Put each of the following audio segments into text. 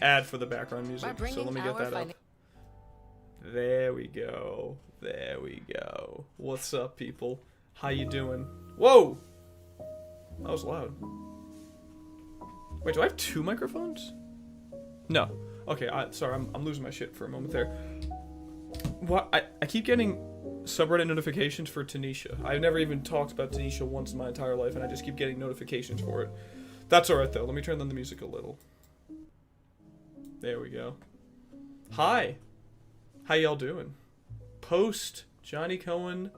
ad for the background music, so let me get that up. There we go. There we go. What's up, people? How you doing? Whoa! That was loud. Wait, do I have two microphones? No. Okay, sorry, I'm losing my shit for a moment there. What? I keep getting subreddit notifications for Tanisha. I've never even talked about Tanisha once in my entire life, and I just keep getting notifications for it. That's alright, though. Let me turn down the music a little. There we go. Hi! How y'all doing? Post Johnny Cohen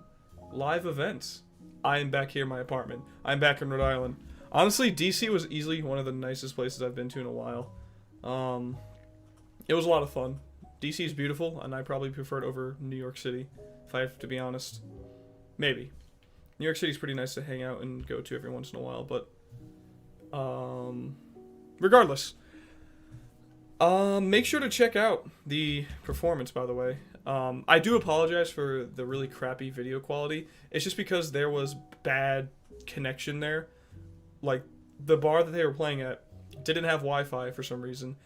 live events. I am back here in my apartment. I'm back in Rhode Island. Honestly, DC was easily one of the nicest places I've been to in a while. It was a lot of fun. DC is beautiful, and I probably prefer it over New York City, if I have to be honest. Maybe. New York City's pretty nice to hang out and go to every once in a while, but regardless. Make sure to check out the performance, by the way. I do apologize for the really crappy video quality. It's just because there was bad connection there. Like, the bar that they were playing at didn't have Wi-Fi for some reason.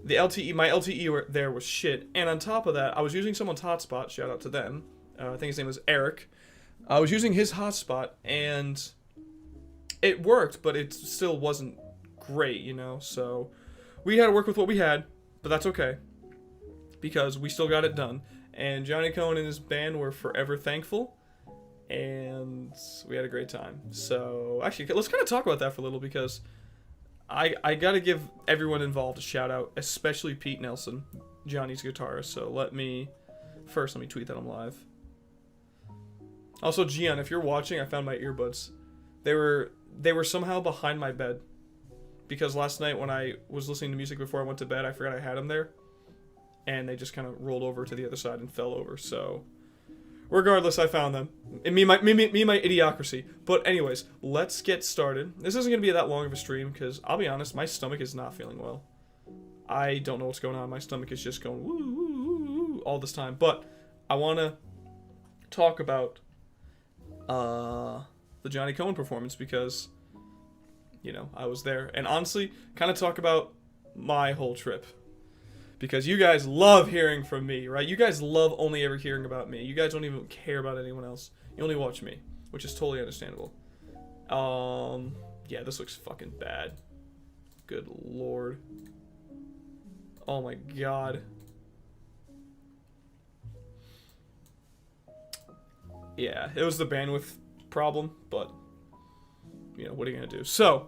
The LTE, my LTE there was shit. And on top of that, I was using someone's hotspot. Shout out to them. I think his name was Eric. I was using his hotspot, and it worked, but it still wasn't great, you know? So we had to work with what we had, but that's okay, because we still got it done. And Johnny Cohen and his band were forever thankful, and we had a great time. So actually, let's kind of talk about that for a little, because I gotta give everyone involved a shout out, especially Pete Nelson, Johnny's guitarist. So let me tweet that I'm live. Also, Gian, if you're watching, I found my earbuds. They were somehow behind my bed, because last night when I was listening to music before I went to bed, I forgot I had them there, and they just kind of rolled over to the other side and fell over. So regardless, I found them. And me and my idiocracy. But anyways, let's get started. This isn't going to be that long of a stream, because I'll be honest, my stomach is not feeling well. I don't know what's going on. My stomach is just going woo, woo, woo, woo all this time. But I want to talk about the Johnny Cohen performance, because, you know, I was there. And honestly, kind of talk about my whole trip. Because you guys love hearing from me, right? You guys love only ever hearing about me. You guys don't even care about anyone else. You only watch me, which is totally understandable. Yeah, this looks fucking bad. Good lord. Oh my god. Yeah, it was the bandwidth problem, but, you know, what are you gonna do? So,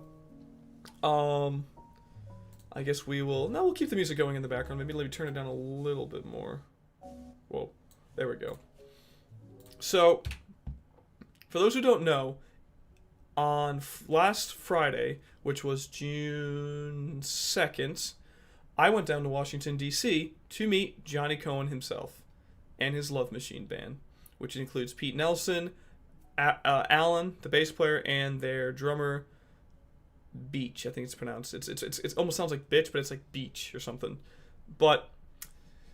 I guess we'll keep the music going in the background. Maybe let me turn it down a little bit more. Whoa, there we go. So, for those who don't know, on last Friday, which was June 2nd, I went down to Washington, D.C. to meet Johnny Cohen himself and his Love Machine band, which includes Pete Nelson, Alan, the bass player, and their drummer, Beach, I think it's pronounced. It almost sounds like bitch, but it's like beach or something. But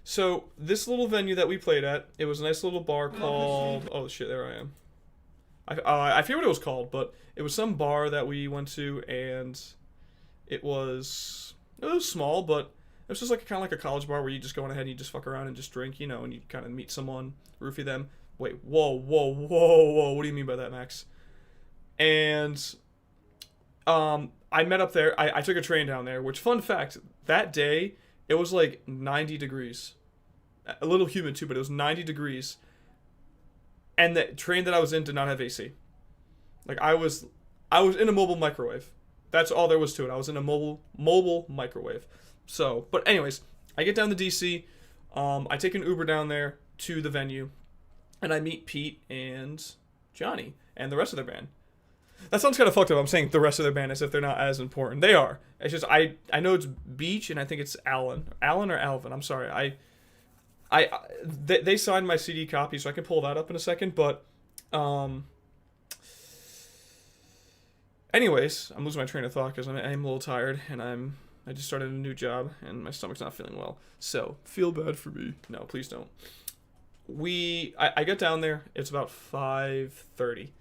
so this little venue that we played at, it was a nice little bar called, oh shit, there I am. I forget what it was called, but it was some bar that we went to, and it was small, but it was just like kind of like a college bar where you just go on ahead and you just fuck around and just drink, you know, and you kind of meet someone, roofie them. Wait, whoa, what do you mean by that, Max? And I met up there. I took a train down there, which, fun fact, that day, it was like 90 degrees. A little humid too, but it was 90 degrees. And the train that I was in did not have AC. Like, I was in a mobile microwave. That's all there was to it. I was in a mobile microwave. So, but anyways, I get down to DC. I take an Uber down there to the venue, and I meet Pete and Johnny and the rest of their band. That sounds kind of fucked up. I'm saying the rest of their band as if they're not as important. They are. It's just I know it's Beach, and I think it's Alan or Alvin. I'm sorry. They signed my CD copy, so I can pull that up in a second. But anyways, I'm losing my train of thought because I'm a little tired, and I just started a new job, and my stomach's not feeling well. So feel bad for me. No, please don't. I get down there. It's about 5:30.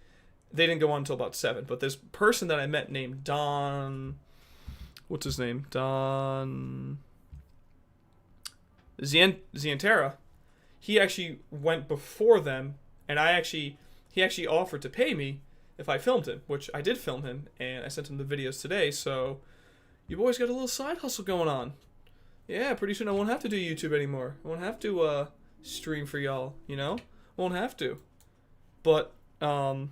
They didn't go on until about 7, but this person that I met named Don, what's his name? Don Zientera, he actually went before them, and he actually offered to pay me if I filmed him, which I did film him, and I sent him the videos today. So you boys got a little side hustle going on. Yeah, pretty soon I won't have to do YouTube anymore. I won't have to stream for y'all. You know, won't have to. But no,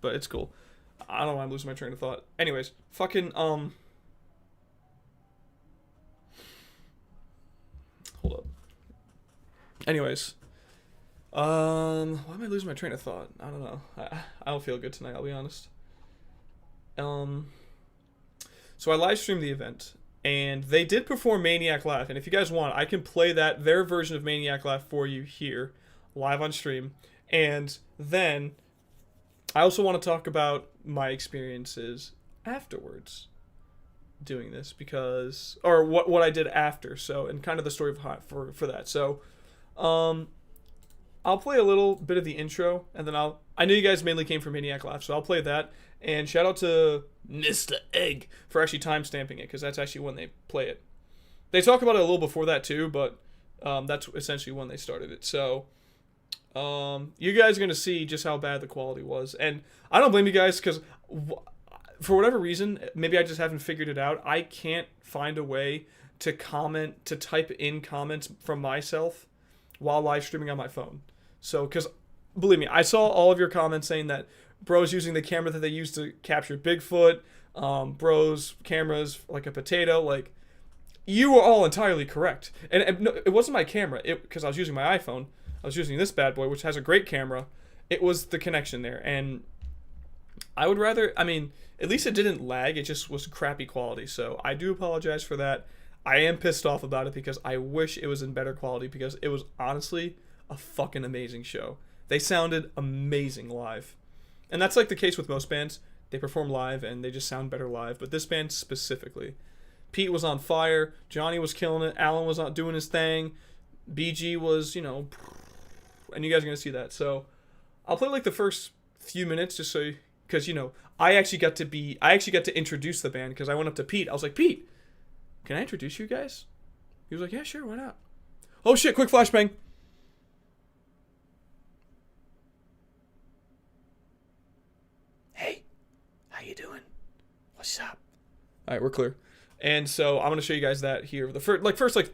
but it's cool. I don't know why I'm losing my train of thought. Anyways, fucking hold up. Anyways, why am I losing my train of thought? I don't know. I don't feel good tonight, I'll be honest. So I live streamed the event, and they did perform Maniac Laugh, and if you guys want, I can play their version of Maniac Laugh for you here, live on stream. And then I also want to talk about my experiences afterwards doing this, because, or what I did after, so, and kind of the story for that. So I'll play a little bit of the intro, and then I know you guys mainly came from Maniac Laugh, so I'll play that. And shout out to Mr. Egg for actually timestamping it, because that's actually when they play it. They talk about it a little before that too, but that's essentially when they started it. So you guys are going to see just how bad the quality was. And I don't blame you guys, because for whatever reason, maybe I just haven't figured it out. I can't find a way to type in comments from myself while live streaming on my phone. So, because believe me, I saw all of your comments saying that bro's using the camera that they used to capture Bigfoot, bro's camera's like a potato. Like, you were all entirely correct. And no, it wasn't my camera, because I was using my iPhone. I was using this bad boy, which has a great camera. It was the connection there. And I would rather, I mean, at least it didn't lag. It just was crappy quality. So I do apologize for that. I am pissed off about it, because I wish it was in better quality, because it was honestly a fucking amazing show. They sounded amazing live. And that's like the case with most bands. They perform live and they just sound better live. But this band specifically. Pete was on fire. Johnny was killing it. Alan was not doing his thing. BG was, you know, and you guys are going to see that. So I'll play like the first few minutes just so, because, you know, I actually got to introduce the band, because I went up to Pete. I was like, Pete, can I introduce you guys? He was like, yeah, sure, why not? Oh shit, quick flashbang. Hey, how you doing? What's up? All right, we're clear. And so I'm going to show you guys that here. The first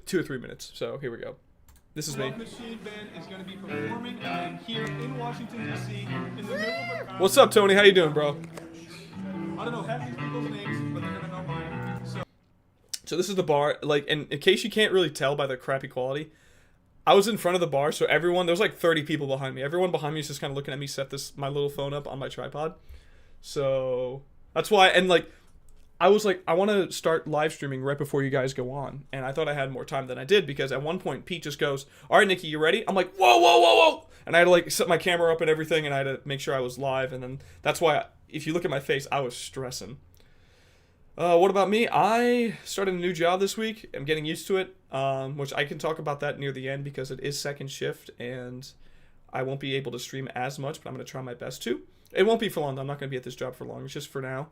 2 or 3 minutes. So here we go. This is me. Machine Band is going to be performing here in Washington, D.C. in the middle of a... What's up, Tony? How you doing, bro? I don't know half these people's names, but they're going to know mine. So this is the bar. Like, and in case you can't really tell by the crappy quality, I was in front of the bar, so there was like 30 people behind me. Everyone behind me is just kind of looking at me set my little phone up on my tripod. So that's why, and like, I was like, I want to start live streaming right before you guys go on. And I thought I had more time than I did, because at one point Pete just goes, all right, Nikki, you ready? I'm like, whoa, whoa, whoa, whoa. And I had to like set my camera up and everything, and I had to make sure I was live. And then that's why, if you look at my face, I was stressing. What about me? I started a new job this week. I'm getting used to it, which I can talk about that near the end, because it is second shift and I won't be able to stream as much, but I'm going to try my best to. It won't be for long. I'm not going to be at this job for long. It's just for now.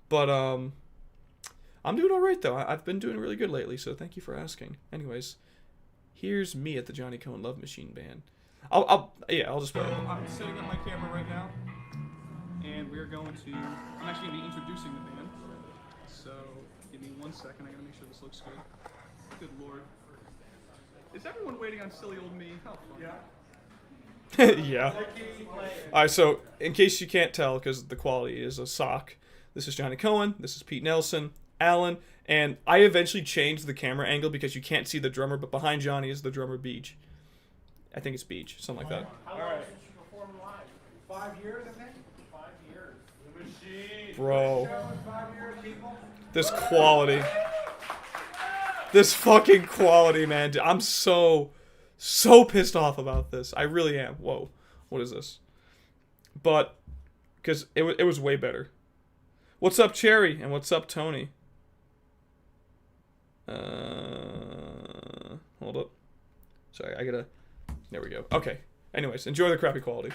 But I'm doing all right, though. I've been doing really good lately, so thank you for asking. Anyways, here's me at the Johnny Cohen Love Machine Band. I'll just play it. I'm setting up my camera right now, and I'm actually going to be introducing the band. So, give me 1 second. I gotta make sure this looks good. Good lord. Is everyone waiting on silly old me? How fun. Yeah. Yeah. Alright, so, in case you can't tell, because the quality is a sock, this is Johnny Cohen, this is Pete Nelson, Alan, and I eventually changed the camera angle because you can't see the drummer, but behind Johnny is the drummer Beach. I think it's Beach, something like that. How long since you performed live? 5 years, I think? 5 years. The machine. Bro. 5 years, people. This quality. This fucking quality, man. Dude, I'm so pissed off about this. I really am. Whoa. What is this? But, because it was way better. What's up, Cherry? And what's up, Tony? Hold up. Sorry, I gotta... There we go. Okay. Anyways, enjoy the crappy quality.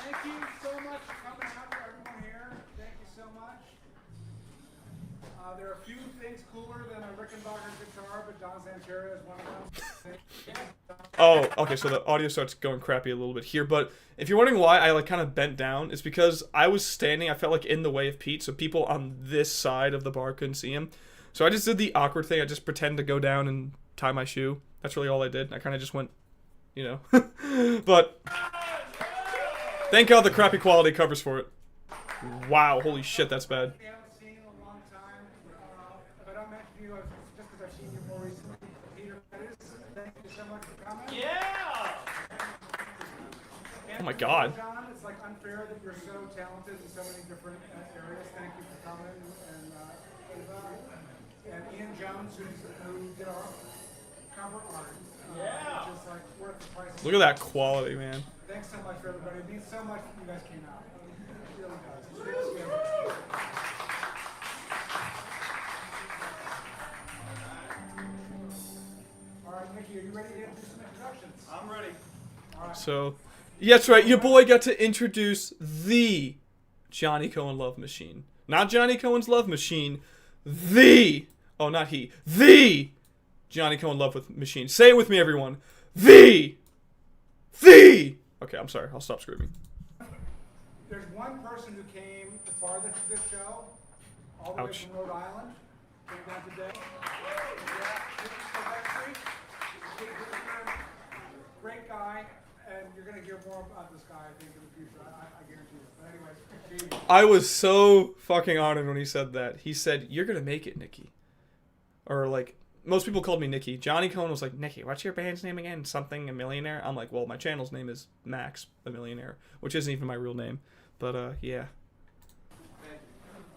Thank you so much for coming out, for everyone here. Thank you so much. There are a few things cooler than a Rickenbacker's guitar, but Don Santeria is one of them. Oh, okay, so the audio starts going crappy a little bit here, but if you're wondering why I like kind of bent down, it's because I was standing, I felt like in the way of Pete, so people on this side of the bar couldn't see him. So I just did the awkward thing, I just pretended to go down and tie my shoe. That's really all I did. I kind of just went, you know. But thank God the crappy quality covers for it. Wow, holy shit, that's bad. We haven't seen in a long time, but I mentioned you just because I've seen you more recently. Peter Pettis, thank you so much for coming. Yeah! Oh my God. John, it's like unfair that you're so talented in so many different areas. Thank you for coming. And Ian Jones, who did our cover art. Yeah. Which is like worth the price. Look at that quality, man. Thanks so much for everybody. It means so much that you guys came out. It really does. It's great to see everybody. All right, Nikki, are you ready to do some introductions? I'm ready. All right. So, yeah, that's right. Your boy got to introduce the Johnny Cohen Love Machine. Not Johnny Cohen's Love Machine. The. Oh, not he. The Johnny Cohen Love Machine. Say it with me, everyone. The. Okay, I'm sorry. I'll stop screaming. There's one person who came the farthest to this show, all the way Ouch. from Rhode Island, came down today. Yeah, great guy, and you're going to hear more about this guy, I think, in the future. I guarantee you. But anyways, Jamie. I was so fucking honored when he said that. He said, "You're gonna make it, Nikki." Or like, most people called me Nikki. Johnny Cohen was like, "Nikki, what's your band's name again? Something a Millionaire?" I'm like, well, my channel's name is Max a Millionaire, which isn't even my real name. But yeah.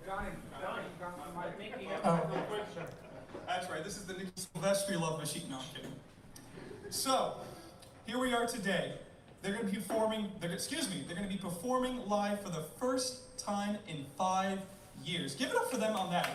Johnny, That's right, this is the Nikki Silvestri Love Machine. No, I'm kidding. So, here we are today. They're going to be performing, they're going to be performing live for the first time in 5 years. Give it up for them on that.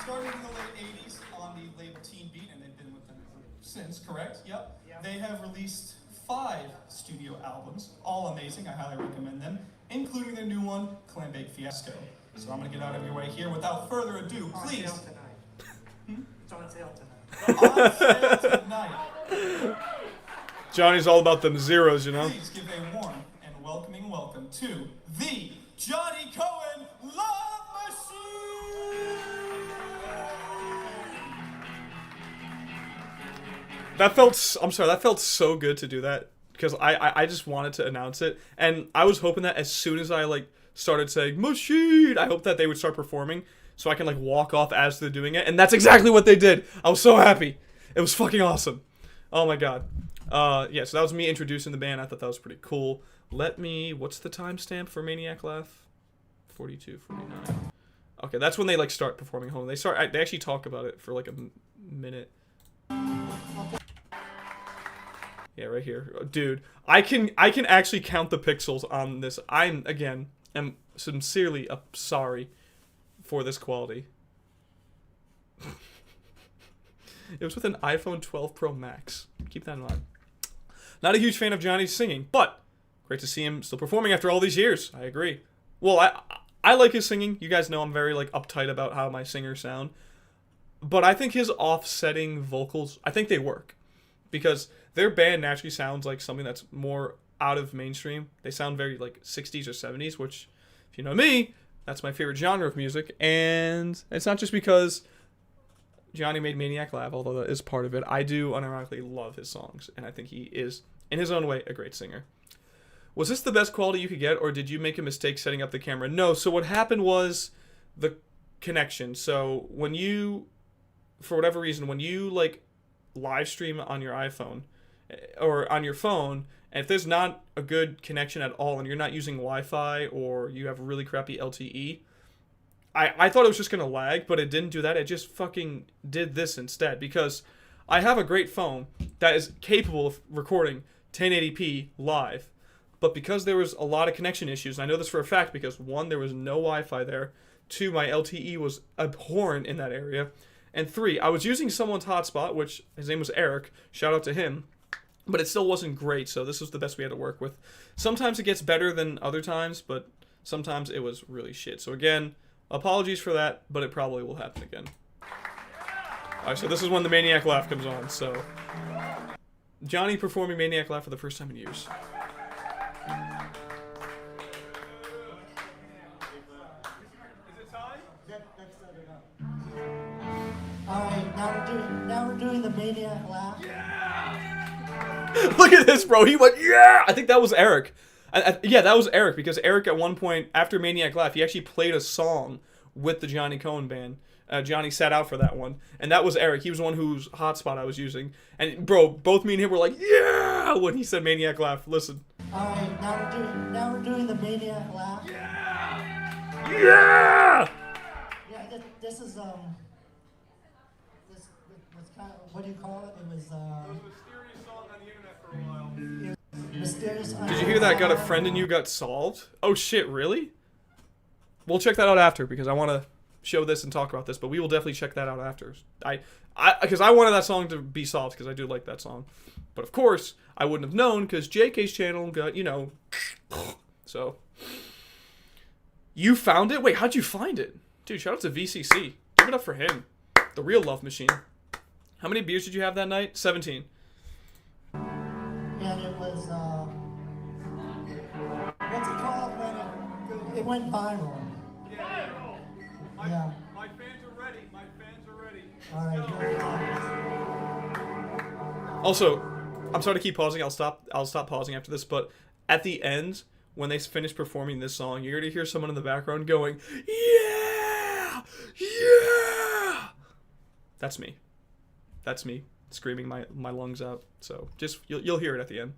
Started in the late 80s on the label Teen Beat, and they've been with them since, correct? Yep. They have released 5 studio albums, all amazing. I highly recommend them, including their new one, Clam Bake Fiasco. So I'm going to get out of your way here. Without further ado, please. It's on sale tonight. On sale tonight. Johnny's all about them zeros, you know? Please give a warm and welcoming welcome to the Johnny Cohen Love Machine! That felt so good to do that. Because I just wanted to announce it. And I was hoping that as soon as I, like, started saying, "Machine," I hope that they would start performing. So I can, like, walk off as they're doing it. And that's exactly what they did. I was so happy. It was fucking awesome. Oh, my God. Yeah, so that was me introducing the band. I thought that was pretty cool. What's the timestamp for Maniac Laugh? 42:49. Okay, that's when they, like, start performing home. They actually talk about it for, like, a minute. Yeah, right here. Dude, I can actually count the pixels on this. I'm, again, am sincerely sorry for this quality. It was with an iPhone 12 Pro Max. Keep that in mind. Not a huge fan of Johnny's singing, but great to see him still performing after all these years. I agree. Well, I like his singing. You guys know I'm very, like, uptight about how my singers sound. But I think his offsetting vocals, I think they work. Because their band naturally sounds like something that's more out of mainstream. They sound very, like, 60s or 70s, which, if you know me, that's my favorite genre of music. And it's not just because Johnny made Maniac Laugh, although that is part of it. I do unironically love his songs, and I think he is, in his own way, a great singer. Was this the best quality you could get, or did you make a mistake setting up the camera? No, so what happened was the connection. So when you, for whatever reason, when you, like, live stream on your iPhone or on your phone, and if there's not a good connection at all and you're not using Wi-Fi or you have really crappy LTE, I thought it was just going to lag, but it didn't do that. It just fucking did this instead, because I have a great phone that is capable of recording 1080p live, but because there was a lot of connection issues, and I know this for a fact because 1, there was no Wi-Fi there, 2, my LTE was abhorrent in that area, and 3, I was using someone's hotspot, which his name was Eric, shout out to him, but it still wasn't great, so this was the best we had to work with. Sometimes it gets better than other times, but sometimes it was really shit. So again, apologies for that, but it probably will happen again. Alright, so this is when the Maniac Laugh comes on, so... Johnny performing Maniac Laugh for the first time in years. Alright, now we're doing the Maniac Laugh. Look at this, bro. He went, yeah! I think that was Eric. Yeah, that was Eric, because Eric at one point, after Maniac Laugh, he actually played a song with the Johnny Cohen band. Johnny sat out for that one. And that was Eric. He was the one whose hotspot I was using. And, bro, both me and him were like, yeah! When he said Maniac Laugh. Listen. Alright, now we're doing the Maniac Laugh. Yeah! Yeah, this is, this was kind of, what do you call it? It was, It was a mysterious song on the internet for a while. mysterious. Did you hear that Got a Friend in You got solved? Oh, shit, really? We'll check that out after, because I want to show this and talk about this, but we will definitely check that out after. Because I wanted that song to be solved, because I do like that song. But of course, I wouldn't have known, because JK's channel got, you know, so. You found it? Wait, how'd you find it? Dude, shout out to VCC. Give it up for him. The real love machine. How many beers did you have that night? 17. And it was, what's it called when it went viral? Yeah. My fans are ready. My fans are ready. Alright, here it is. Also, I'm sorry to keep pausing. I'll stop pausing after this, but at the end, when they finish performing this song, you're going to hear someone in the background going, yeah! Yeah! That's me. That's me screaming my lungs out. So just you'll hear it at the end.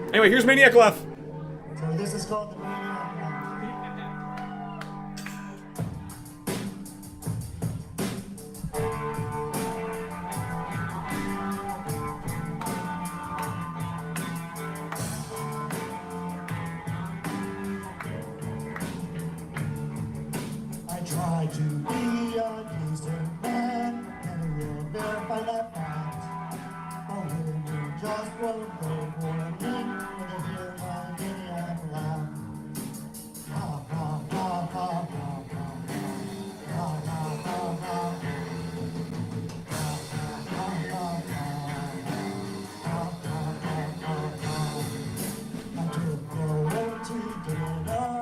Anyway, here's Maniac Laugh. So this is called the Maniac Laugh. I try to be a decent man, and I will verify that fact. But women just won't go for me when they hear my maniac laugh. Ha ha ha ha ha ha. Ha ha ha ha. Ha ha ha ha. Ha ha ha ha. I took a road to dinner.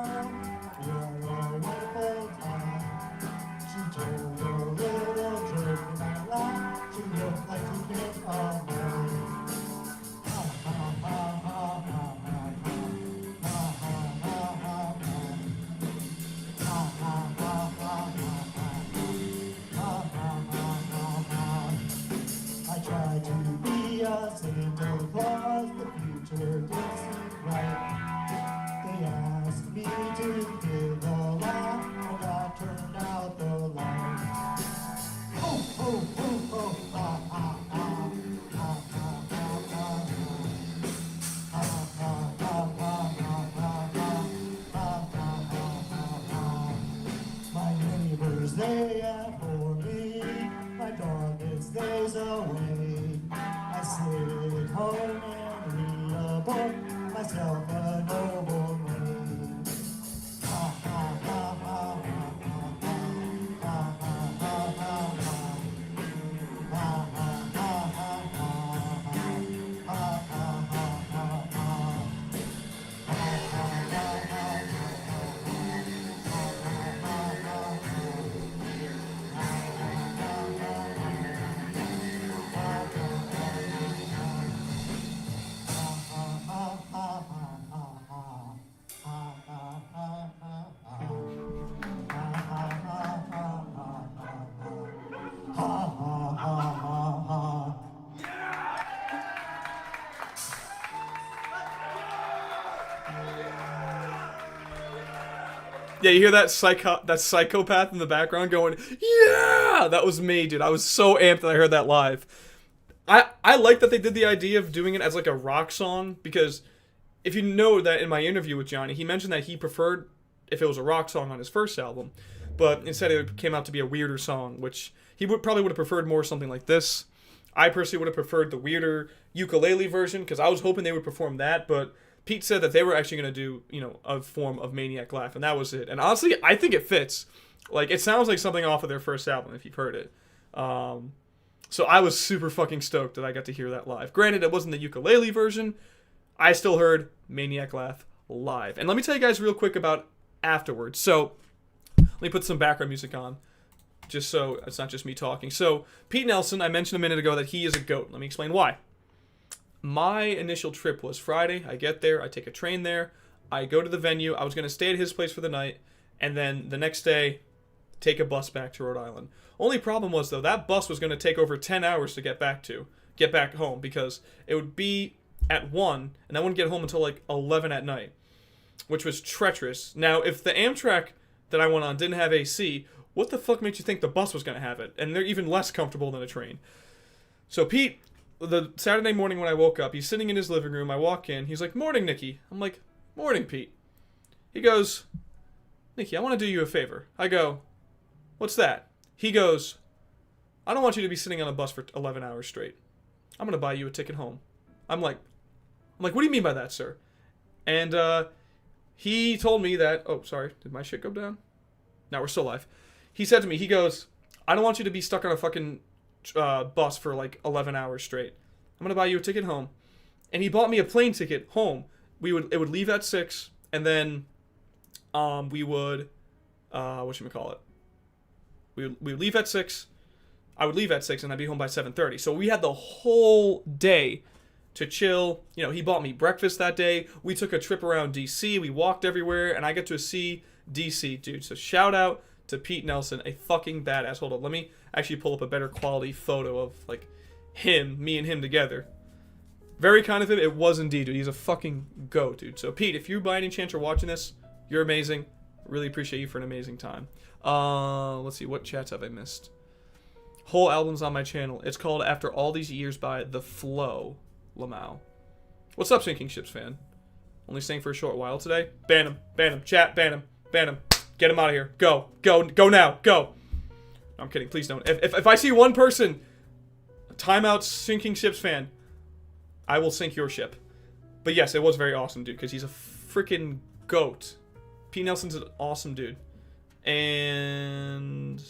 We had a wonderful time. She told a little joke and I laughed. She looked like she did all right. Ha ha ha ha ha ha ha. Ha ha ha ha ha. Ha ha ha ha ha ha. Ha ha ha ha ha. I tried to be a Santa Claus, the future did seem bright. They asked me to give a laugh, and I turned out the light. Ho, ho, ho, ho, ha, ha, ha, ha, ha, ha, ha, ha, ha, ha, ha, ha, ha, ha, ha, ha. My neighbors, they adore me, my darkest days away. I sit home and read a book, myself a noble name. Ha ha ha ha ha ha ha ha ha ha ha ha. Ha ha ha ha ha ha ha ha ha ha ha. Ha ha ha ha ha Yeah, you hear that psychopath in the background going, yeah! That was me, dude. I was so amped that I heard that live. I like that they did the idea of doing it as like a rock song, because if you know that in my interview with Johnny, he mentioned that he preferred if it was a rock song on his first album, but instead it came out to be a weirder song, which he probably would have preferred more something like this. I personally would have preferred the weirder ukulele version, because I was hoping they would perform that, but Pete said that they were actually going to do, you know, a form of Maniac Laugh, and that was it. And honestly, I think it fits. Like, it sounds like something off of their first album, if you've heard it. So I was super fucking stoked that I got to hear that live. Granted, it wasn't the ukulele version. I still heard Maniac Laugh live. And let me tell you guys real quick about afterwards. So, let me put some background music on, just so it's not just me talking. So, Pete Nelson, I mentioned a minute ago that he is a goat. Let me explain why. My initial trip was Friday. I get there. I take a train there. I go to the venue. I was going to stay at his place for the night. And then the next day, take a bus back to Rhode Island. Only problem was, though, that bus was going to take over 10 hours to get back home, because it would be at 1, and I wouldn't get home until like 11 at night, which was treacherous. Now, if the Amtrak that I went on didn't have AC, what the fuck makes you think the bus was going to have it? And they're even less comfortable than a train. So Pete, the Saturday morning when I woke up, he's sitting in his living room. I walk in. He's like, "Morning, Nikki." I'm like, "Morning, Pete." He goes, "Nikki, I want to do you a favor." I go, "What's that?" He goes, "I don't want you to be sitting on a bus for 11 hours straight. I'm going to buy you a ticket home." I'm like, "What do you mean by that, sir?" And he told me that, oh, sorry, did my shit go down? No, we're still live. He said to me, he goes, "I don't want you to be stuck on a fucking bus for like 11 hours straight. I'm going to buy you a ticket home." And he bought me a plane ticket home. It would leave at 6, and then we would, whatchamacallit? We would leave at 6. I would leave at 6, and I'd be home by 7:30. So we had the whole day to chill. You know, he bought me breakfast that day. We took a trip around D.C. We walked everywhere, and I get to see D.C., dude. So shout out to Pete Nelson, a fucking badass. Hold on, let me actually pull up a better quality photo of, like, me and him together. Very kind of him. It was indeed, dude. He's a fucking goat, dude. So, Pete, if you by any chance are watching this, you're amazing. Really appreciate you for an amazing time. Let's see, what chats have I missed? Whole album's on my channel. It's called After All These Years by The Flow Lamau. What's up, Sinking Ships fan? Only staying for a short while today. Ban him, chat, ban him. Get him out of here. Go now, go. No, I'm kidding, please don't. If I see one person, timeout Sinking Ships fan, I will sink your ship. But yes, it was very awesome, dude, because he's a freaking goat. Pete Nelson's an awesome dude. And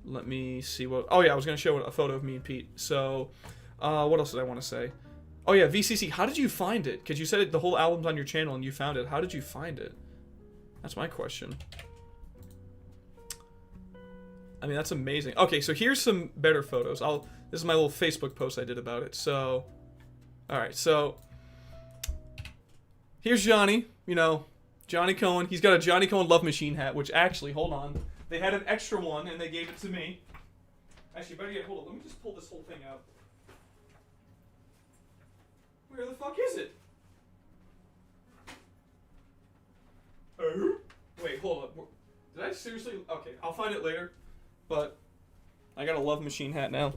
let me see what... Oh, yeah, I was going to show a photo of me and Pete. So, what else did I want to say? Oh, yeah, VCC. How did you find it? Because you said the whole album's on your channel and you found it. How did you find it? That's my question. I mean, that's amazing. Okay, so here's some better photos. This is my little Facebook post I did about it. So, alright, so here's Johnny, you know, Johnny Cohen. He's got a Johnny Cohen Love Machine hat, which actually, hold on, they had an extra one and they gave it to me. Actually, better yet, hold on, let me just pull this whole thing out. Where the fuck is it? Wait, hold up. Did I seriously? Okay, I'll find it later. But I got a Love Machine hat now.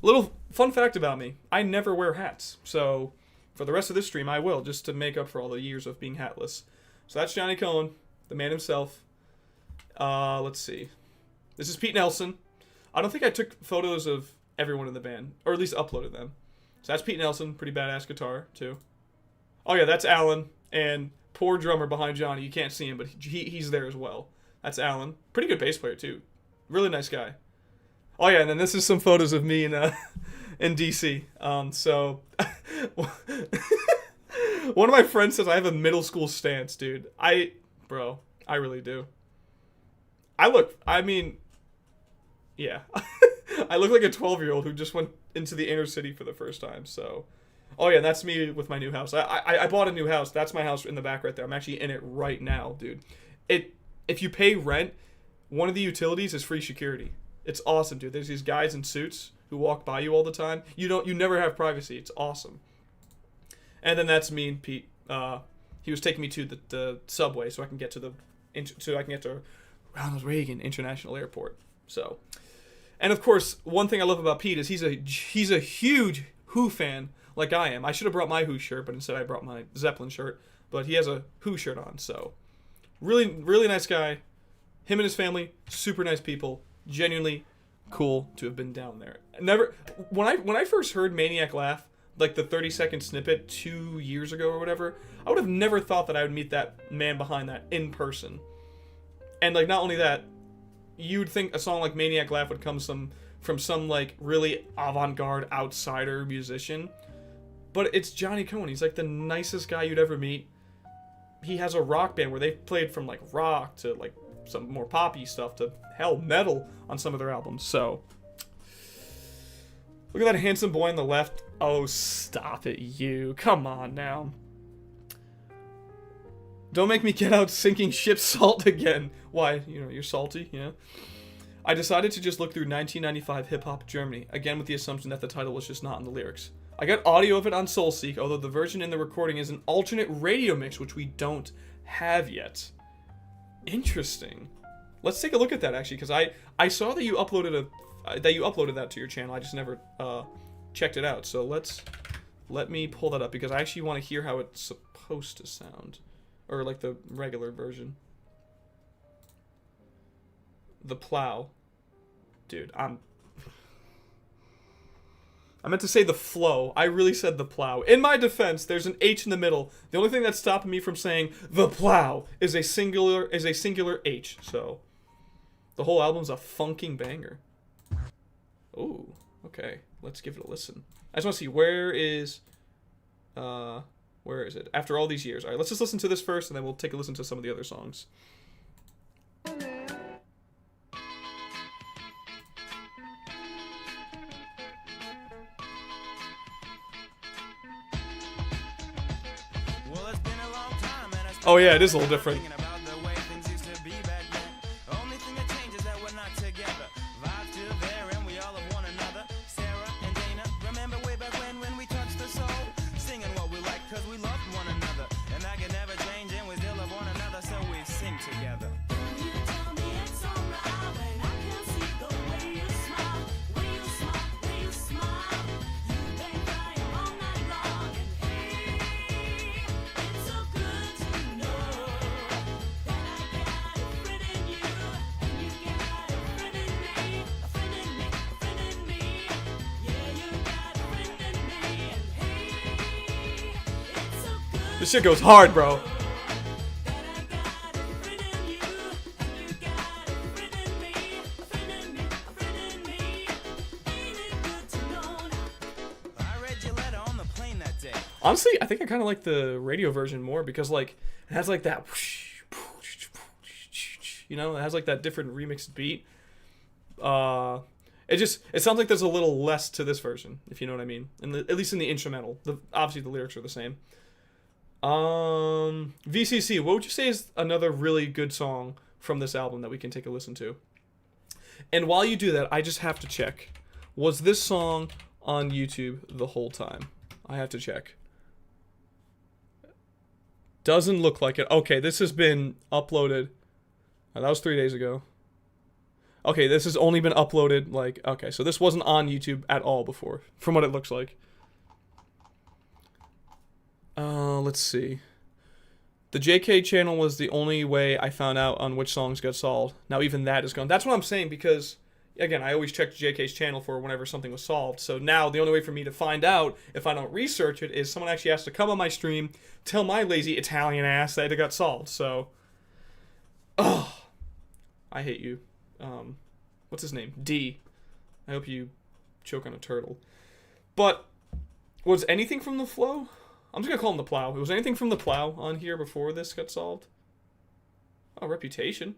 Little fun fact about me. I never wear hats. So for the rest of this stream, I will, just to make up for all the years of being hatless. So that's Johnny Cohen, the man himself. Let's see. This is Pete Nelson. I don't think I took photos of everyone in the band, or at least uploaded them. So that's Pete Nelson, pretty badass guitar, too. Oh yeah, that's Alan, and poor drummer behind Johnny. You can't see him, but he's there as well. That's Alan. Pretty good bass player, too. Really nice guy. Oh yeah, and then this is some photos of me in DC. So one of my friends says I have a middle school stance, dude. Bro, I really do. I mean, yeah. I look like a 12-year-old who just went into the inner city for the first time, so. Oh yeah, that's me with my new house. I bought a new house. That's my house in the back right there. I'm actually in it right now, dude. If you pay rent, one of the utilities is free security. It's awesome, dude. There's these guys in suits who walk by you all the time. You never have privacy. It's awesome. And then that's me and Pete. He was taking me to the subway so I can get to Ronald Reagan International Airport. So, and of course, one thing I love about Pete is he's a huge Who fan like I am. I should have brought my Who shirt, but instead I brought my Zeppelin shirt. But he has a Who shirt on, so really, really nice guy. Him and his family, super nice people. Genuinely cool to have been down there. Never when I first heard Maniac Laugh, like the 30-second snippet 2 years ago or whatever, I would have never thought that I would meet that man behind that in person. And like not only that, you'd think a song like Maniac Laugh would come from some like really avant-garde outsider musician, but it's Johnny Cohen. He's like the nicest guy you'd ever meet. He has a rock band where they've played from like rock to like some more poppy stuff to hell metal on some of their albums. So look at that handsome boy on the left. Oh, stop it, you. Come on now. Don't make me get out sinking ship salt again. Why? You know, you're salty, yeah? I decided to just look through 1995 hip-hop Germany, again with the assumption that the title was just not in the lyrics. I got audio of it on SoulSeek, although the version in the recording is an alternate radio mix, which we don't have yet. Interesting. Let's take a look at that, actually, because I saw that you uploaded that to your channel. I just never checked it out. So let me pull that up, because I actually want to hear how it's supposed to sound. Or like the regular version. The Plow. Dude, I meant to say the flow. I really said the plow. In my defense, there's an H in the middle. The only thing that's stopping me from saying the plow is a singular H. So the whole album's a funking banger. Ooh, okay. Let's give it a listen. I just want to see where is it? After all these years. All right, let's just listen to this first, and then we'll take a listen to some of the other songs. Oh yeah, it is a little different. This shit goes hard, bro. Honestly, I think I kind of like the radio version more because, like, it has like that, you know, it has like that different remixed beat. It sounds like there's a little less to this version, if you know what I mean. At least in the instrumental. Obviously the lyrics are the same. VCC, what would you say is another really good song from this album that we can take a listen to? And while you do that, I just have to check. Was this song on YouTube the whole time? I have to check. Doesn't look like it. Okay, this has been uploaded. That was 3 days ago. Okay, this has only been uploaded, like, okay, so this wasn't on YouTube at all before, from what it looks like. Let's see. The JK channel was the only way I found out on which songs got solved. Now even that is gone. That's what I'm saying because, again, I always checked JK's channel for whenever something was solved. So now the only way for me to find out if I don't research it is someone actually has to come on my stream, tell my lazy Italian ass that it got solved. So, I hate you. What's his name? D. I hope you choke on a turtle. But was anything from the flow? I'm just going to call him the Plow. Was anything from the Plow on here before this got solved? Oh, Reputation.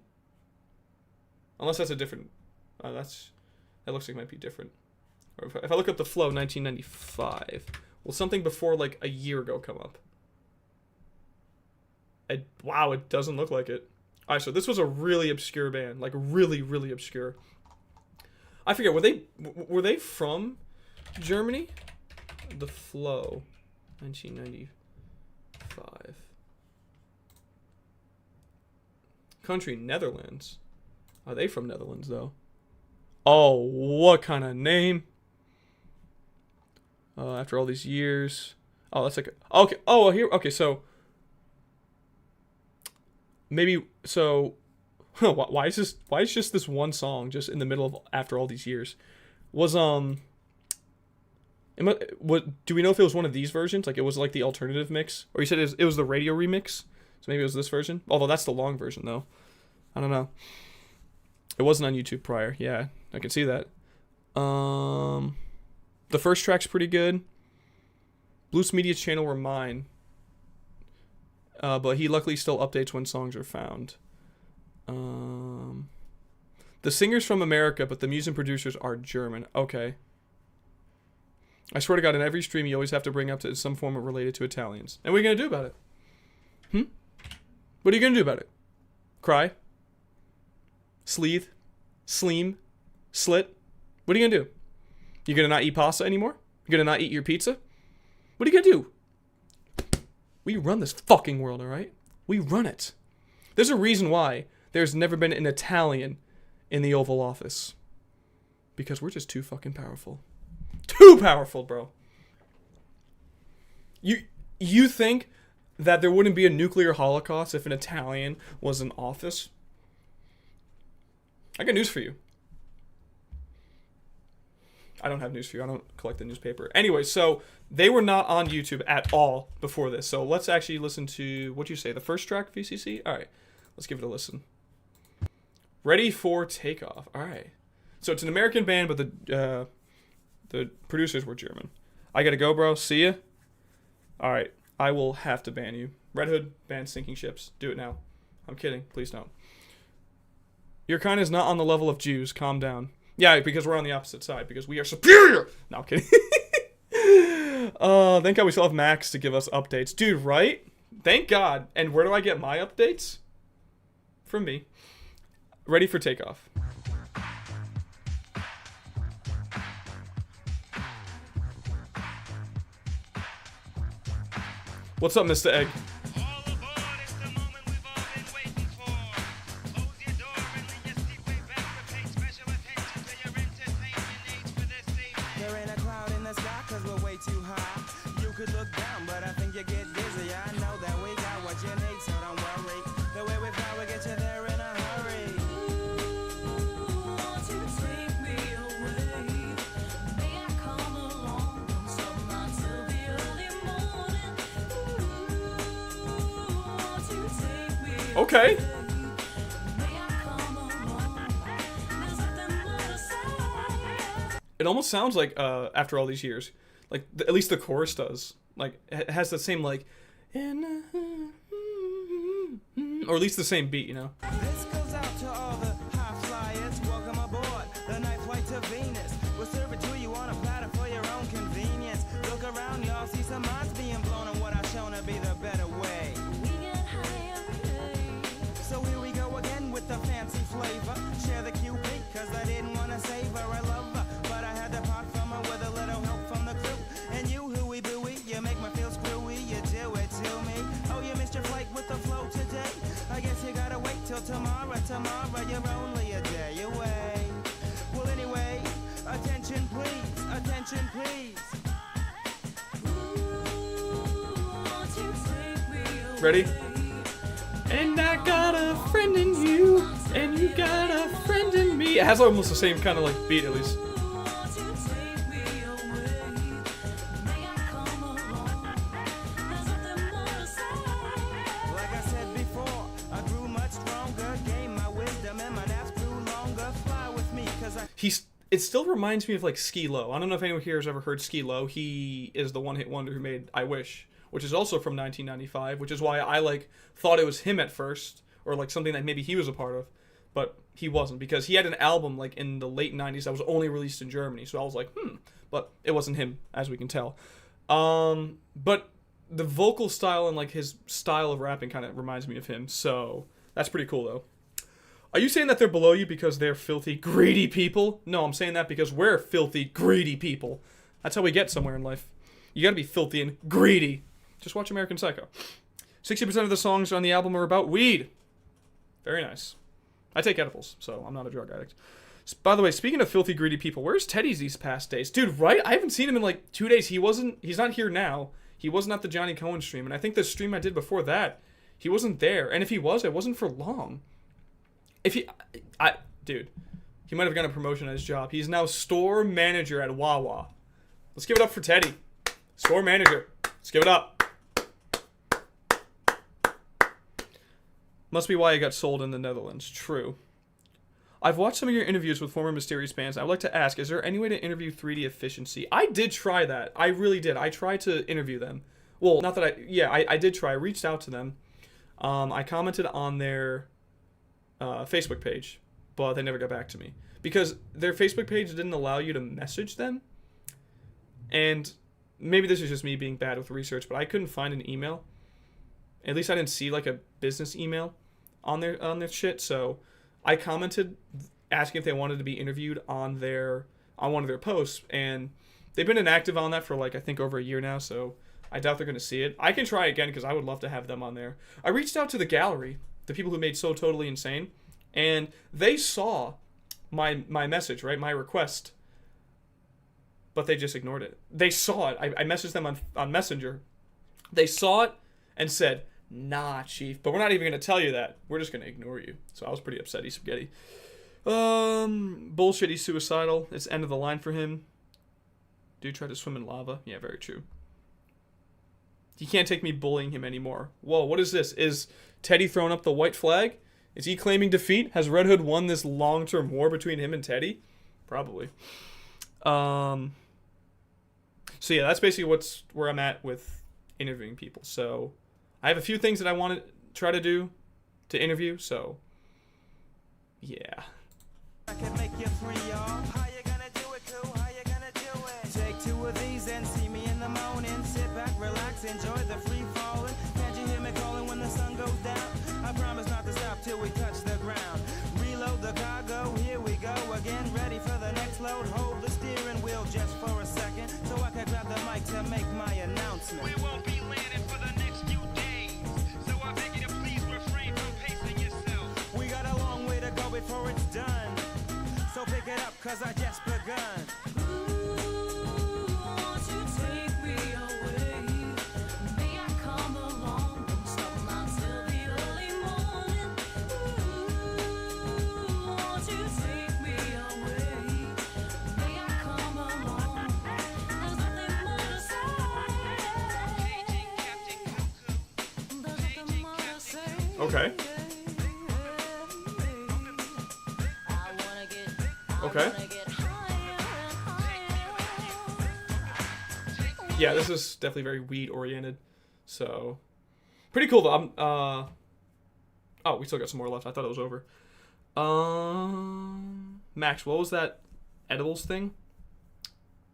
Unless that's a different... that looks like it might be different. Or if I look up the flow, 1995, will something before like a year ago come up? Wow, it doesn't look like it. Alright, so this was a really obscure band. Like, really, really obscure. I forget, were they from Germany? The Flow. 1995. Country, Netherlands. Are they from Netherlands, though? Oh, what kind of name? After all these years. Oh, that's like... Okay, oh, here... Okay, so... Maybe... So... Why is just this one song just in the middle of after all these years? Was, What do we know if it was one of these versions? Like it was like the alternative mix, or you said it was the radio remix? So maybe it was this version. Although that's the long version though. I don't know. It wasn't on YouTube prior. Yeah, I can see that. The first track's pretty good. Blues Media's channel were mine. But he luckily still updates when songs are found. The singer's from America, but the music producers are German. Okay. I swear to God, in every stream, you always have to bring up to some form of related to Italians. And what are you going to do about it? What are you going to do about it? Cry? Sleeth? Sleem? Slit? What are you going to do? You going to not eat pasta anymore? You going to not eat your pizza? What are you going to do? We run this fucking world, alright? We run it. There's a reason why there's never been an Italian in the Oval Office. Because we're just too fucking powerful. Too powerful, bro. You think that there wouldn't be a nuclear holocaust if an Italian was in office? I got news for you. I don't have news for you. I don't collect the newspaper. Anyway, so they were not on YouTube at all before this. So let's actually listen to, what'd you say, the first track, VCC? All right, let's give it a listen. Ready for Takeoff. All right. So it's an American band, but the producers were German. I gotta go, bro. See ya. All right. I will have to ban you. Red Hood, ban sinking ships. Do it now. I'm kidding. Please don't. Your kind is not on the level of Jews. Calm down. Yeah, because we're on the opposite side. Because we are superior. No, I'm kidding. Thank God we still have Max to give us updates. Dude, right? Thank God. And where do I get my updates? From me. Ready for Takeoff. What's up, Mr. Egg? There ain't a cloud in the sky 'cause we're way too high. You could look down, but I think you get dizzy. I know that we got what you need, so don't worry. The way we fly will get you there in a hurry. Won't you take me away? May I come along? Don't stop until the early morning. Won't you take me away? Okay. May I come along? There's nothing more to say. It almost sounds like, after all these years, like, at least the chorus does. Like, it has the same, like, or at least the same beat, you know? This goes out to all the high flyers. Welcome aboard the night flight to Venus. We'll serve it to you on a platter for your own convenience. Look around, y'all see some minds being blown on what I've shown to be the better way. We get high every day. So here we go again with the fancy flavor. Share the QP, 'cause I didn't want to save her. I love her, but I had to part from her with a little help from the crew. And you, hooey booey, you make me feel screwy. You do it to me. Oh, you missed your flight with the flow today. I guess you gotta wait till tomorrow. Tomorrow, you're only a day away. Well, anyway, attention please, attention please. Ready? And I got a friend in you, and you got a friend in me. It has almost the same kind of like beat, at least. Like I said before, I grew much stronger, gained my wisdom, and my naps grew longer. Fly with me, 'cause I... It still reminds me of like Ski Low. I don't know if anyone here has ever heard Ski Low. He is the one-hit wonder who made I Wish, which is also from 1995, which is why I like thought it was him at first, or like something that maybe he was a part of, but he wasn't, because he had an album like in the late 90s that was only released in Germany. So I was like, but it wasn't him, as we can tell. But the vocal style and like his style of rapping kind of reminds me of him. So that's pretty cool though. Are you saying that they're below you because they're filthy, greedy people? No, I'm saying that because we're filthy, greedy people. That's how we get somewhere in life. You gotta be filthy and greedy. Just watch American Psycho. 60% of the songs on the album are about weed. Very nice. I take edibles, so I'm not a drug addict. By the way, speaking of filthy, greedy people, where's Teddy's these past days? Dude, right? I haven't seen him in like 2 days. He's not here now. He wasn't at the Johnny Cohen stream, and I think the stream I did before that, he wasn't there. And if he was, it wasn't for long. Dude, he might have gotten a promotion at his job. He's now store manager at Wawa. Let's give it up for Teddy. Store manager. Let's give it up. Must be why it got sold in the Netherlands. True. I've watched some of your interviews with former Mysterious bands. I would like to ask, is there any way to interview 3D Efficiency? I did try that. I really did. I tried to interview them. Well, not that I did try. I reached out to them. I commented on their Facebook page, but they never got back to me. Because their Facebook page didn't allow you to message them. And maybe this is just me being bad with research, but I couldn't find an email. At least I didn't see like a business email on their shit, so I commented asking if they wanted to be interviewed on one of their posts, and they've been inactive on that for like I think over a year now, so I doubt they're going to see it. I can try again because I would love to have them on there. I reached out to the gallery, the people who made So Totally Insane, and they saw my message, right, my request, but they just ignored it. They saw it. I messaged them on Messenger. They saw it and said, "Nah, Chief, but we're not even going to tell you that. We're just going to ignore you." So I was pretty upset. He's spaghetti. Bullshit, he's suicidal. It's end of the line for him. Dude tried to swim in lava. Yeah, very true. He can't take me bullying him anymore. Whoa, what is this? Is Teddy throwing up the white flag? Is he claiming defeat? Has Red Hood won this long-term war between him and Teddy? Probably. So yeah, that's basically where I'm at with interviewing people. So I have a few things that I want to try to do to interview, so yeah. I can make you free, y'all. How you gonna do it, cool? How you gonna do it? Take 2 of these and see me in the morning. Sit back, relax, enjoy the free falling. Can't you hear me calling when the sun goes down? I promise not to stop till we touch the ground. Reload the cargo, here we go again. Ready for the next load. Hold the steering wheel just for a second, so I can grab the mic to make my announcement. We won't be landing for the next few days, so I beg you to please refrain from pacing yourself. We got a long way to go before it's done, so pick it up, cause I just begun. Okay. Okay. Yeah, this is definitely very weed oriented. So pretty cool though. Oh, we still got some more left. I thought it was over. Max, what was that edibles thing?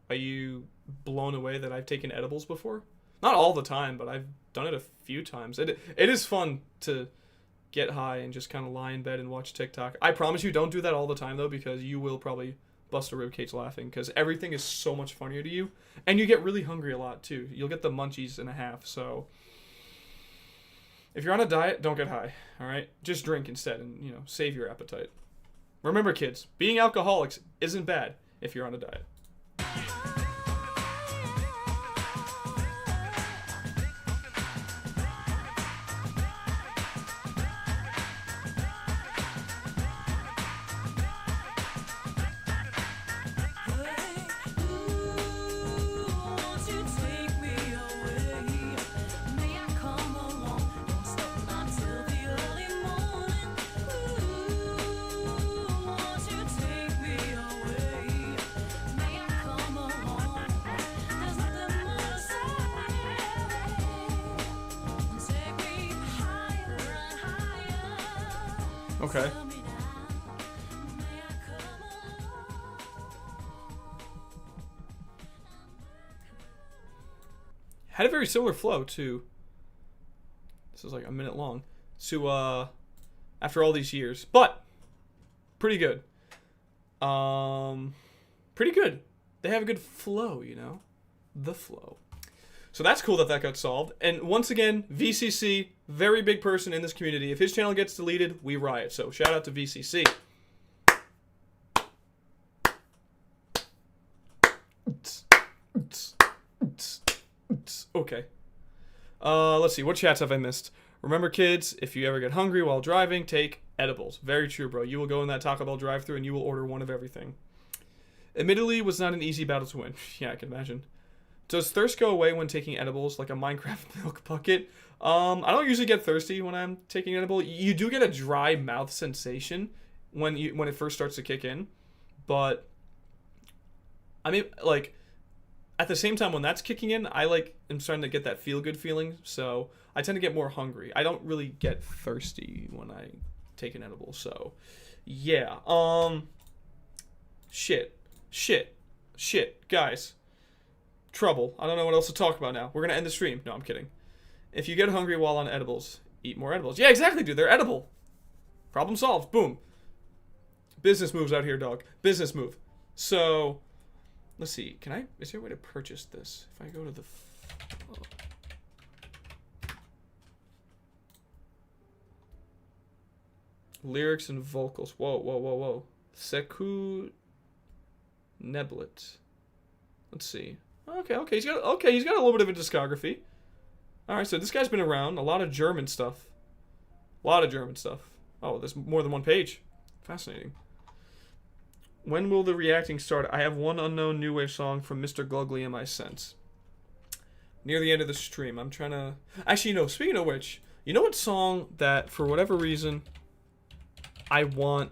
Are you blown away that I've taken edibles before? Not all the time, but I've done it a few times. It is fun to get high and just kind of lie in bed and watch TikTok. I promise you, don't do that all the time, though, because you will probably bust a ribcage laughing, because everything is so much funnier to you, and you get really hungry a lot, too. You'll get the munchies and a half, so if you're on a diet, don't get high, all right? Just drink instead and, save your appetite. Remember, kids, being alcoholics isn't bad if you're on a diet. Okay. Had a very similar flow to, this is like a minute long, to after all these years, but pretty good. Pretty good. They have a good flow, the flow. So that's cool that got solved. And once again, VCC, very big person in this community. If his channel gets deleted, we riot. So shout out to VCC. Okay. Let's see. What chats have I missed? Remember, kids, if you ever get hungry while driving, take edibles. Very true, bro. You will go in that Taco Bell drive-thru and you will order one of everything. Admittedly, was not an easy battle to win. Yeah, I can imagine. Does thirst go away when taking edibles, like a Minecraft milk bucket? I don't usually get thirsty when I'm taking an edible. You do get a dry mouth sensation when it first starts to kick in, but I mean, like, at the same time when that's kicking in, I am starting to get that feel good feeling, so I tend to get more hungry. I don't really get thirsty when I take an edible, so yeah. Shit, guys. Trouble. I don't know what else to talk about now. We're gonna end the stream. No, I'm kidding. If you get hungry while on edibles, eat more edibles. Yeah, exactly, dude. They're edible. Problem solved. Boom. Business moves out here, dog. Business move. So, let's see. Is there a way to purchase this? If I go to the... lyrics and vocals. Whoa. Seku Neblet. Let's see. Okay. He's got a little bit of a discography. All right, so this guy's been around. A lot of German stuff. Oh, there's more than one page. Fascinating. When will the reacting start? I have one unknown new wave song from Mr. Glugly in my sense. Near the end of the stream. I'm trying to... Actually, no, speaking of which, you know what song that, for whatever reason, I want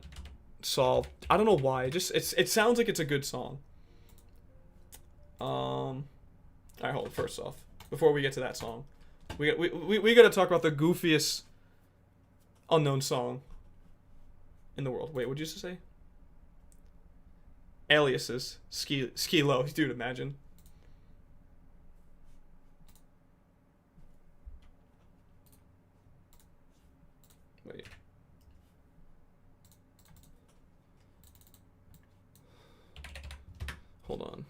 solved? I don't know why. It sounds like it's a good song. Alright, hold it. First off, before we get to that song, we gotta talk about the goofiest unknown song in the world. Wait, what'd you just say? Aliases. Ski low. Dude, imagine. Wait. Hold on.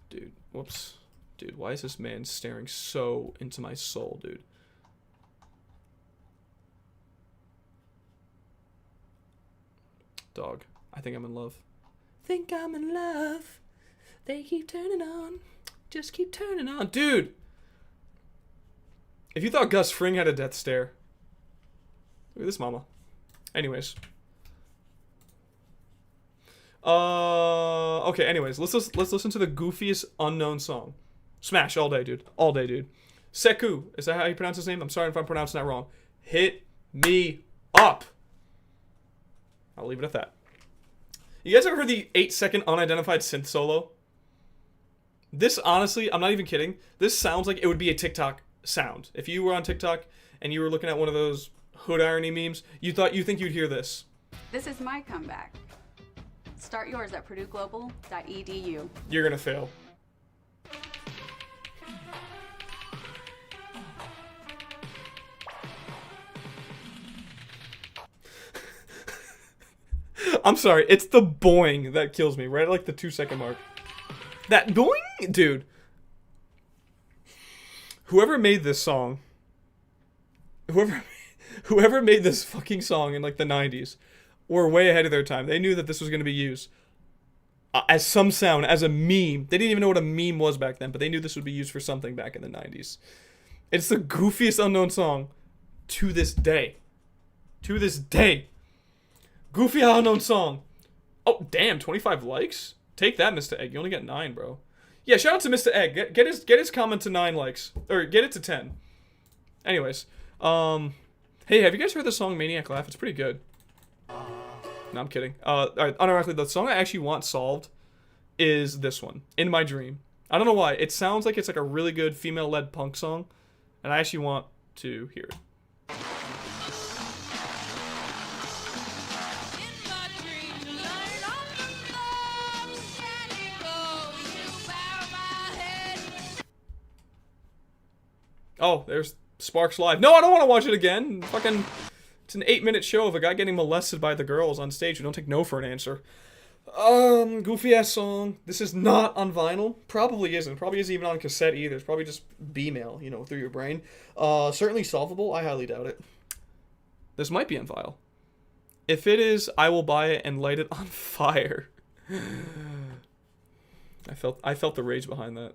Dude, whoops. Dude, why is this man staring so into my soul, dude? Dog, I think I'm in love. Think I'm in love. They keep turning on. Just keep turning on. Dude! If you thought Gus Fring had a death stare, look at this mama. Anyways. Okay, anyways, let's listen to the goofiest unknown song. Smash all day, dude. All day, dude. Seku, is that how you pronounce his name? I'm sorry if I'm pronouncing that wrong. Hit me up. I'll leave it at that. You guys ever heard the 8-second unidentified synth solo? This, honestly, I'm not even kidding. This sounds like it would be a TikTok sound. If you were on TikTok and you were looking at one of those hood irony memes, you think you'd hear this. This is my comeback. Start yours at purdueglobal.edu. You're gonna fail. I'm sorry, it's the boing that kills me, right at like the 2-second mark. That boing? Dude. Whoever made this song, whoever made this fucking song in like the 90s, were way ahead of their time. They knew that this was going to be used as some sound, as a meme. They didn't even know what a meme was back then, but they knew this would be used for something back in the 90s. It's the goofiest unknown song to this day. To this day. Goofy unknown song. Oh, damn, 25 likes? Take that, Mr. Egg. You only got 9, bro. Yeah, shout out to Mr. Egg. Get his comment to 9 likes. Or get it to 10. Anyways. Hey, have you guys heard the song Maniac Laugh? It's pretty good. No, I'm kidding. Alright, unironically, the song I actually want solved is this one, In My Dream. I don't know why. It sounds like it's like a really good female-led punk song, and I actually want to hear it. Oh, there's Sparks Live. No, I don't want to watch it again. Fucking... It's an 8-minute show of a guy getting molested by the girls on stage who don't take no for an answer. Goofy ass song. This is not on vinyl. Probably isn't. Probably isn't even on cassette either. It's probably just B-mail, you know, through your brain. Certainly solvable. I highly doubt it. This might be on vinyl. If it is, I will buy it and light it on fire. I felt the rage behind that.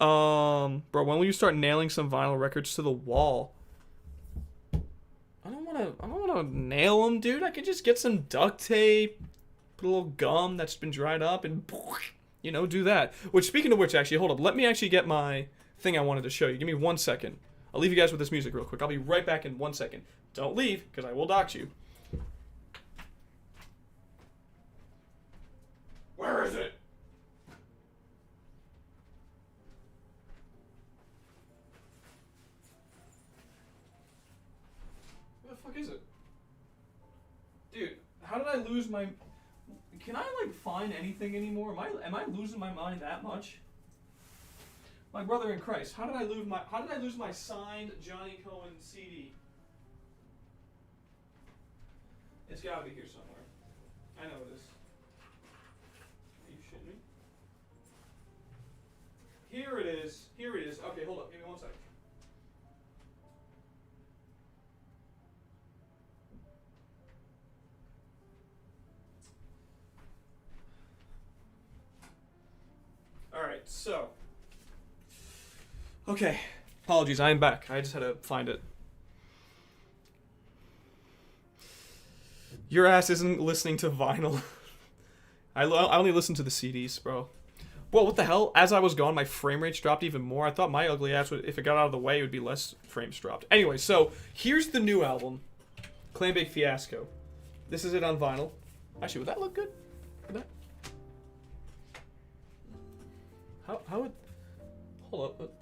Bro, when will you start nailing some vinyl records to the wall? wanna nail them, dude. I could just get some duct tape, put a little gum that's been dried up, and you know, do that. Which, speaking of which, actually, hold up. Let me actually get my thing I wanted to show you. Give me 1 second. I'll leave you guys with this music real quick. I'll be right back in 1 second. Don't leave, because I will dox you. Where is it? Where the fuck is it? Dude, how did I lose my... Can I, like, find anything anymore? Am I losing my mind that much? My brother in Christ, how did I lose my signed Johnny Cohen CD? It's gotta be here somewhere. I know it is. Are you shitting me? Here it is. Here it is. Okay, hold up. Give me 1 second. Alright, so. Okay. Apologies, I am back. I just had to find it. Your ass isn't listening to vinyl. I only listen to the CDs, bro. Well, what the hell? As I was gone, my frame rates dropped even more. I thought my ugly ass would, if it got out of the way, it would be less frames dropped. Anyway, so here's the new album, Clam Bake Fiasco. This is it on vinyl. Actually, would that look good? Would that? How would? Hold up.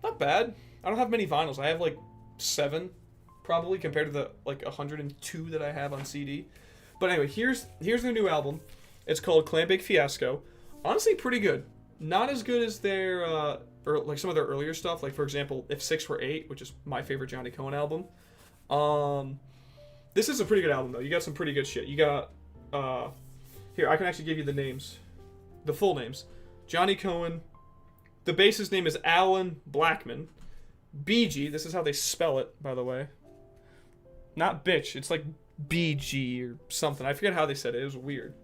Not bad. I don't have many vinyls. I have like 7, probably, compared to the like 102 that I have on CD. But anyway, here's their new album. It's called Clam Bake Fiasco. Honestly, pretty good. Not as good as their or like some of their earlier stuff. Like, for example, If 6 Were 8, which is my favorite Johnny Cohen album. This is a pretty good album though. You got some pretty good shit. You got here, I can actually give you the names, the full names. Johnny Cohen. The bassist name is Alan Blackman. BG. This is how they spell it, by the way. Not bitch. It's like BG or something. I forget how they said it. It was weird.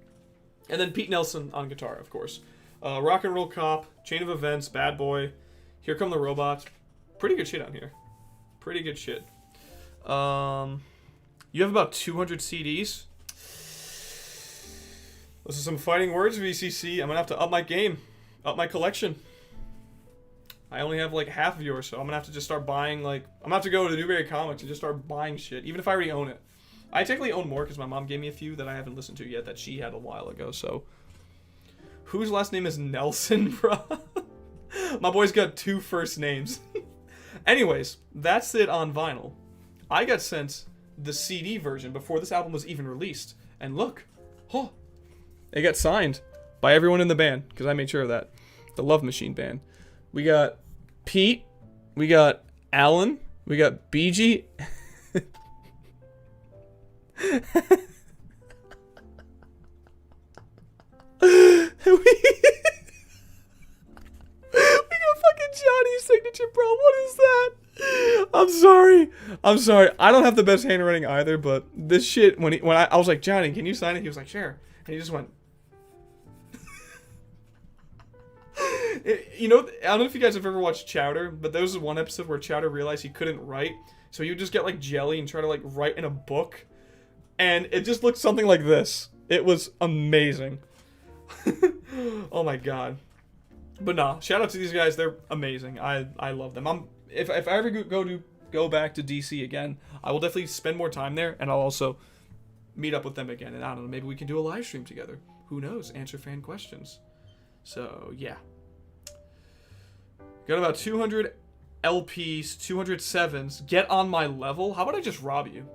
And then Pete Nelson on guitar, of course. Rock and Roll Cop, Chain of Events, Bad Boy, Here Come the Robots. Pretty good shit on here. Pretty good shit. You have about 200 CDs. Those are some fighting words, VCC. I'm going to have to up my game. Up my collection. I only have like half of yours, so I'm going to have to just start buying, like... I'm going to have to go to Newberry Comics and just start buying shit, even if I already own it. I technically own more because my mom gave me a few that I haven't listened to yet that she had a while ago, so... Whose last name is Nelson, bro? My boy's got 2 first names. Anyways, that's it on vinyl. I got sent the CD version before this album was even released. And look. Oh. It got signed by everyone in the band, because I made sure of that. The Love Machine band. We got Pete. We got Alan. We got BG. We got fucking Johnny's signature, bro. What is that? I'm sorry. I don't have the best handwriting either, but this shit, when I was like, Johnny, can you sign it? He was like, sure. And he just went. You know, I don't know if you guys have ever watched Chowder, but there was one episode where Chowder realized he couldn't write, so he would just get like jelly and try to like write in a book, and it just looked something like this. It was amazing. Oh my god. But nah, shout out to these guys. They're amazing. I love them. If I ever go back to DC again, I will definitely spend more time there, and I'll also meet up with them again. And I don't know, maybe we can do a live stream together. Who knows? Answer fan questions. So yeah. Got about 200 LPs, 200 7s. Get on my level. How about I just rob you?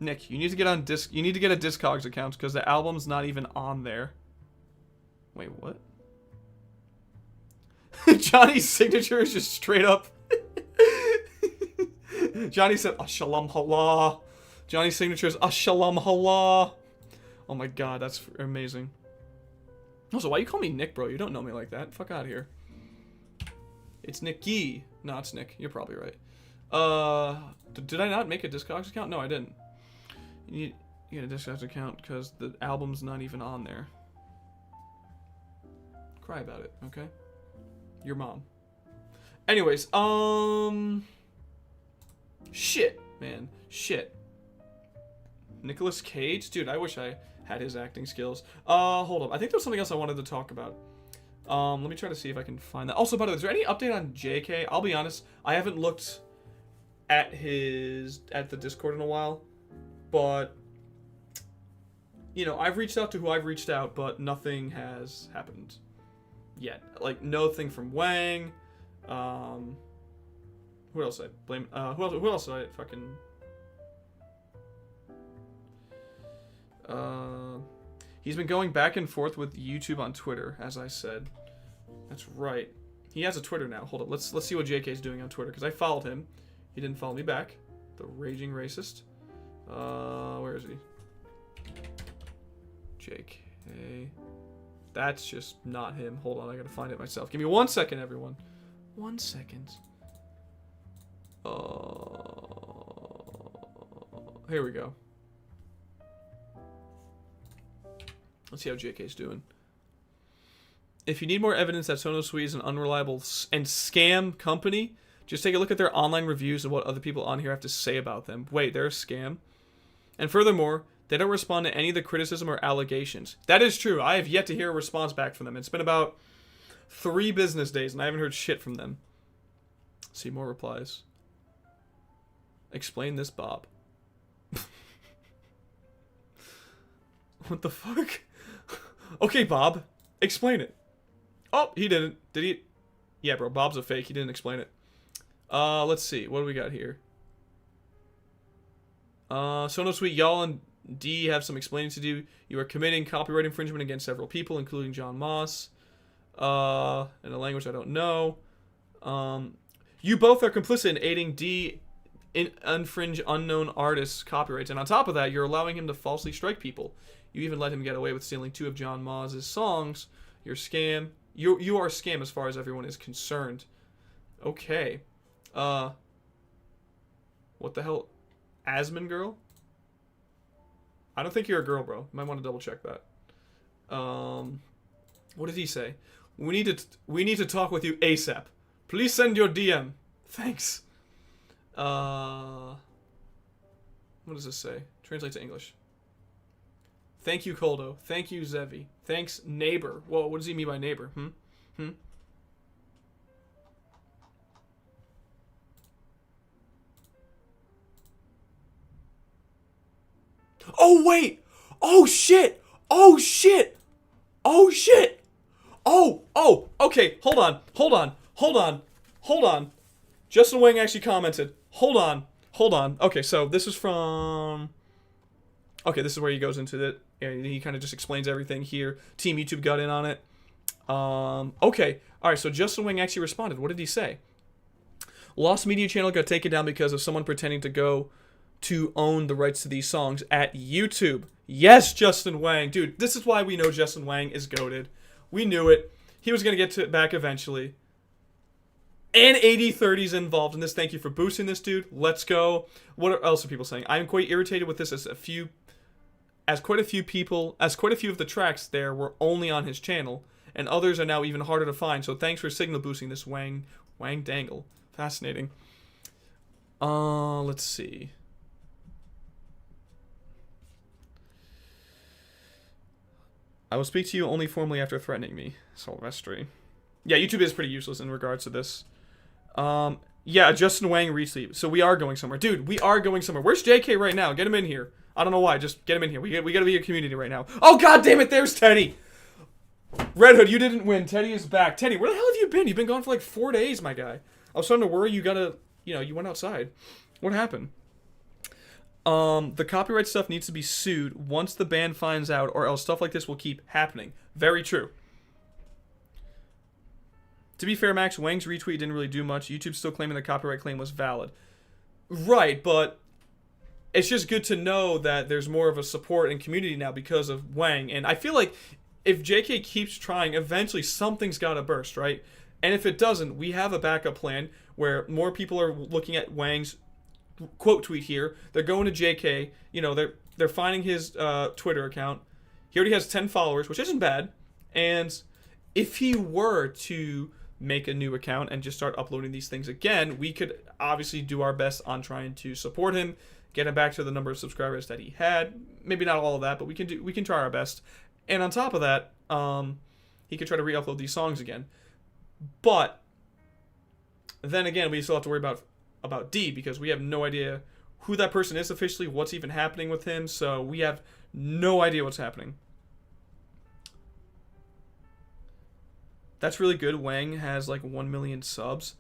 Nick, you need to get on disc. You need to get a Discogs account because the album's not even on there. Wait, what? Johnny's signature is just straight up. Johnny said, "Ashalam Allah." Johnny's signature is "Ashalam Allah." Oh my god, that's amazing. Also, why you call me Nick, bro? You don't know me like that. Fuck out of here. It's Nicky. No, it's Nick. You're probably right. Did I not make a Discogs account? No, I didn't. You need to get a Discogs account because the album's not even on there. Cry about it, okay? Your mom. Anyways, shit, man, shit. Nicolas Cage, dude, I wish I had his acting skills. Hold on, I think there was something else I wanted to talk about. Let me try to see if I can find that. Also, by the way, is there any update on JK? I'll be honest, I haven't looked at the Discord in a while, but you know, I've reached out to who I've reached out, but nothing has happened yet. Like, nothing from Wang. Who else I blame? Who else I fucking? He's been going back and forth with YouTube on Twitter, as I said. That's right. He has a Twitter now. Hold up. Let's see what JK's doing on Twitter, because I followed him. He didn't follow me back. The raging racist. Where is he? JK. That's just not him. Hold on, I gotta find it myself. Give me 1 second, everyone. 1 second. Here we go. Let's see how JK's doing. If you need more evidence that SonoSuite is an unreliable and scam company, just take a look at their online reviews and what other people on here have to say about them. Wait, they're a scam? And furthermore, they don't respond to any of the criticism or allegations. That is true. I have yet to hear a response back from them. It's been about 3 business days, and I haven't heard shit from them. See more replies. Explain this, Bob. What the fuck? Okay, Bob. Explain it. Oh, he didn't. Did he? Yeah, bro. Bob's a fake. He didn't explain it. Let's see. What do we got here? SonoSuite, y'all and D have some explaining to do. You are committing copyright infringement against several people, including John Moss. In a language I don't know. You both are complicit in aiding D infringe unknown artists' copyrights, and on top of that, you're allowing him to falsely strike people. You even let him get away with stealing 2 of John Moss's songs. You're scam. You are a scam as far as everyone is concerned. Okay. What the hell? Asman girl? I don't think you're a girl, bro. You might want to double check that. What did he say? We need to talk with you ASAP. Please send your DM. Thanks. What does this say? Translate to English. Thank you, Koldo. Thank you, Zevi. Thanks, neighbor. Whoa, what does he mean by neighbor? Oh, wait! Oh, shit! Oh, shit! Oh, shit! Oh, okay, hold on. Justin Wang actually commented. Hold on. Okay, so this is from... Okay, this is where he goes into it. And he kind of just explains everything here. Team YouTube got in on it. Okay. Alright, so Justin Wang actually responded. What did he say? Lost Media Channel got taken down because of someone pretending to own the rights to these songs at YouTube. Yes, Justin Wang. Dude, this is why we know Justin Wang is goated. We knew it. He was going to get to it back eventually. And 8030's involved in this. Thank you for boosting this, dude. Let's go. What else are people saying? I'm quite irritated with this as quite a few of the tracks there were only on his channel, and others are now even harder to find. So thanks for signal boosting this, Wang Dangle. Fascinating. Let's see. I will speak to you only formally after threatening me, Sylvestri. Yeah, YouTube is pretty useless in regards to this. Yeah, Justin Wang retweet. So we are going somewhere. Dude, we are going somewhere. Where's JK right now? Get him in here. I don't know why. Just get him in here. We gotta be a community right now. Oh, god damn it. There's Teddy. Red Hood, you didn't win. Teddy is back. Teddy, where the hell have you been? You've been gone for like 4 days, my guy. I was starting to worry you went outside. What happened? The copyright stuff needs to be sued once the band finds out, or else stuff like this will keep happening. Very true. To be fair, Max, Wang's retweet didn't really do much. YouTube's still claiming the copyright claim was valid. Right, but it's just good to know that there's more of a support and community now because of Wang. And I feel like if JK keeps trying, eventually something's got to burst, right? And if it doesn't, we have a backup plan where more people are looking at Wang's quote tweet here. They're going to JK. You know, they're finding his Twitter account. He already has 10 followers, which isn't bad. And if he were to make a new account and just start uploading these things again, we could obviously do our best on trying to support him, get him back to the number of subscribers that he had. Maybe not all of that, but we can try our best. And on top of that, he could try to re-upload these songs again. But then again, we still have to worry about D, because we have no idea who that person is officially, what's even happening with him, so we have no idea what's happening. That's really good. Wang has like 1 million subs.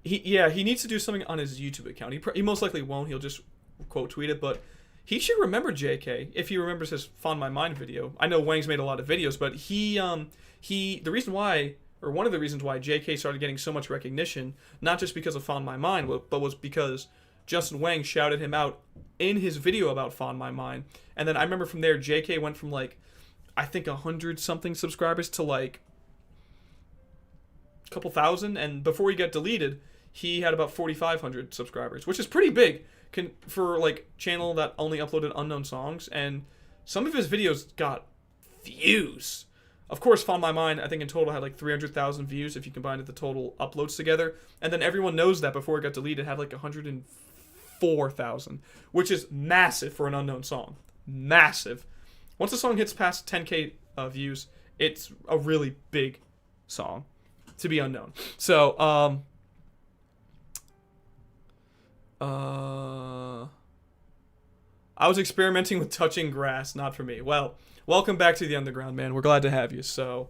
He needs to do something on his YouTube account. He most likely won't. He'll just quote tweet it, but he should remember JK if he remembers his Fond My Mind video. I know Wang's made a lot of videos, but the reason why, or one of the reasons why JK started getting so much recognition, not just because of Fond My Mind, but was because Justin Wang shouted him out in his video about Fond My Mind. And then I remember from there, JK went from like, I think 100 something subscribers to like a couple thousand, and before he got deleted, he had about 4,500 subscribers, which is pretty big for like channel that only uploaded unknown songs. And some of his videos got views. Of course, Fond My Mind, I think in total had like 300,000 views if you combined the total uploads together. And then everyone knows that before it got deleted, it had like 104,000, which is massive for an unknown song. Massive. Once a song hits past 10K views, it's a really big song to be unknown. So, I was experimenting with touching grass, not for me. Well, welcome back to the underground, man. We're glad to have you. So,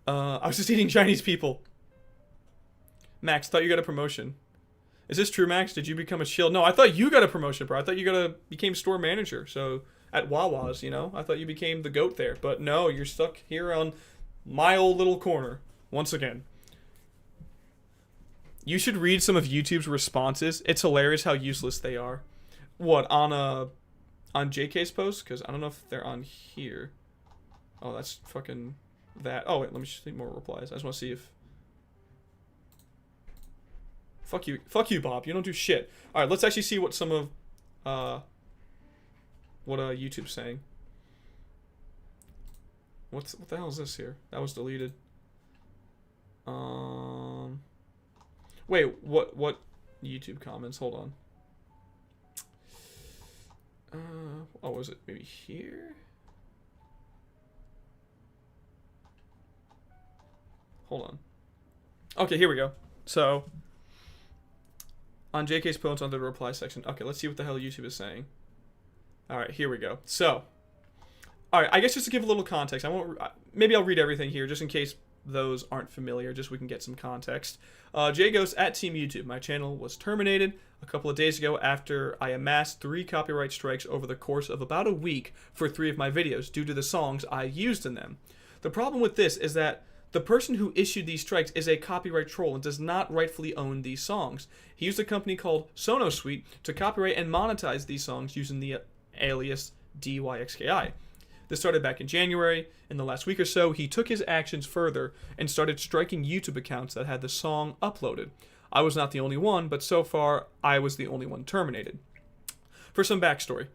I was just eating Chinese people. Max, thought you got a promotion. Is this true, Max? Did you become a shield? No, I thought you got a promotion, bro. I thought you became store manager. So, at Wawa's, you know? I thought you became the GOAT there. But no, you're stuck here on my old little corner. Once again. You should read some of YouTube's responses. It's hilarious how useless they are. What, on JK's post? Because I don't know if they're on here. Oh, that's fucking that. Oh, wait, let me see more replies. I just want to see if... Fuck you, Bob. You don't do shit. Alright, let's actually see what some of... what YouTube's saying. What the hell is this here? That was deleted. Wait, what YouTube comments? Hold on. Oh, was it maybe here? Hold on. Okay, here we go. So, on JK's post on the reply section. Okay, let's see what the hell YouTube is saying. Alright, here we go. So, alright, I guess just to give a little context, maybe I'll read everything here just in case those aren't familiar, just so we can get some context. Jay goes, at Team YouTube, my channel was terminated a couple of days ago after I amassed 3 copyright strikes over the course of about a week for 3 of my videos due to the songs I used in them. The problem with this is that the person who issued these strikes is a copyright troll and does not rightfully own these songs. He used a company called SonoSuite to copyright and monetize these songs using the alias DYXKI. This started back in January. In the last week or so, he took his actions further and started striking YouTube accounts that had the song uploaded. I was not the only one, but so far, I was the only one terminated. For some backstory,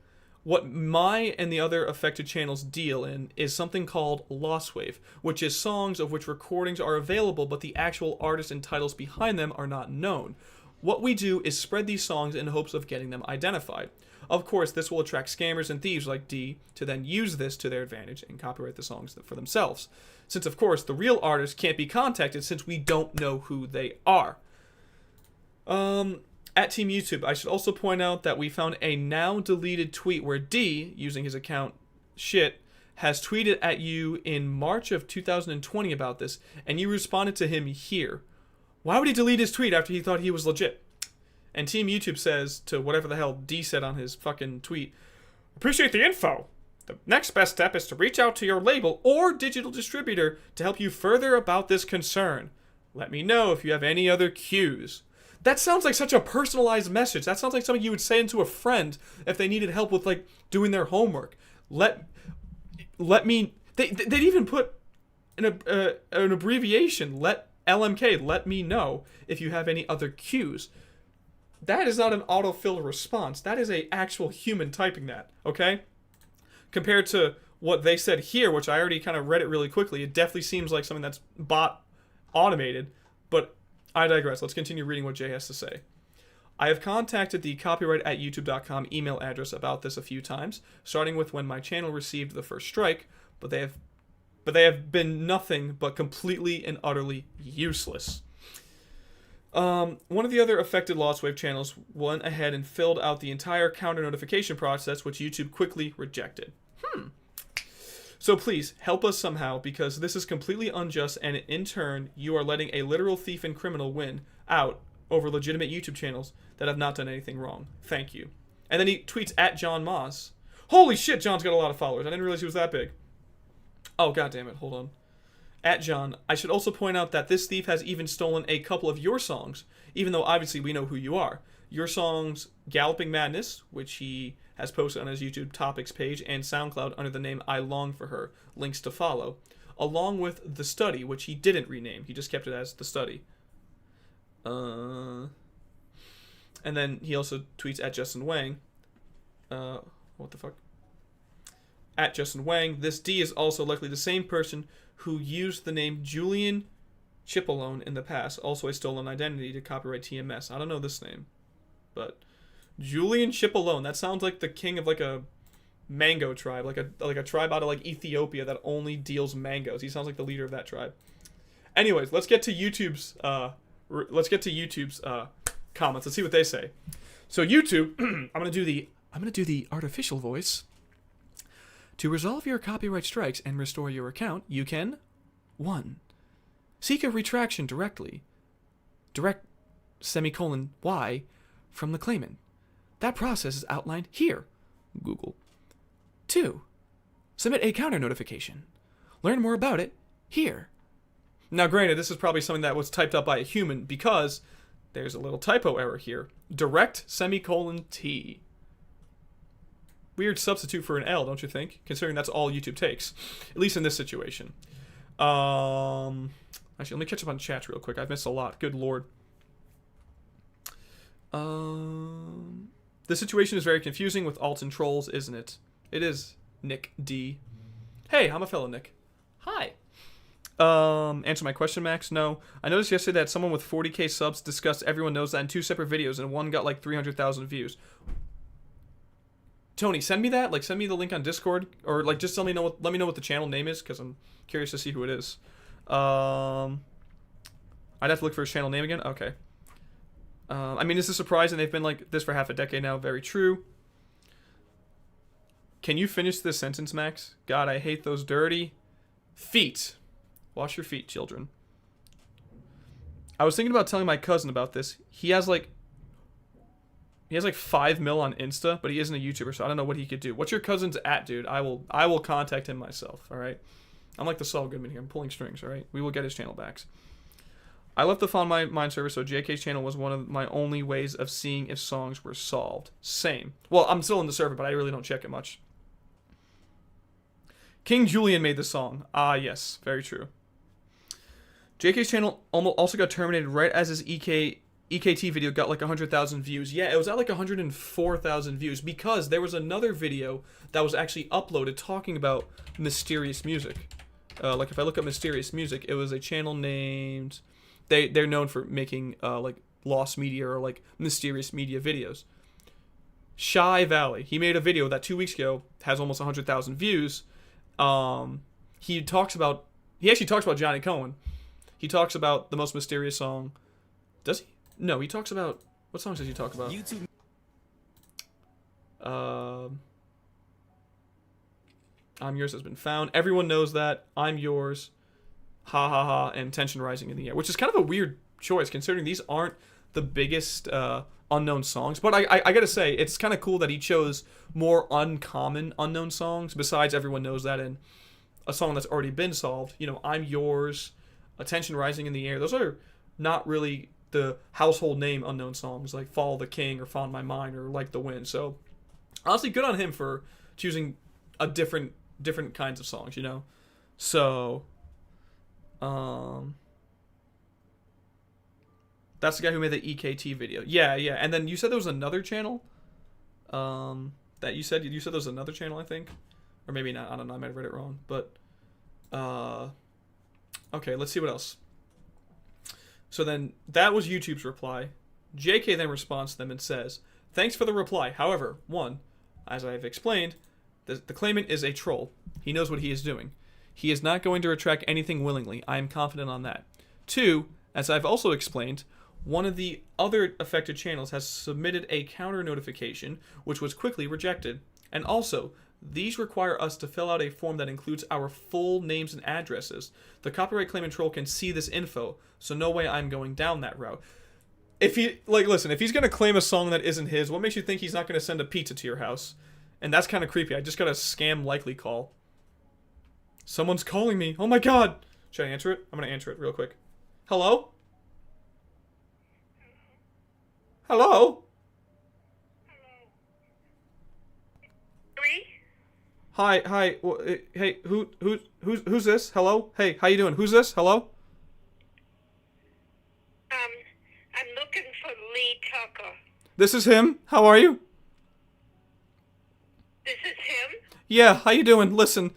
what my and the other affected channels deal in is something called Losswave, which is songs of which recordings are available, but the actual artists and titles behind them are not known. What we do is spread these songs in hopes of getting them identified. Of course, this will attract scammers and thieves like D to then use this to their advantage and copyright the songs for themselves. Since, of course, the real artists can't be contacted since we don't know who they are. At Team YouTube, I should also point out that we found a now deleted tweet where D, using his account shit, has tweeted at you in March of 2020 about this, and you responded to him here. Why would he delete his tweet after he thought he was legit? And Team YouTube says to whatever the hell D said on his fucking tweet, appreciate the info. The next best step is to reach out to your label or digital distributor to help you further about this concern. Let me know if you have any other cues. That sounds like such a personalized message. That sounds like something you would send to a friend if they needed help with like doing their homework. Let me. They'd even put an abbreviation. Let LMK. Let me know if you have any other cues. That is not an autofill response. That is a actual human typing that, okay? Compared to what they said here, which I already kind of read it really quickly, it definitely seems like something that's bot automated. But I digress. Let's continue reading what Jay has to say. I have contacted the copyright@youtube.com email address about this a few times, starting with when my channel received the first strike, but they have been nothing but completely and utterly useless. One of the other affected Lost Wave channels went ahead and filled out the entire counter notification process, which YouTube quickly rejected. So please, help us somehow, because this is completely unjust, and in turn, you are letting a literal thief and criminal win out over legitimate YouTube channels that have not done anything wrong. Thank you. And then he tweets at John Moss. Holy shit, John's got a lot of followers. I didn't realize he was that big. Oh, god damn it. Hold on. At John, I should also point out that this thief has even stolen a couple of your songs, even though obviously we know who you are. Your songs, Galloping Madness, which he has posted on his YouTube topics page, and SoundCloud under the name I Long For Her, links to follow, along with The Study, which he didn't rename. He just kept it as The Study. And then he also tweets at Justin Wang. What the fuck? At Justin Wang, this D is also likely the same person who used the name Julian Chipalone in the past, also a stolen identity to copyright TMS. I don't know this name, but Julian Chipalone. That sounds like the king of like a mango tribe, like a tribe out of like Ethiopia that only deals mangoes. He sounds like the leader of that tribe. Anyways, let's get to YouTube's comments. Let's see what they say. So YouTube, I'm gonna do the artificial voice. To resolve your copyright strikes and restore your account, you can 1. Seek a retraction directly. Direct Y from the claimant. That process is outlined here. Google. 2. Submit a counter notification. Learn more about it here. Now, granted, this is probably something that was typed up by a human because there's a little typo error here. Direct T. Weird substitute for an L, don't you think? Considering that's all YouTube takes. At least in this situation. Actually, let me catch up on chats real quick. I've missed a lot. Good lord. This situation is very confusing with alts and trolls, isn't it? It is, Nick D. Hey, I'm a fellow Nick. Hi. Answer my question, Max? No. I noticed yesterday that someone with 40k subs discussed Everyone Knows That in 2 separate videos, and one got like 300,000 views. Tony, send me that. Like, send me the link on Discord, or like just let me know what the channel name is, because I'm curious to see who it is. I'd have to look for his channel name again. Okay. I mean, this is surprising. They've been like this for half a decade now. Very true. Can you finish this sentence, Max? God, I hate those dirty feet. Wash your feet, children. I was thinking about telling my cousin about this. He has like 5 mil on Insta, but he isn't a YouTuber, so I don't know what he could do. What's your cousin's at, dude? I will contact him myself, all right? I'm like the Saul Goodman here. I'm pulling strings, all right? We will get his channel back. I left the Find My Mind server, so JK's channel was one of my only ways of seeing if songs were solved. Same. Well, I'm still in the server, but I really don't check it much. King Julian made the song. Ah, yes. Very true. JK's channel also got terminated right as his EKT video got like 100,000 views. Yeah, it was at like 104,000 views because there was another video that was actually uploaded talking about mysterious music. Like if I look up mysterious music, it was a channel named... They're known for making like lost media or like mysterious media videos. Shy Valley. He made a video that 2 weeks ago has almost 100,000 views. He actually talks about Johnny Cohen. He talks about the most mysterious song. Does he? No, he talks about... What songs does he talk about? YouTube. I'm Yours has been found. Everyone knows that. I'm Yours. Ha ha ha. And Tension Rising in the Air. Which is kind of a weird choice considering these aren't the biggest unknown songs. But I gotta say, it's kind of cool that he chose more uncommon unknown songs besides Everyone Knows That and a song that's already been solved. You know, I'm Yours. Tension Rising in the Air. Those are not really the household name unknown songs like Follow the King or Found My Mind or Like the Wind. So honestly, good on him for choosing a different kinds of songs, you know. So that's the guy who made the EKT video. Yeah. And then you said there was another channel that you said there was another channel, I think, or maybe not. I don't know. I might have read it wrong, but okay, let's see what else. So then that was YouTube's reply. JK then responds to them and says, "Thanks for the reply. However, one, as I have explained, the claimant is a troll. He knows what he is doing. He is not going to retract anything willingly. I am confident on that. Two, as I've also explained, one of the other affected channels has submitted a counter notification, which was quickly rejected. And also, these require us to fill out a form that includes our full names and addresses. The copyright claimant troll can see this info, so no way I'm going down that route." If he, listen, if he's going to claim a song that isn't his, what makes you think he's not going to send a pizza to your house? And that's kind of creepy. I just got a scam likely call. Someone's calling me. Oh my god. Should I answer it? I'm going to answer it real quick. Hello? Hello? Hi. Hey, who's this? Hello? Hey, how you doing? Who's this? Hello? I'm looking for Lee Tucker. This is him. How are you? This is him? Yeah, how you doing? Listen,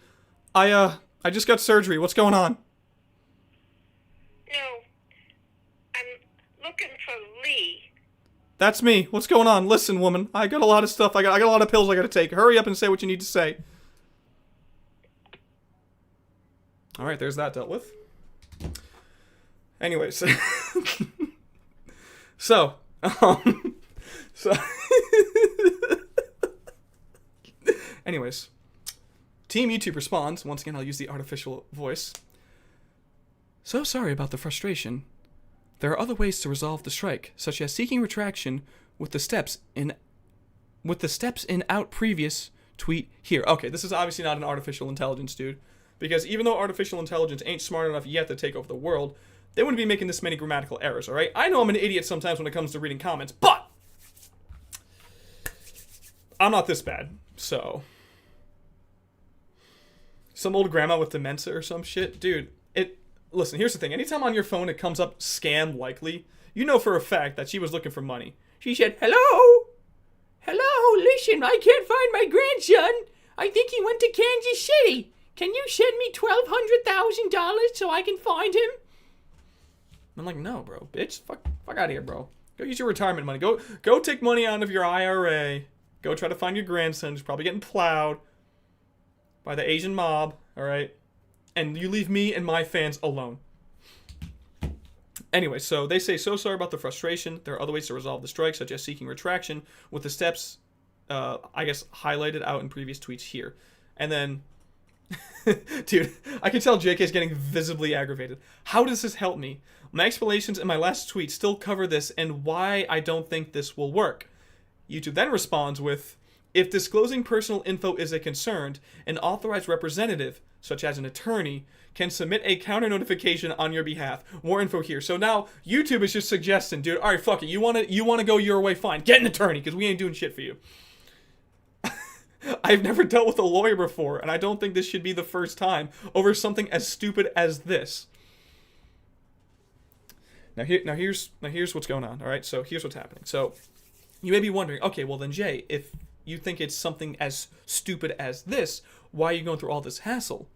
I just got surgery. What's going on? No, I'm looking for Lee. That's me. What's going on? Listen, woman, I got a lot of stuff. I got a lot of pills I got to take. Hurry up and say what you need to say. All right, there's that dealt with. Anyways, so anyways, Team YouTube responds. Once again, I'll use the artificial voice. "So sorry about the frustration. There are other ways to resolve the strike, such as seeking retraction with the steps in out previous tweet here." Okay, this is obviously not an artificial intelligence, dude. Because even though artificial intelligence ain't smart enough yet to take over the world, they wouldn't be making this many grammatical errors, alright? I know I'm an idiot sometimes when it comes to reading comments, but I'm not this bad, so. Some old grandma with dementia or some shit. Dude, listen, here's the thing. Anytime on your phone it comes up scam likely, you know for a fact that she was looking for money. She said, "Hello? Hello, listen, I can't find my grandson. I think he went to Kansas City. Can you send me $1,200 so I can find him?" I'm like, "No, bro, bitch, fuck out of here, bro. Go use your retirement money. Go take money out of your IRA. Go try to find your grandson who's probably getting plowed by the Asian mob, all right? And you leave me and my fans alone." Anyway, so they say, "So sorry about the frustration. There are other ways to resolve the strike, such as seeking retraction with the steps, I guess, highlighted out in previous tweets here." And then, dude, I can tell JK is getting visibly aggravated. "How does this help me? My explanations in my last tweet still cover this and why I don't think this will work." YouTube then responds with, "If disclosing personal info is a concern, an authorized representative, such as an attorney, can submit a counter notification on your behalf. More info here." So now YouTube is just suggesting, dude, all right, fuck it. You want to go your way? Fine. Get an attorney because we ain't doing shit for you. I've never dealt with a lawyer before, and I don't think this should be the first time over something as stupid as this. Now here's what's going on, all right? So here's what's happening. So you may be wondering, okay, well then, Jay, if you think it's something as stupid as this, why are you going through all this hassle?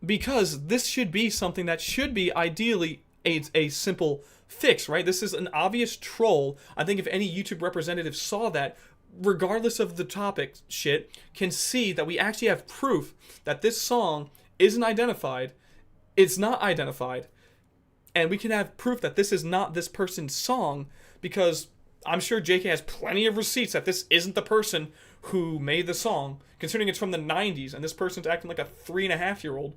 Because this should be something that should be ideally a simple fix, right? This is an obvious troll. I think if any YouTube representative saw that, regardless of the topic shit, can see that we actually have proof that this song isn't identified, it's not identified, and we can have proof that this is not this person's song, because I'm sure JK has plenty of receipts that this isn't the person who made the song, considering it's from the 90s, and this person's acting like a 3.5-year-old.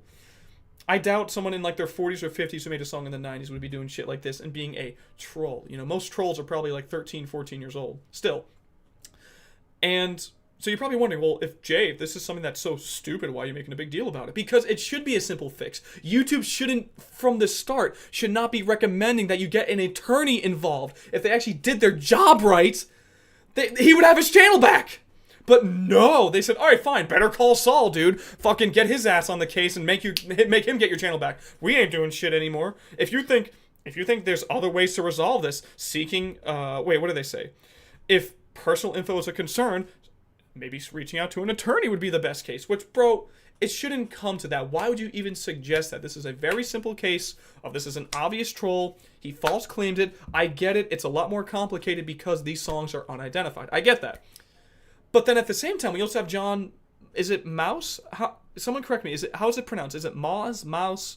I doubt someone in like their 40s or 50s who made a song in the 90s would be doing shit like this and being a troll. You know, most trolls are probably like 13, 14 years old. Still. And so you're probably wondering, well, if this is something that's so stupid, why are you making a big deal about it? Because it should be a simple fix. YouTube shouldn't, from the start, should not be recommending that you get an attorney involved. If they actually did their job right, he would have his channel back. But no, they said, all right, fine, better call Saul, dude. Fucking get his ass on the case and make him get your channel back. We ain't doing shit anymore. If you think there's other ways to resolve this, seeking, wait, what do they say? If personal info is a concern, maybe reaching out to an attorney would be the best case. Which, bro, it shouldn't come to that. Why would you even suggest that? This is a very simple case of this is an obvious troll. He false claimed it. I get it. It's a lot more complicated because these songs are unidentified. I get that. But then at the same time, we also have John. Is it Mouse? Someone correct me. How is it pronounced? Is it Moz? Mouse?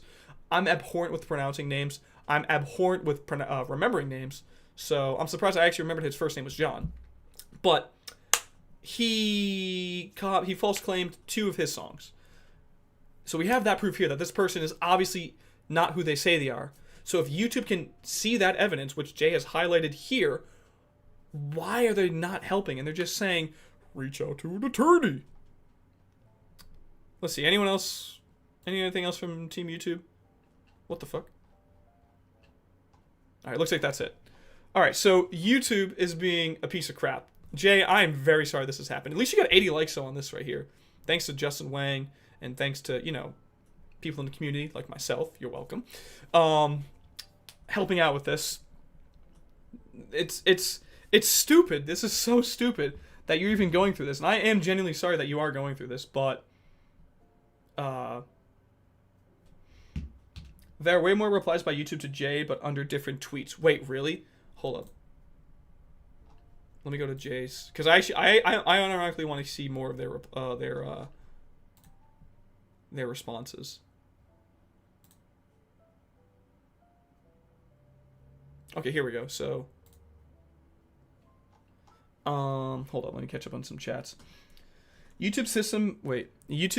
I'm abhorrent with pronouncing names. I'm abhorrent with remembering names. So I'm surprised I actually remembered his first name was John. But he false claimed 2 of his songs. So we have that proof here that this person is obviously not who they say they are. So if YouTube can see that evidence, which Jay has highlighted here, why are they not helping? And they're just saying, reach out to an attorney. Let's see. Anyone else? Anything else from Team YouTube? What the fuck? Alright, looks like that's it. Alright, so YouTube is being a piece of crap. Jay, I am very sorry this has happened. At least you got 80 likes on this right here. Thanks to Justin Wang, and thanks to, people in the community like myself. You're welcome. Helping out with this. It's stupid. This is so stupid that you're even going through this. And I am genuinely sorry that you are going through this, but there are way more replies by YouTube to Jay, but under different tweets. Wait, really? Hold up. Let me go to Jay's, because I unironically want to see more of their responses. Okay, here we go. So, hold on, let me catch up on some chats. YouTube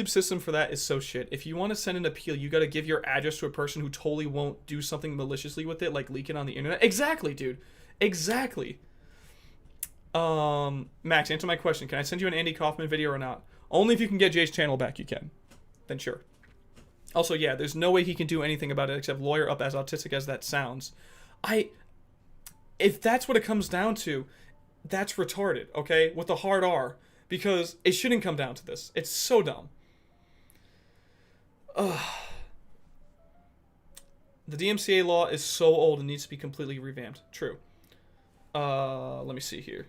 system for that is so shit. If you want to send an appeal, you got to give your address to a person who totally won't do something maliciously with it, like leak it on the internet. Exactly, dude. Exactly. Max, answer my question. Can I send you an Andy Kaufman video or not? Only if you can get Jay's channel back, you can. Then sure. Also, yeah, there's no way he can do anything about it except lawyer up, as autistic as that sounds. If that's what it comes down to, that's retarded, okay? With a hard R. Because it shouldn't come down to this. It's so dumb. Ugh. The DMCA law is so old and needs to be completely revamped. True. Let me see here.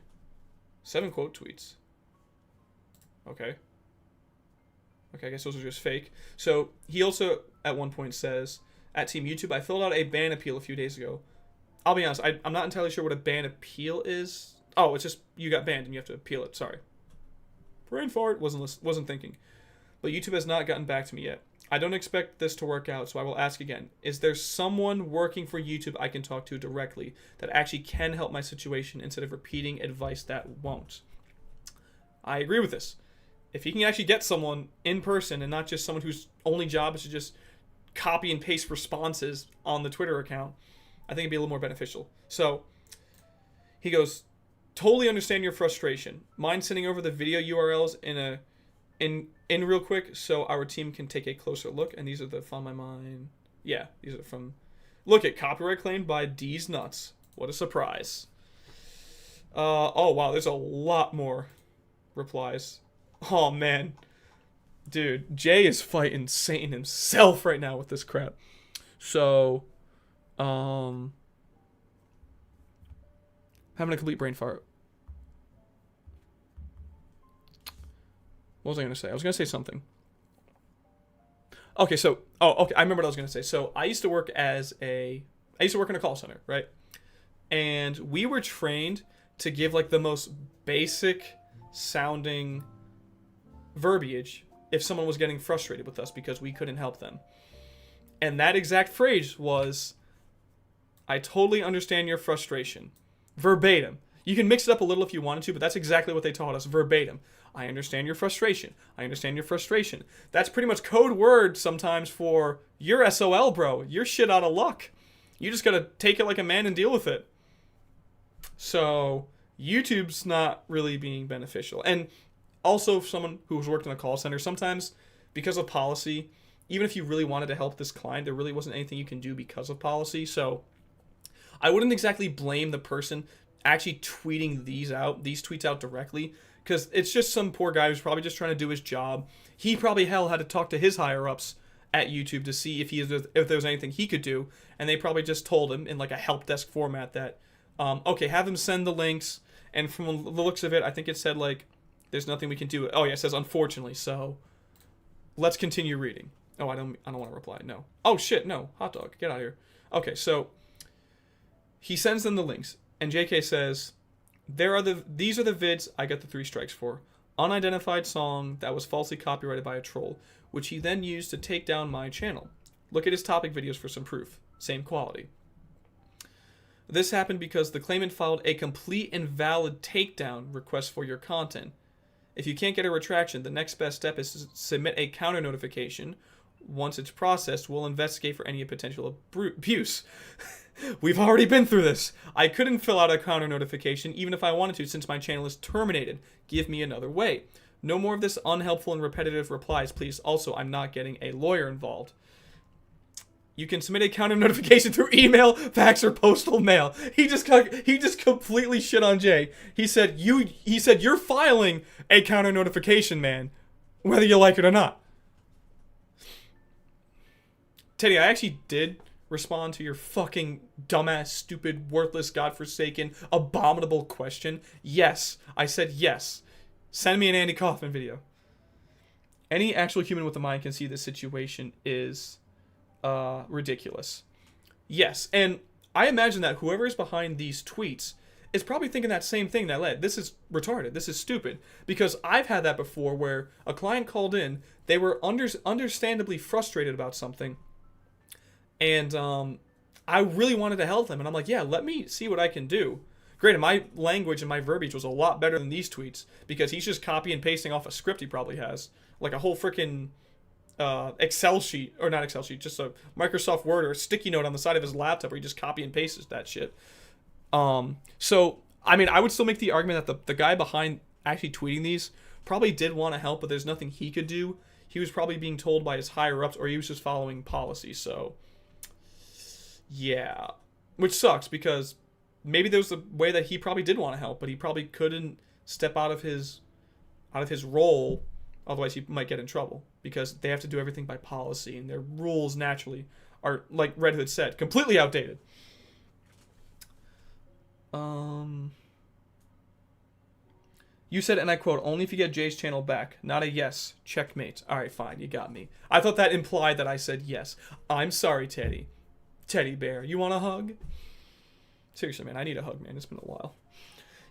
7 quote tweets. Okay. Okay, I guess those are just fake. So, he also, at one point, says, at Team YouTube, I filled out a ban appeal a few days ago. I'll be honest, I'm not entirely sure what a ban appeal is. Oh, it's just, you got banned and you have to appeal it. Sorry. Brain fart. Wasn't thinking. But YouTube has not gotten back to me yet. I don't expect this to work out, so I will ask again. Is there someone working for YouTube I can talk to directly that actually can help my situation instead of repeating advice that won't? I agree with this. If you can actually get someone in person and not just someone whose only job is to just copy and paste responses on the Twitter account, I think it'd be a little more beneficial. So, he goes, totally understand your frustration. Mind sending over the video URLs in real quick so our team can take a closer look. And these are the Find My Mind. Yeah, these are from... Look at copyright claimed by D's Nuts. What a surprise. Oh, wow, there's a lot more replies. Oh, man. Dude, Jay is fighting Satan himself right now with this crap. So, having a complete brain fart. What was I going to say? I was going to say something. Okay, so... Oh, okay, I remember what I was going to say. So, I used to work in a call center, right? And we were trained to give, like, the most basic sounding verbiage if someone was getting frustrated with us because we couldn't help them. And that exact phrase was, I totally understand your frustration. Verbatim. You can mix it up a little if you wanted to, but that's exactly what they taught us. Verbatim. I understand your frustration. I understand your frustration. That's pretty much code word sometimes for, you're SOL, bro. You're shit out of luck. You just gotta take it like a man and deal with it. So, YouTube's not really being beneficial. And also, someone who's worked in a call center, sometimes, because of policy, even if you really wanted to help this client, there really wasn't anything you can do because of policy. So, I wouldn't exactly blame the person actually tweeting these tweets out directly, because it's just some poor guy who's probably just trying to do his job. He probably had to talk to his higher-ups at YouTube to see if there was anything he could do, and they probably just told him in like a help desk format that, okay, have him send the links, and from the looks of it, I think it said like, there's nothing we can do. Oh yeah, it says unfortunately, so let's continue reading. Oh, I don't want to reply. No. Oh shit, no. Hot dog, get out of here. Okay, so he sends them the links, and JK says, these are the vids I got the 3 strikes for. Unidentified song that was falsely copyrighted by a troll, which he then used to take down my channel. Look at his topic videos for some proof. Same quality. This happened because the claimant filed a complete and valid takedown request for your content. If you can't get a retraction, the next best step is to submit a counter notification. Once it's processed, we'll investigate for any potential abuse. We've already been through this. I couldn't fill out a counter notification even if I wanted to since my channel is terminated. Give me another way. No more of this unhelpful and repetitive replies, please. Also, I'm not getting a lawyer involved. You can submit a counter notification through email, fax, or postal mail. He just completely shit on Jay. He said you're filing a counter notification, man, whether you like it or not. Teddy, I actually did respond to your fucking dumbass, stupid, worthless, godforsaken, abominable question. Yes, I said yes. Send me an Andy Kaufman video. Any actual human with a mind can see this situation is ridiculous. Yes, and I imagine that whoever is behind these tweets is probably thinking that same thing that led. This is retarded. This is stupid. Because I've had that before where a client called in, they were understandably frustrated about something, and I really wanted to help them, and I'm like, yeah, let me see what I can do. Granted, my language and my verbiage was a lot better than these tweets, because he's just copy and pasting off a script he probably has. Like a whole freaking Excel sheet, or not Excel sheet, just a Microsoft Word or a sticky note on the side of his laptop where he just copy and pastes that shit. So, I mean, I would still make the argument that the guy behind actually tweeting these probably did want to help, but there's nothing he could do. He was probably being told by his higher-ups, or he was just following policy, so yeah. Which sucks, because maybe there was a way that he probably did want to help, but he probably couldn't step out of his role, otherwise he might get in trouble, because they have to do everything by policy, and their rules naturally are, like Red Hood said, completely outdated. You said, and I quote, only if you get Jay's channel back. Not a yes. Checkmate. Alright, fine, you got me. I thought that implied that I said yes. I'm sorry, Teddy. Teddy bear, you want a hug? Seriously, man, I need a hug, man. It's been a while.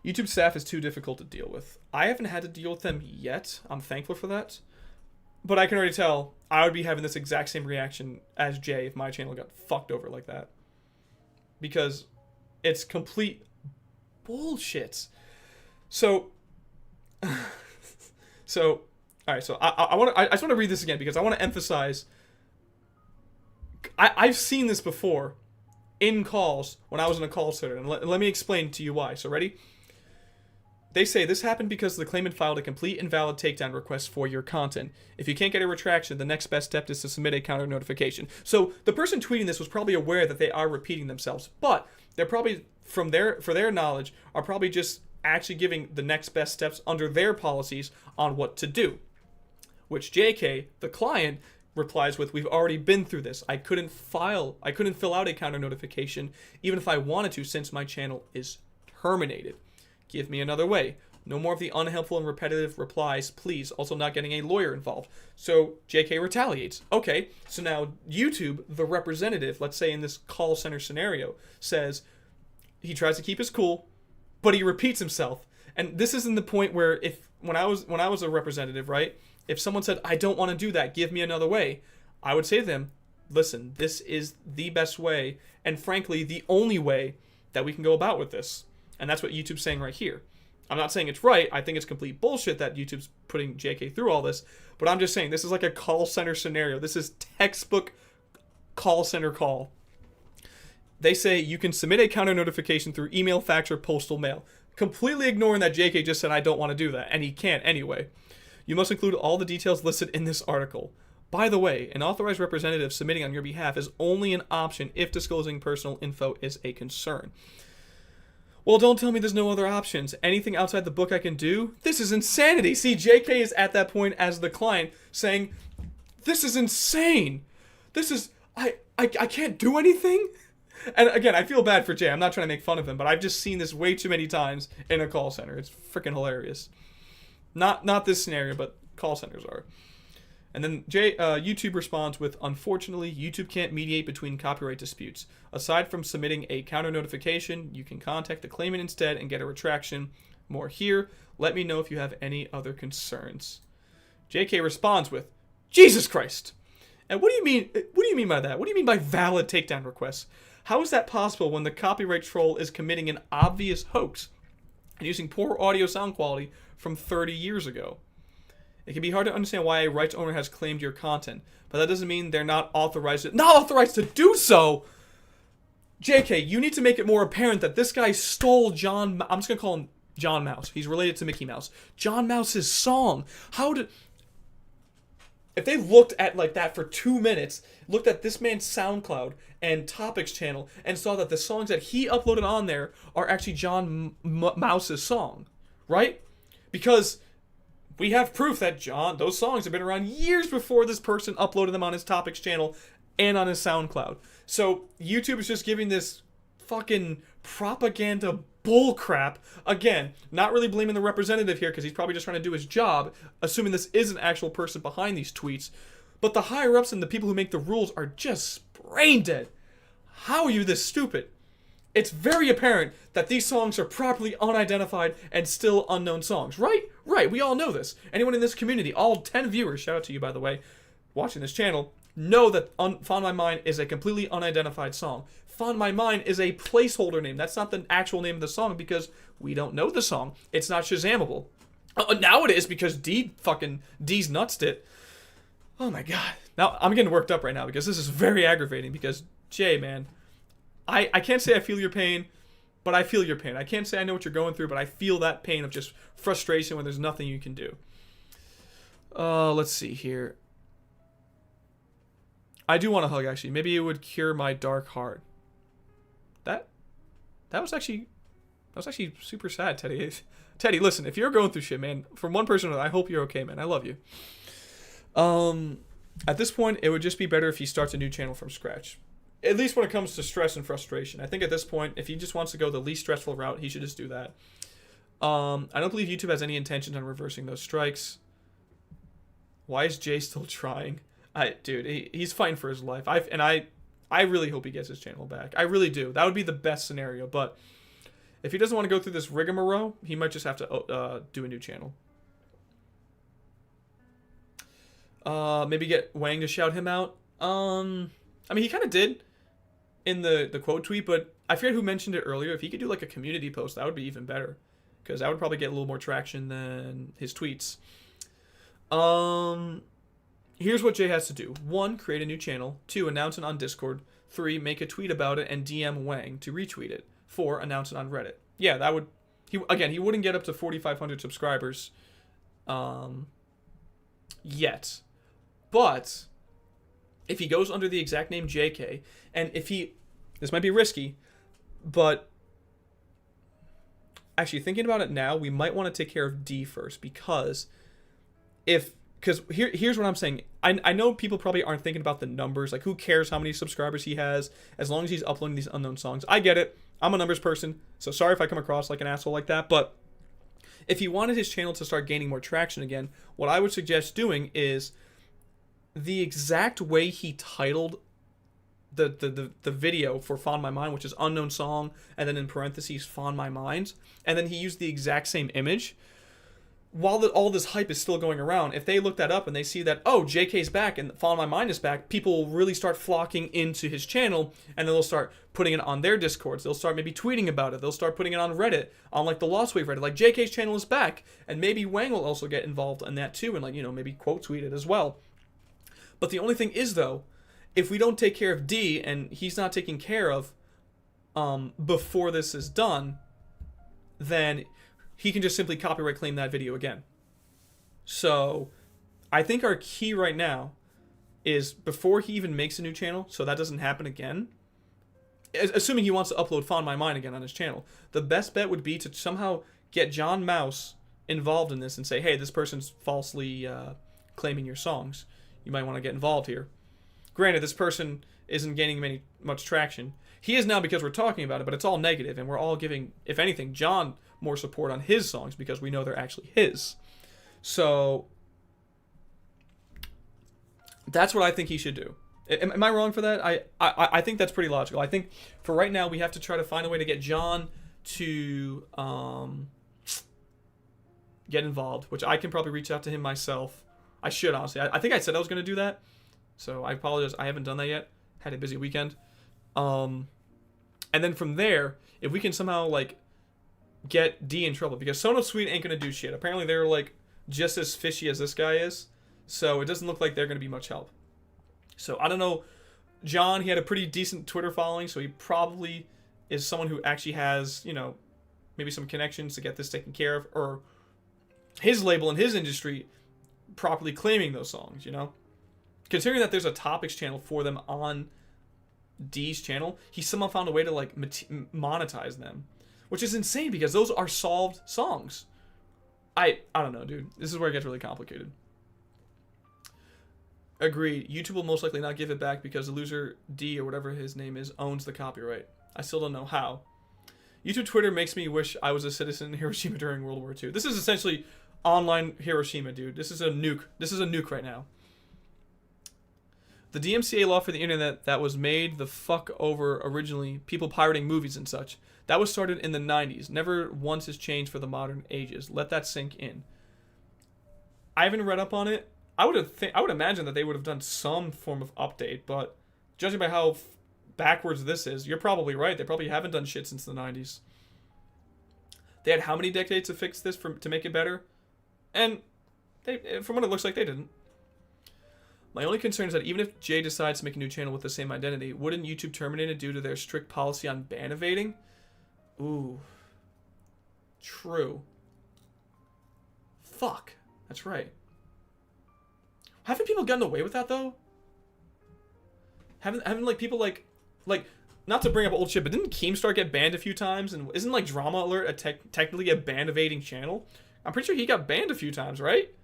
YouTube staff is too difficult to deal with. I haven't had to deal with them yet. I'm thankful for that. But I can already tell I would be having this exact same reaction as Jay if my channel got fucked over like that. Because it's complete bullshit. So, alright, so I just want to read this again because I want to emphasize, I've seen this before in calls when I was in a call center, and let me explain to you why. So ready? They say this happened because the claimant filed a complete and valid takedown request for your content. If you can't get a retraction, the next best step is to submit a counter notification. So the person tweeting this was probably aware that they are repeating themselves, but they're probably, for their knowledge, are probably just actually giving the next best steps under their policies on what to do. Which JK, the client, replies with, we've already been through this. I couldn't fill out a counter notification even if I wanted to since my channel is terminated. Give me another way. No more of the unhelpful and repetitive replies, please. Also not getting a lawyer involved. So JK retaliates. Okay, so now YouTube, the representative, let's say in this call center scenario, says he tries to keep his cool, but he repeats himself. And this isn't the point where when I was a representative, right? If someone said, I don't want to do that, give me another way, I would say to them, listen, this is the best way, and frankly, the only way that we can go about with this. And that's what YouTube's saying right here. I'm not saying it's right. I think it's complete bullshit that YouTube's putting JK through all this. But I'm just saying this is like a call center scenario. This is textbook call center call. They say you can submit a counter notification through email, fax, or postal mail. Completely ignoring that JK just said I don't want to do that. And he can't anyway. You must include all the details listed in this article. By the way, an authorized representative submitting on your behalf is only an option if disclosing personal info is a concern. Well, don't tell me there's no other options. Anything outside the book I can do? This is insanity. See, JK is at that point as the client saying, this is insane. This is, I can't do anything? And again, I feel bad for Jay. I'm not trying to make fun of him, but I've just seen this way too many times in a call center. It's freaking hilarious. Not this scenario, but call centers are. And then YouTube responds with, unfortunately, YouTube can't mediate between copyright disputes. Aside from submitting a counter notification, you can contact the claimant instead and get a retraction. More here. Let me know if you have any other concerns. JK responds with, Jesus Christ. And what do you mean? What do you mean by that? What do you mean by valid takedown requests? How is that possible when the copyright troll is committing an obvious hoax and using poor audio sound quality from 30 years ago? It can be hard to understand why a rights owner has claimed your content, but that doesn't mean they're not authorized to do so. JK, you need to make it more apparent that this guy stole I'm just gonna call him John Mouse. He's related to Mickey Mouse. John Mouse's song. If they looked at like that for 2 minutes, looked at this man's SoundCloud and Topics channel, and saw that the songs that he uploaded on there are actually John Mouse's song, right? Because we have proof that those songs have been around years before this person uploaded them on his Topics channel and on his SoundCloud. So YouTube is just giving this fucking propaganda bullcrap. Again, not really blaming the representative here because he's probably just trying to do his job, assuming this is an actual person behind these tweets. But the higher-ups and the people who make the rules are just brain dead. How are you this stupid? It's very apparent that these songs are properly unidentified and still unknown songs, right? Right, we all know this. Anyone in this community, all 10 viewers, shout out to you by the way, watching this channel, know that Find My Mind is a completely unidentified song. Find My Mind is a placeholder name. That's not the actual name of the song because we don't know the song. It's not Shazamable. Now it is because D's nutsed it. Oh my god. Now I'm getting worked up right now because this is very aggravating because, Jay, man, I can't say I feel your pain, but I feel your pain. I can't say I know what you're going through, but I feel that pain of just frustration when there's nothing you can do. Let's see here. I do want a hug, actually. Maybe it would cure my dark heart. That was actually super sad, Teddy. Teddy, listen, if you're going through shit, man, from one person to another, I hope you're okay, man. I love you. At this point, it would just be better if he starts a new channel from scratch. At least when it comes to stress and frustration. I think at this point, if he just wants to go the least stressful route, he should just do that. I don't believe YouTube has any intentions on reversing those strikes. Why is Jay still trying? Dude, he's fighting for his life. I really hope he gets his channel back. I really do. That would be the best scenario. But if he doesn't want to go through this rigmarole, he might just have to do a new channel. Maybe get Wang to shout him out. I mean, he kind of did in the quote tweet, but I forget who mentioned it earlier. If he could do like a community post, that would be even better. Because that would probably get a little more traction than his tweets. Here's what Jay has to do. 1, create a new channel. 2, announce it on Discord. 3, make a tweet about it and DM Wang to retweet it. 4, announce it on Reddit. Yeah, that would... He wouldn't get up to 4,500 subscribers yet. But if he goes under the exact name JK, and if he... This might be risky, but... Actually, thinking about it now, we might want to take care of D first, because here's what I'm saying. I know people probably aren't thinking about the numbers. Like, who cares how many subscribers he has as long as he's uploading these unknown songs? I get it. I'm a numbers person, so sorry if I come across like an asshole like that. But if he wanted his channel to start gaining more traction again, what I would suggest doing is the exact way he titled the video for Find My Mind, which is unknown song, and then in parentheses, Find My Mind, and then he used the exact same image. While all this hype is still going around, if they look that up and they see that, oh, JK's back and Find My Mind is back, people will really start flocking into his channel, and then they'll start putting it on their Discords. They'll start maybe tweeting about it. They'll start putting it on Reddit, on like the Lost Wave Reddit, like JK's channel is back, and maybe Wang will also get involved in that too, and like, maybe quote tweet it as well. But the only thing is, though, if we don't take care of D, and he's not taken care of before this is done, then he can just simply copyright claim that video again. So I think our key right now is before he even makes a new channel, so that doesn't happen again, assuming he wants to upload Find My Mind again on his channel, the best bet would be to somehow get John Mouse involved in this and say, hey, this person's falsely claiming your songs. You might want to get involved here. Granted, this person isn't gaining much traction. He is now because we're talking about it, but it's all negative, and we're all giving, if anything, John more support on his songs because we know they're actually his. So That's what I think he should do. Am I wrong for that? I think that's pretty logical. I think for right now we have to try to find a way to get John to get involved, which I can probably reach out to him myself. I should, honestly. I think I said I was going to do that, so I apologize. I haven't done that yet. Had a busy weekend. And then from there, if we can somehow, like, get D in trouble, because Sonos Suite ain't going to do shit. Apparently they're, like, just as fishy as this guy is, so it doesn't look like they're going to be much help. So, I don't know. John, he had a pretty decent Twitter following, so he probably is someone who actually has, you know, maybe some connections to get this taken care of, or his label in his industry properly claiming those songs, you know? Considering that there's a topics channel for them on D's channel, he somehow found a way to, like, monetize them, which is insane because those are solved songs. I don't know, dude. This is where it gets really complicated. Agreed. YouTube will most likely not give it back because the loser, D or whatever his name is, owns the copyright. I still don't know how. YouTube Twitter makes me wish I was a citizen in Hiroshima during World War II. This is essentially online Hiroshima, dude. This is a nuke. This is a nuke right now. The DMCA law for the internet that was made the fuck over originally, people pirating movies and such, that was started in the 90s. Never once has changed for the modern ages. Let that sink in. I haven't read up on it. I would imagine that they would have done some form of update, but judging by how backwards this is, you're probably right. They probably haven't done shit since the 90s. They had how many decades to fix this to make it better? And they, from what it looks like, they didn't. My only concern is that even if Jay decides to make a new channel with the same identity, wouldn't YouTube terminate it due to their strict policy on ban evading? Ooh. True. Fuck. That's right. Haven't people gotten away with that, though? Haven't like, people, like, not to bring up old shit, but didn't Keemstar get banned a few times? And isn't, like, Drama Alert technically a ban-evading channel? I'm pretty sure he got banned a few times, right?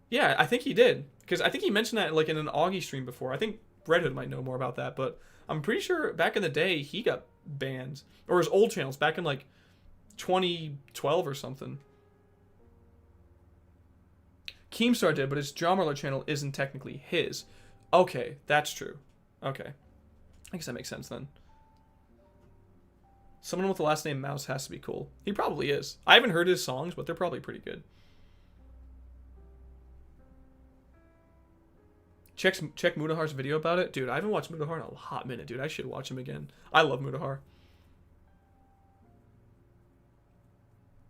Yeah, I think he did. Because I think he mentioned that, like, in an Augie stream before. I think Red Hood might know more about that, but I'm pretty sure back in the day he got banned. Or his old channels, back in, like, 2012 or something. Keemstar did, but his Drama Alert channel isn't technically his. Okay, that's true. Okay. I guess that makes sense then. Someone with the last name Mouse has to be cool. He probably is. I haven't heard his songs, but they're probably pretty good. Check Mudahar's video about it. Dude, I haven't watched Mudahar in a hot minute, dude. I should watch him again. I love Mudahar.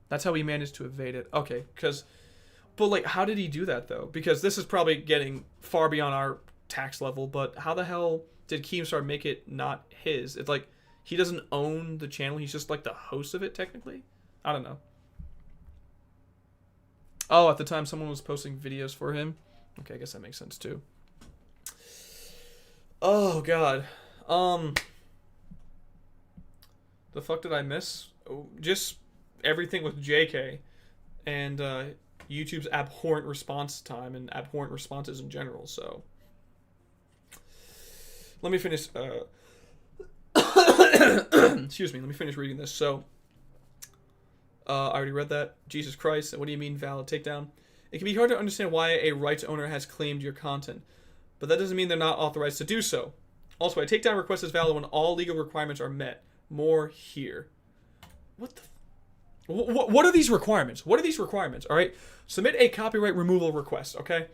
That's how he managed to evade it. Okay, because... But, like, how did he do that, though? Because this is probably getting far beyond our tax level, but how the hell did Keemstar make it not his? It's like, he doesn't own the channel. He's just, like, the host of it, technically? I don't know. Oh, at the time, someone was posting videos for him. Okay, I guess that makes sense, too. Oh, God. The fuck did I miss? Oh, just everything with JK. And, YouTube's abhorrent response time and abhorrent responses in general, so. Let me finish, excuse me, let me finish reading this. So, I already read that. Jesus Christ, what do you mean valid takedown? It can be hard to understand why a rights owner has claimed your content, but that doesn't mean they're not authorized to do so. Also, a takedown request is valid when all legal requirements are met. More here. What the... What are these requirements? What are these requirements? All right. Submit a copyright removal request, okay?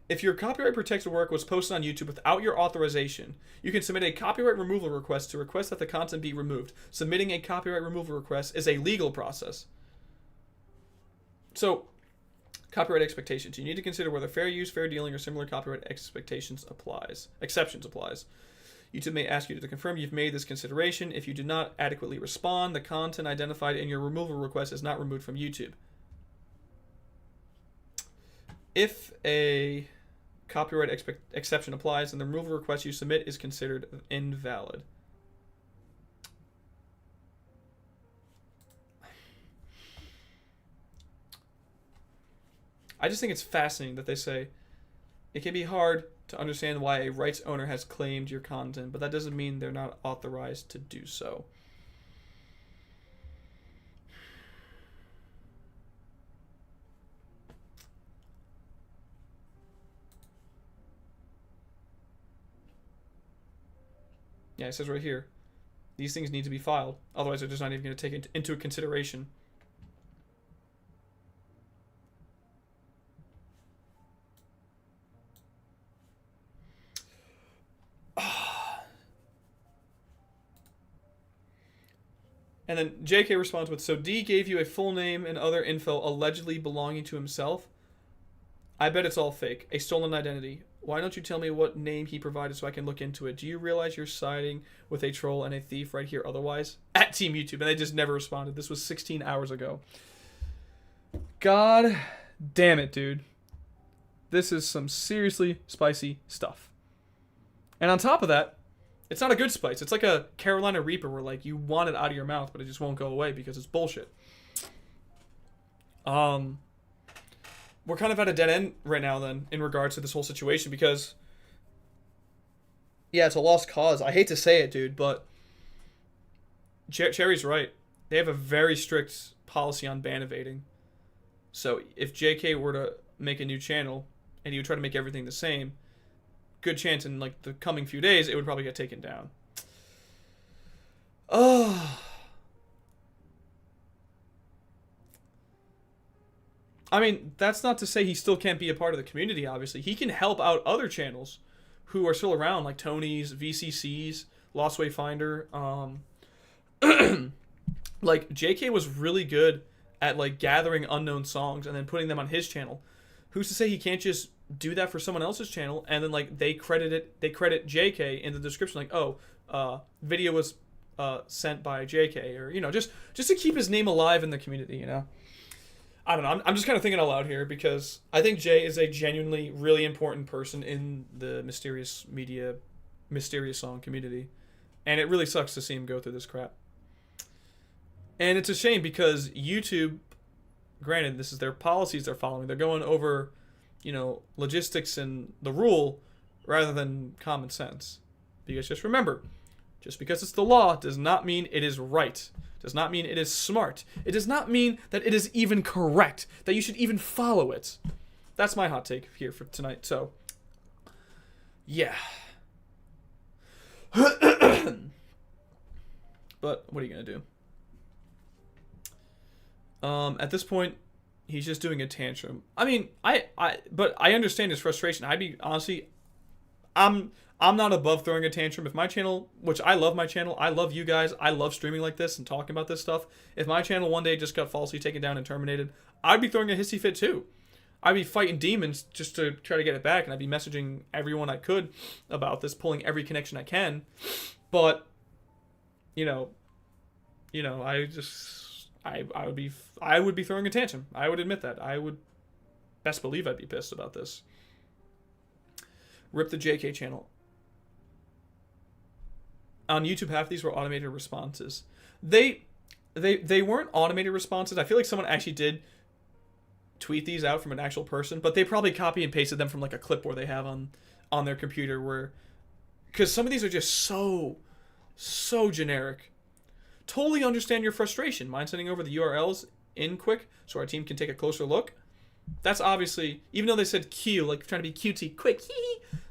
If your copyright protected work was posted on YouTube without your authorization, you can submit a copyright removal request to request that the content be removed. Submitting a copyright removal request is a legal process. So, copyright expectations. You need to consider whether fair use, fair dealing, or similar copyright exceptions applies. YouTube may ask you to confirm you've made this consideration. If you do not adequately respond, the content identified in your removal request is not removed from YouTube. If a copyright exception applies, then the removal request you submit is considered invalid. I just think it's fascinating that they say it can be hard to understand why a rights owner has claimed your content, but that doesn't mean they're not authorized to do so. Yeah, it says right here. These things need to be filed. Otherwise, they're just not even going to take it into consideration. And then JK responds with, so D gave you a full name and other info allegedly belonging to himself? I bet it's all fake. A stolen identity. Why don't you tell me what name he provided so I can look into it? Do you realize you're siding with a troll and a thief right here otherwise? At Team YouTube. And they just never responded. This was 16 hours ago. God damn it, dude. This is some seriously spicy stuff. And on top of that, it's not a good spice. It's like a Carolina Reaper where, like, you want it out of your mouth, but it just won't go away because it's bullshit. We're kind of at a dead end right now, then, in regards to this whole situation, because, yeah, it's a lost cause. I hate to say it, dude, but Cherry's right. They have a very strict policy on ban evading. So if JK were to make a new channel, and he would try to make everything the same, good chance in, like, the coming few days, it would probably get taken down. Oh. I mean, that's not to say he still can't be a part of the community, obviously. He can help out other channels who are still around, like Tony's, VCC's, Lost Wayfinder. Like, JK was really good at, like, gathering unknown songs and then putting them on his channel. Who's to say he can't just do that for someone else's channel, and then, like, they credit JK in the description, like, oh, video was sent by JK, or, you know, just to keep his name alive in the community, you know? I don't know, I'm just kind of thinking out loud here, because I think Jay is a genuinely really important person in the mysterious song community, and it really sucks to see him go through this crap. And it's a shame, because YouTube, granted, this is their policies they're following, they're going over, you know, logistics and the rule rather than common sense. Because just remember, just because it's the law does not mean it is right. Does not mean it is smart. It does not mean that it is even correct, that you should even follow it. That's my hot take here for tonight. So, yeah. But what are you going to do? At this point, he's just doing a tantrum. I mean, but I understand his frustration. I'm not above throwing a tantrum. If my channel, which I love my channel, I love you guys, I love streaming like this and talking about this stuff. If my channel one day just got falsely taken down and terminated, I'd be throwing a hissy fit too. I'd be fighting demons just to try to get it back, and I'd be messaging everyone I could about this, pulling every connection I can. But, you know, I would be throwing a tantrum. I would admit that. I would best believe I'd be pissed about this. Rip the JK channel. On YouTube, half of these were automated responses. They weren't automated responses. I feel like someone actually did tweet these out from an actual person, but they probably copy and pasted them from, like, a clipboard they have on their computer, where, because some of these are just so generic. Totally understand your frustration. Mind sending over the URLs in quick so our team can take a closer look? That's obviously, even though they said Q, like trying to be cutesy, quick,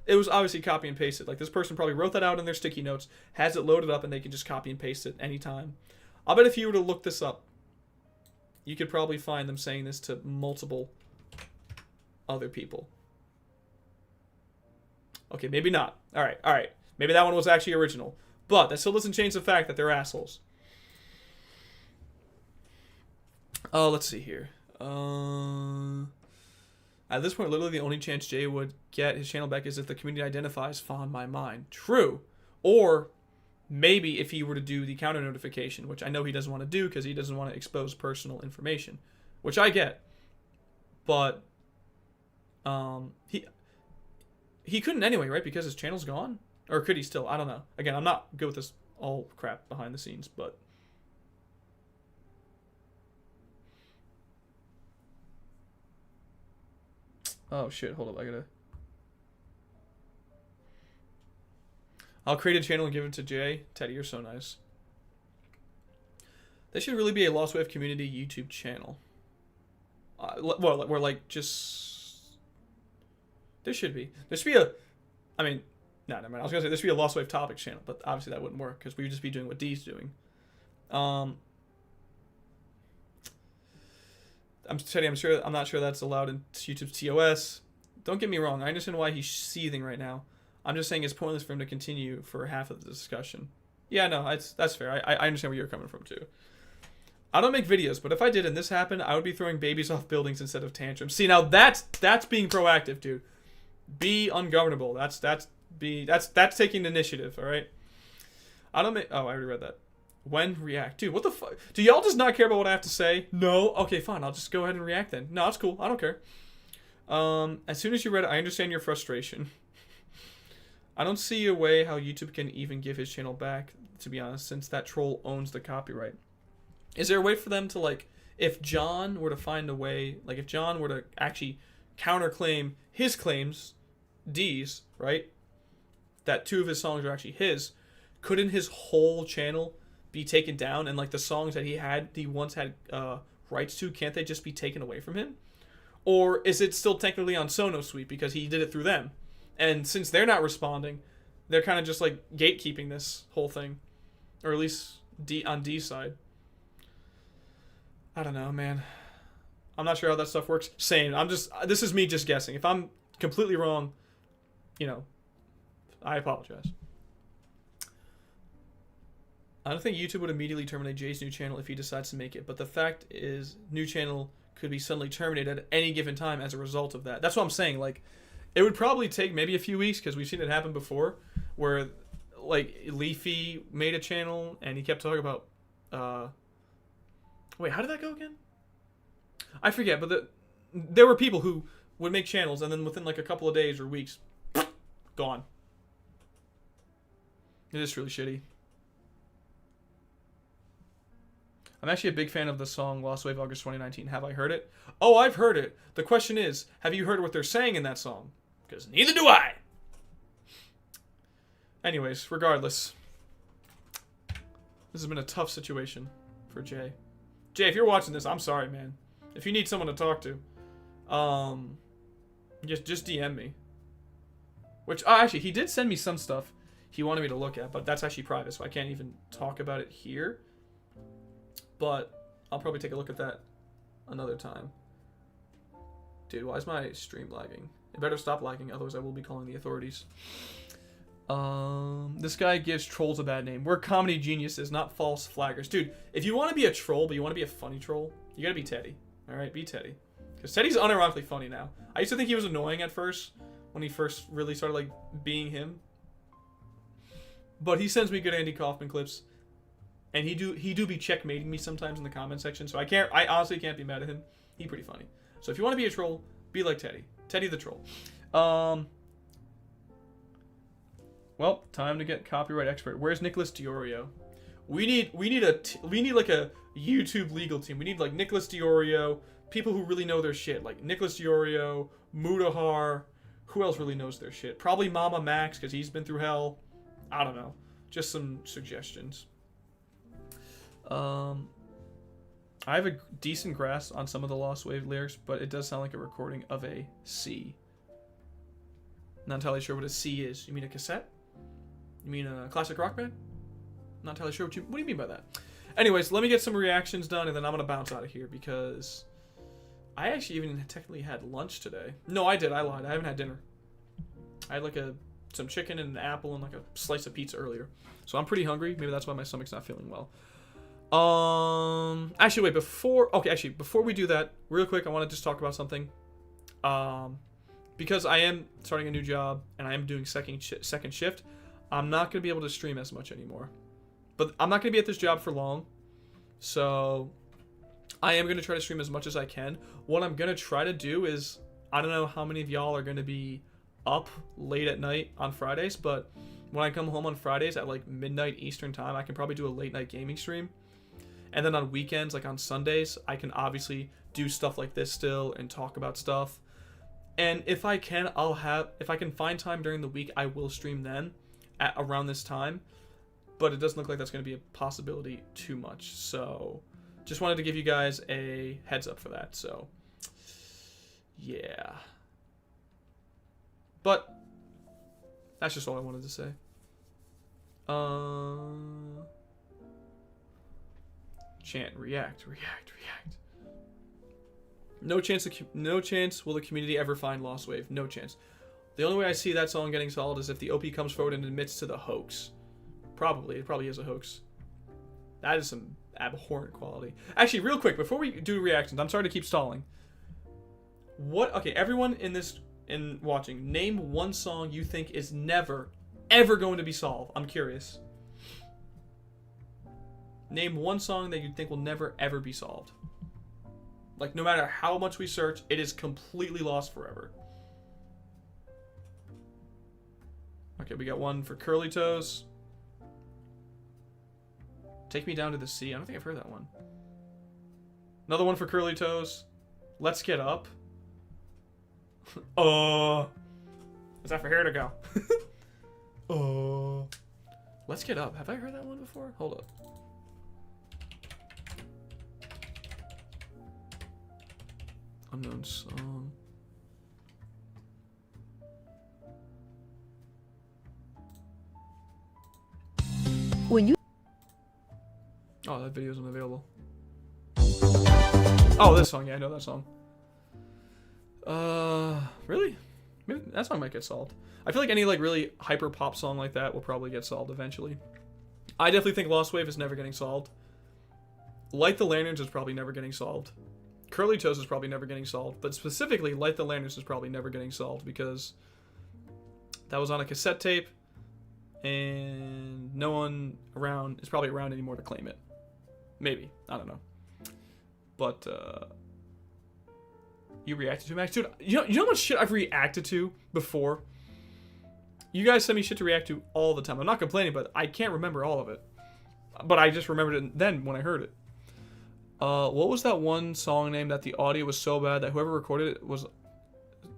it was obviously copy and pasted. Like, this person probably wrote that out in their sticky notes, has it loaded up, and they can just copy and paste it anytime. I'll bet if you were to look this up, you could probably find them saying this to multiple other people. Okay, maybe not. All right. Maybe that one was actually original. But that still doesn't change the fact that they're assholes. Let's see here. At this point, literally the only chance Jay would get his channel back is if the community identifies Fawn My Mind. True. Or maybe if he were to do the counter notification, which I know he doesn't want to do because he doesn't want to expose personal information, which I get. But he couldn't anyway, right? Because his channel's gone? Or could he still? I don't know. Again, I'm not good with this all crap behind the scenes, but oh shit, hold up, I'll create a channel and give it to Jay. Teddy, you're so nice. There should really be a Lost Wave community YouTube channel. Well, we're like, just... There should be. There should be a... I mean, No, never mind. I was gonna say this would be a Lost Wave Topics channel, but obviously that wouldn't work because we would just be doing what D's doing. I'm not sure that's allowed in YouTube's TOS. Don't get me wrong. I understand why he's seething right now. I'm just saying it's pointless for him to continue for half of the discussion. Yeah, no, that's fair. I understand where you're coming from too. I don't make videos, but if I did and this happened, I would be throwing babies off buildings instead of tantrums. See, now that's being proactive, dude. Be ungovernable. That's taking initiative. All right. I don't make. Oh, I already read that. When react, dude. What the fuck? Do y'all just not care about what I have to say? No. Okay, fine. I'll just go ahead and react then. No, it's cool. I don't care. As soon as you read it, I understand your frustration. I don't see a way how YouTube can even give his channel back, to be honest, since that troll owns the copyright. Is there a way for them to, like, if John were to find a way, like, if John were to actually counterclaim his claims, D's, right, that 2 of his songs are actually his, couldn't his whole channel be taken down, and, like, the songs that he once had rights to, can't they just be taken away from him? Or is it still technically on SonoSuite because he did it through them? And since they're not responding, they're kind of just, like, gatekeeping this whole thing. Or at least on D's side. I don't know, man. I'm not sure how that stuff works. Same. This is me just guessing. If I'm completely wrong, I apologize. I don't think YouTube would immediately terminate Jay's new channel if he decides to make it, but the fact is, new channel could be suddenly terminated at any given time as a result of that. That's what I'm saying. Like, it would probably take maybe a few weeks, because we've seen it happen before, where, like, Leafy made a channel, and he kept talking about, wait, how did that go again? I forget, but there were people who would make channels, and then within, like, a couple of days or weeks, gone. It is really shitty. I'm actually a big fan of the song Lost Wave August 2019. Have I heard it? Oh, I've heard it. The question is, have you heard what they're saying in that song? Because neither do I. Anyways, regardless. This has been a tough situation for Jay. Jay, if you're watching this, I'm sorry, man. If you need someone to talk to, just DM me. Which, actually, he did send me some stuff he wanted me to look at, but that's actually private, so I can't even talk about it here. But I'll probably take a look at that another time. Dude, why is my stream lagging? It better stop lagging, otherwise I will be calling the authorities. This guy gives trolls a bad name. We're comedy geniuses, not false flaggers. Dude, if you want to be a troll, but you want to be a funny troll, you gotta be Teddy. Alright, be Teddy. Because Teddy's unironically funny now. I used to think he was annoying at first, when he first really started, like, being him. But he sends me good Andy Kaufman clips. And he do be checkmating me sometimes in the comment section, so I honestly can't be mad at him. He's pretty funny. So if you want to be a troll, be like Teddy. Teddy the troll. Well, time to get copyright expert. Where's Nicholas Diorio? We need like a YouTube legal team. We need like Nicholas Diorio, people who really know their shit, like Nicholas Diorio, Mudahar. Who else really knows their shit? Probably Mama Max, because he's been through hell. I don't know. Just some suggestions. I have a decent grasp on some of the Lost Wave lyrics, but it does sound like a recording of a C. Not entirely sure what a C is. You mean a cassette? You mean a classic rock band? Not entirely sure what do you mean by that? Anyways, let me get some reactions done, and then I'm gonna bounce out of here because I actually even technically had lunch today. No, I did. I lied. I haven't had dinner. I had like some chicken and an apple and like a slice of pizza earlier, so I'm pretty hungry. Maybe that's why my stomach's not feeling well. Actually, wait, before we do that, real quick, I want to just talk about something. Because I am starting a new job and I am doing second shift, I'm not going to be able to stream as much anymore. But I'm not going to be at this job for long, so I am going to try to stream as much as I can. What I'm going to try to do is, I don't know how many of y'all are going to be up late at night on Fridays, but when I come home on Fridays at like midnight Eastern time, I can probably do a late night gaming stream. And then on weekends, like on Sundays, I can obviously do stuff like this still and talk about stuff. And if I can, if I can find time during the week, I will stream then at around this time. But it doesn't look like that's going to be a possibility too much. So just wanted to give you guys a heads up for that. So yeah. But That's just all I wanted to say. Chant, react. No chance will the community ever find Lost Wave. No chance. The only way I see that song getting solved is if the OP comes forward and admits to the hoax. Probably. It probably is a hoax. That is some abhorrent quality. Actually, real quick, before we do reactions, I'm sorry to keep stalling. Okay, everyone in watching, name one song you think is never, ever going to be solved. I'm curious. Name one song that you think will never, ever be solved. Like, no matter how much we search, it is completely lost forever. Okay, we got one for Curly Toes. Take Me Down to the Sea. I don't think I've heard that one. Another one for Curly Toes. Let's Get Up. Is that for Here to Go? Let's Get Up. Have I heard that one before? Hold up. Unknown song. When you Oh, that video isn't available. Oh, this song. Yeah, I know that song. Really? Maybe that song might get solved. I feel like any like really hyper pop song like that will probably get solved eventually. I definitely think Lost Wave is never getting solved. Light the Lanterns is probably never getting solved. Curly Toes is probably never getting solved, but specifically Light the Lanterns is probably never getting solved because that was on a cassette tape and no one around is probably around anymore to claim it. Maybe. I don't know. But you reacted to Max? Dude, you know how much shit I've reacted to before? You guys send me shit to react to all the time. I'm not complaining, but I can't remember all of it. But I just remembered it then when I heard it. What was that one song name that the audio was so bad that whoever recorded it was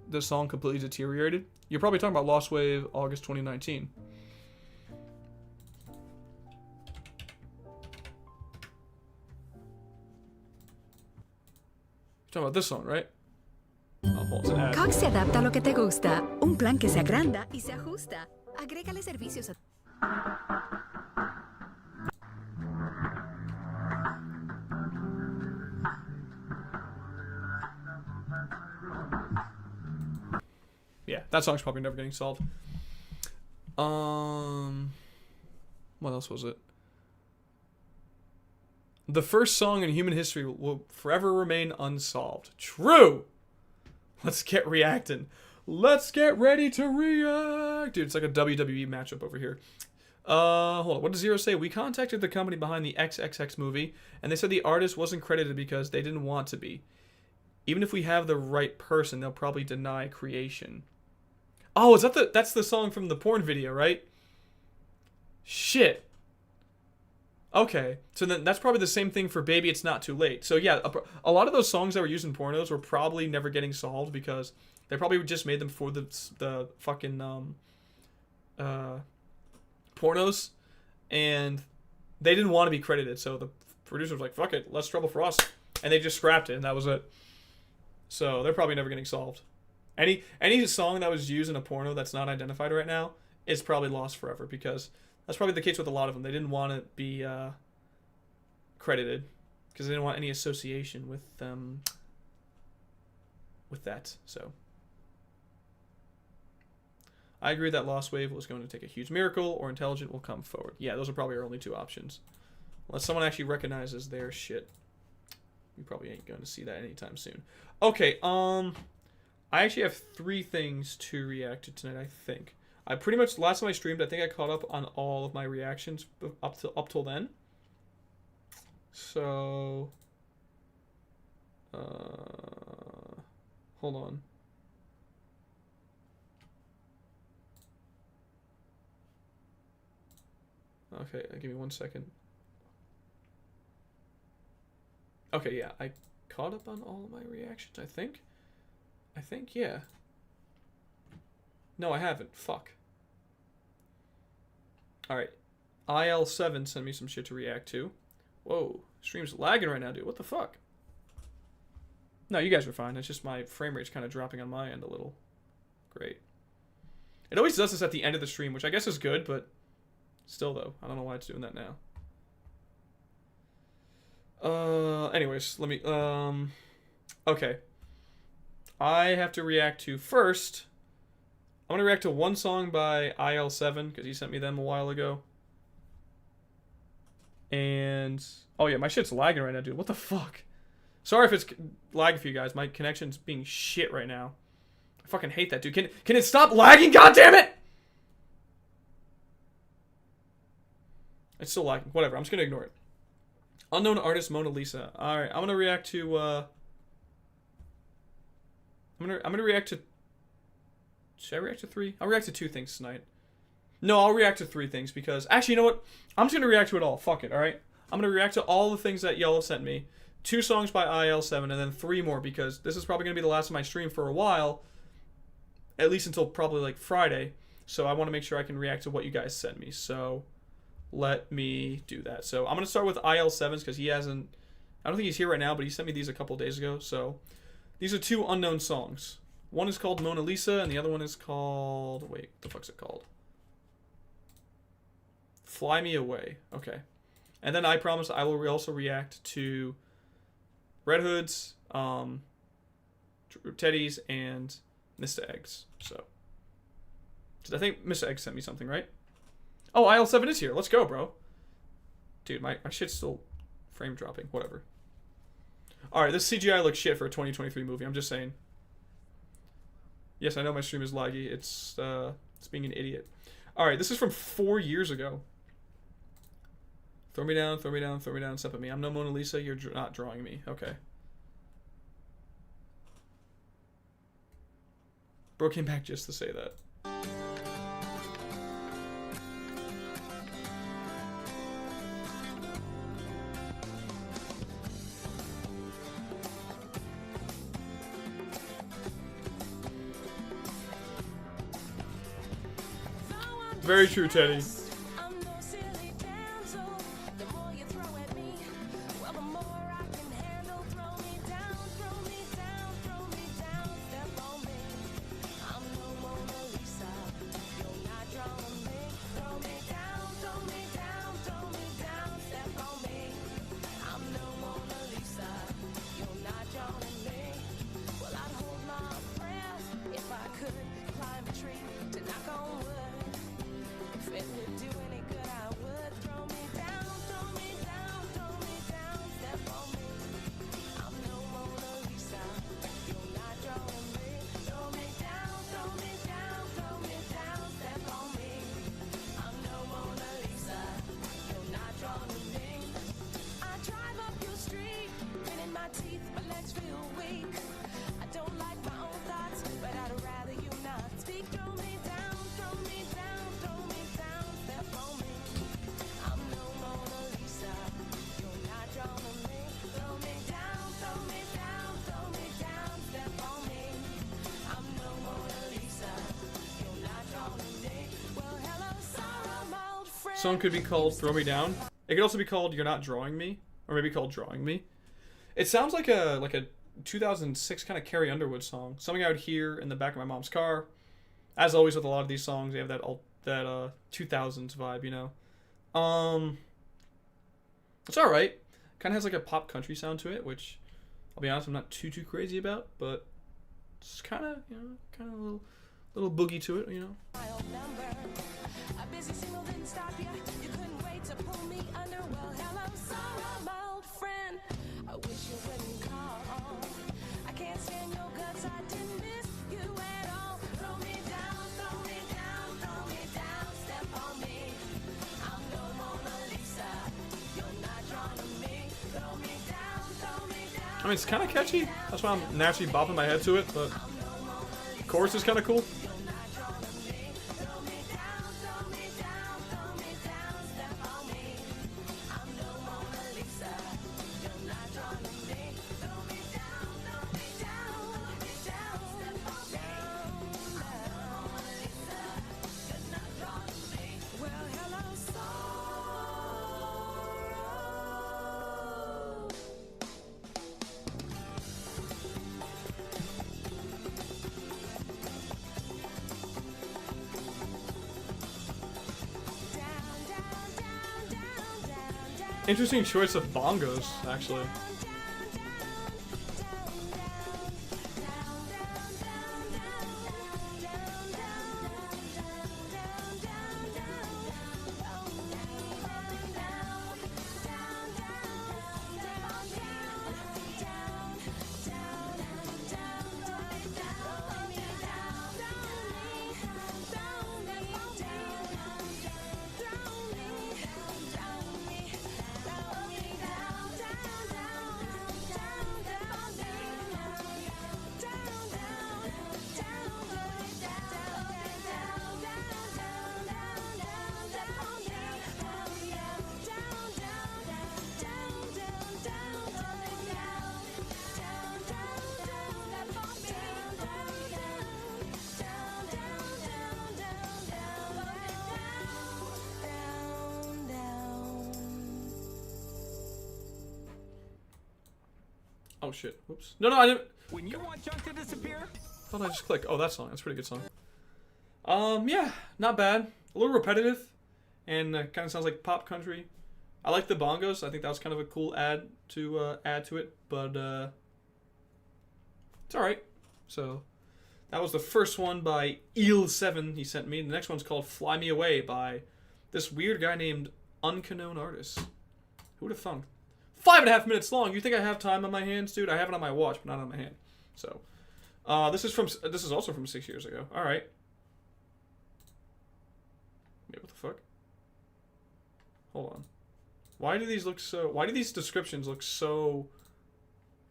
the song completely deteriorated? You're probably talking about Lost Wave August 2019. You're talking about this song, right? Oh, well, it's an ad. Cox se adapta a lo que te gusta. Un plan que se agranda y se ajusta. Agrégale servicios a... Yeah, that song's probably never getting solved. What else was it? The first song in human history will forever remain unsolved. True! Let's get reacting. Let's get ready to react! Dude, it's like a WWE matchup over here. Hold on. What does Zero say? We contacted the company behind the XXX movie, and they said the artist wasn't credited because they didn't want to be. Even if we have the right person, they'll probably deny creation. Oh, is that that's the song from the porn video, right? Shit. Okay, so then that's probably the same thing for Baby It's Not Too Late. So yeah, a lot of those songs that were used in pornos were probably never getting solved because they probably just made them for the fucking pornos, and they didn't want to be credited. So the producer was like, "Fuck it, less trouble for us," and they just scrapped it, and that was it. So they're probably never getting solved. Any song that was used in a porno that's not identified right now is probably lost forever because that's probably the case with a lot of them. They didn't want to be credited because they didn't want any association with that. So I agree that Lost Wave was going to take a huge miracle or Intelligent will come forward. Yeah, those are probably our only two options. Unless someone actually recognizes their shit. We probably ain't going to see that anytime soon. Okay, I actually have 3 things to react to tonight, I think. I pretty much, last time I streamed, I think I caught up on all of my reactions up till then. So, hold on. Okay, give me 1 second. Okay, yeah, I caught up on all of my reactions, I think. Yeah. No, I haven't. Fuck. Alright. IL7 sent me some shit to react to. Whoa. Stream's lagging right now, dude. What the fuck? No, you guys are fine. It's just my frame rate's kind of dropping on my end a little. Great. It always does this at the end of the stream, which I guess is good, but still, though. I don't know why it's doing that now. Anyways, let me, okay. I have to react to first. I'm gonna react to one song by IL7, because he sent me them a while ago. And, oh yeah, my shit's lagging right now, dude. What the fuck? Sorry if it's lagging for you guys. My connection's being shit right now. I fucking hate that, dude. Can it stop lagging? God damn it! It's still lagging. Whatever, I'm just gonna ignore it. Unknown artist Mona Lisa. Alright, I'm gonna react to, I'm gonna react to... Should I react to 3? I'll react to 2 things tonight. No, I'll react to 3 things because... Actually, you know what? I'm just gonna react to it all. Fuck it, alright? I'm gonna react to all the things that y'all have sent me. 2 songs by IL7 and then 3 more because this is probably gonna be the last of my stream for a while. At least until probably like Friday. So I want to make sure I can react to what you guys sent me. So let me do that. So I'm gonna start with IL7's because he hasn't... I don't think he's here right now, but he sent me these a couple days ago. So these are 2 unknown songs. One is called Mona Lisa and the other one is called... Wait, what the fuck's it called? Fly Me Away. Okay. And then I promise I will also react to Red Hood's, Teddy's, and Mr. Eggs. So, I think Mr. Eggs sent me something, right? Oh, IL7 is here. Let's go, bro. Dude, my shit's still frame dropping. Whatever. Alright, this CGI looks shit for a 2023 movie. I'm just saying. Yes, I know my stream is laggy. It's being an idiot. Alright, this is from 4 years ago. Throw me down, throw me down, throw me down, step at me. I'm no Mona Lisa, you're not drawing me. Okay. Bro came back just to say that. Very true, Teddy. Song could be called Throw Me Down. It could also be called You're Not Drawing Me. Or maybe called Drawing Me. It sounds like a 2006 kind of Carrie Underwood song. Something I would hear in the back of my mom's car. As always with a lot of these songs, they have that 2000s vibe, you know. It's alright. Kind of has like a pop country sound to it, which I'll be honest, I'm not too crazy about, but it's kind of, you know, kind of a little boogie to it, you know. A busy signal didn't stop you. You couldn't wait to pull me under. Well, hello, sorrow, my old friend. I wish you wouldn't call. I can't stand your guts. I didn't miss you at all. Throw me down, throw me down, throw me down. Step on me. I'm no Mona Lisa. You're not drawn to me. Throw me down, throw me down. I mean, it's kind of catchy. That's why I'm naturally bopping my head to it, but the chorus is kind of cool. Interesting choice of bongos, actually. Oh shit, whoops. No, I didn't. When you want junk to disappear, Thought I just click. Oh, that song. That's a pretty good song. Yeah, not bad. A little repetitive, and kind of sounds like pop country. I like the bongos. I think that was kind of a cool add to it, but it's all right. So that was the first one by Eel7 he sent me. The next one's called "Fly Me Away" by this weird guy named Unknown Artist. Who would have thunk? 5.5 minutes long. You think I have time on my hands, dude? I have it on my watch, but not on my hand. So, this is also from 6 years ago. All right. Wait, what the fuck? Hold on. Why do these descriptions look so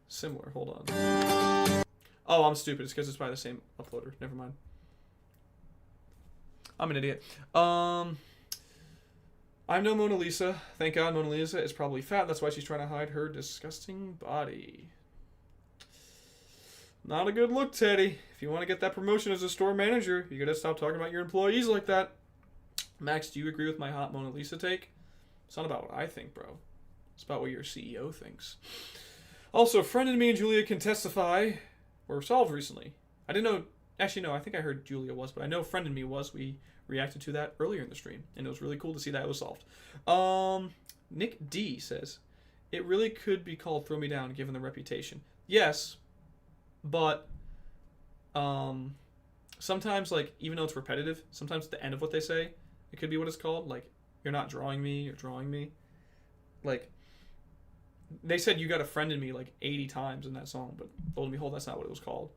similar? Hold on. Oh, I'm stupid. It's because it's by the same uploader. Never mind. I'm an idiot. I'm no Mona Lisa. Thank God Mona Lisa is probably fat. That's why she's trying to hide her disgusting body. Not a good look, Teddy. If you want to get that promotion as a store manager, you gotta stop talking about your employees like that. Max, do you agree with my hot Mona Lisa take? It's not about what I think, bro. It's about what your CEO thinks. Also, friend and me and Julia can testify were solved recently. I didn't know. Actually, no, I think I heard Julia was, but I know friend and me was. We reacted to that earlier in the stream, and it was really cool to see that it was solved. Nick D says, it really could be called Throw Me Down given the reputation. Yes, but sometimes, like, even though it's repetitive, sometimes at the end of what they say, it could be what it's called. Like, you're not drawing me, you're drawing me. Like, they said you got a friend in me like 80 times in that song, but lo and behold, that's not what it was called.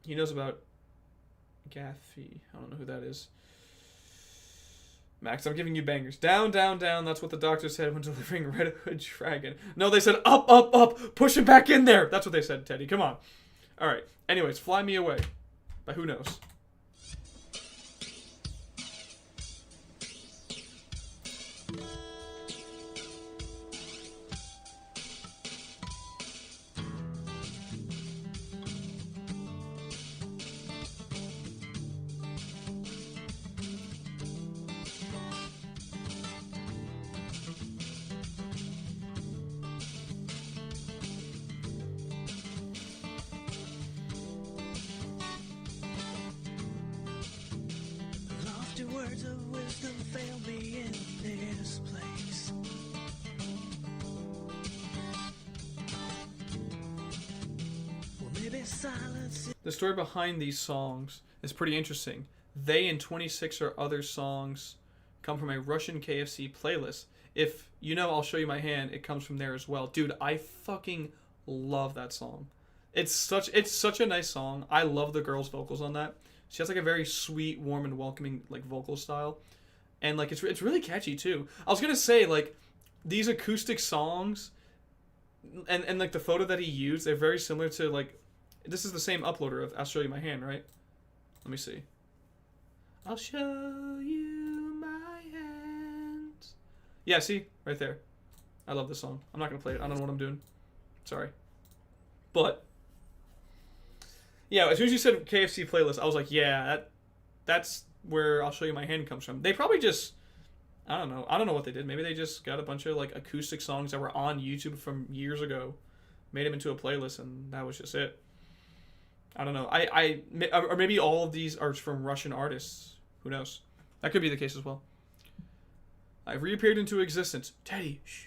He knows about Gaffy. I don't know who that is. Max, I'm giving you bangers. Down, down, down. That's what the doctor said when delivering Red Hood Dragon. No, they said up, up, up. Push him back in there. That's what they said, Teddy. Come on. All right. Anyways, Fly Me Away by Who Knows. Words of wisdom fail me in this place. Well, maybe silence. The story behind these songs is pretty interesting. They and 26 or other songs come from a Russian KFC playlist. If you know, I'll show you my hand. It comes from there as well, dude. I fucking love that song. It's such a nice song. I love the girl's vocals on that. She has like a very sweet, warm, and welcoming like vocal style, and like it's really catchy too. I was gonna say like these acoustic songs, and like the photo that he used, they're very similar to like this is the same uploader of I'll Show You My Hand, right? Let me see. I'll show you my hands. Yeah, see right there. I love this song. I'm not gonna play it. I don't know what I'm doing. Sorry, but. Yeah, as soon as you said KFC playlist, I was like, yeah, that's where I'll Show You My Hand comes from. They probably just, I don't know what they did. Maybe they just got a bunch of like acoustic songs that were on YouTube from years ago, made them into a playlist, and that was just it. I don't know. Or maybe all of these are from Russian artists. Who knows? That could be the case as well. I've reappeared into existence. Teddy, shh.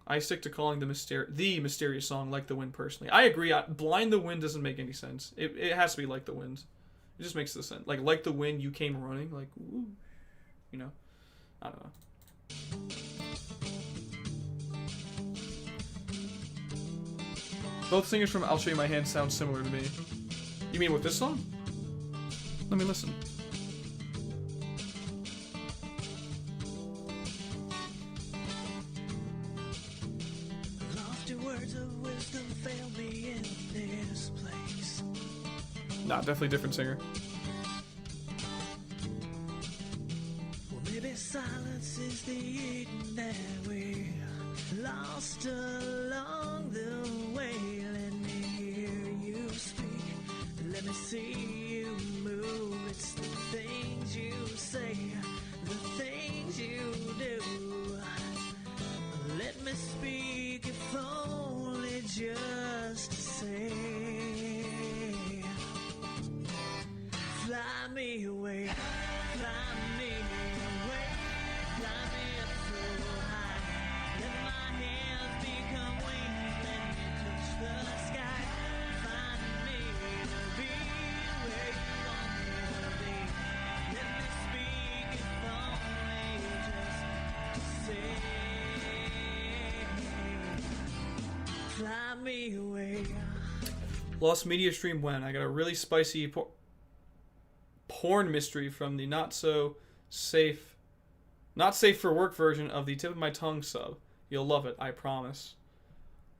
I stick to calling the mysterious song Like the Wind personally. I agree. Blind the Wind doesn't make any sense. It has to be Like the Wind. It just makes the sense. Like the wind, you came running. Like, ooh. You know? I don't know. Both singers from I'll Show You My Hand sound similar to me. You mean with this song? Let me listen. Lofty words of wisdom fail me in this place. Nah, definitely different singer. Well, maybe silence is the Eden that we lost along the way. Let me hear you speak. Let me see you move. It's the things you say, the things you do. Let me speak if only just to say, fly me away, fly me away, fly me up so high. Let my hands become wings, let me touch the sky. Find me to be where you want me to be. Let me speak if only just to say, fly me away. Lost media stream when? I got a really spicy porn mystery from the not safe for work version of the Tip of My Tongue sub. You'll love it, I promise.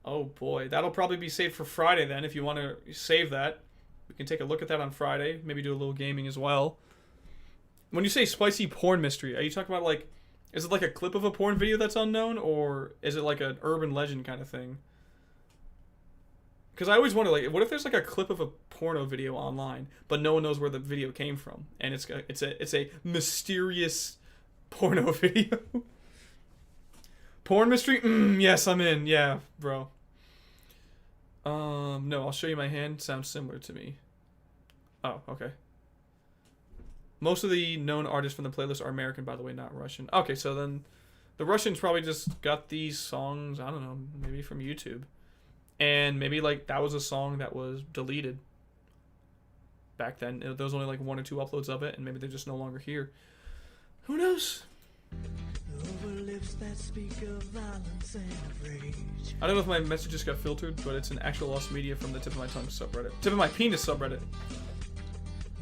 Oh boy, that'll probably be saved for Friday then. If you want to save that, we can take a look at that on Friday. Maybe do a little gaming as well. When you say spicy porn mystery, are you talking about like, is it like a clip of a porn video that's unknown, or is it like an urban legend kind of thing? Because I always wonder, like, what if there's like a clip of a porno video online, but no one knows where the video came from, and it's a mysterious porno video. Porn mystery? Yes, I'm in. Yeah, bro. No, I'll Show You My Hand sounds similar to me. Oh, okay. Most of the known artists from the playlist are American, by the way, not Russian. Okay, so then the Russians probably just got these songs, I don't know, maybe from YouTube. And maybe like that was a song that was deleted back then. There was only like 1 or 2 uploads of it, and maybe they're just no longer here. Who knows? Over lips that speak of violence and rage. I don't know if my message just got filtered, but it's an actual lost media from the Tip of My Tongue subreddit. Tip of My Penis subreddit.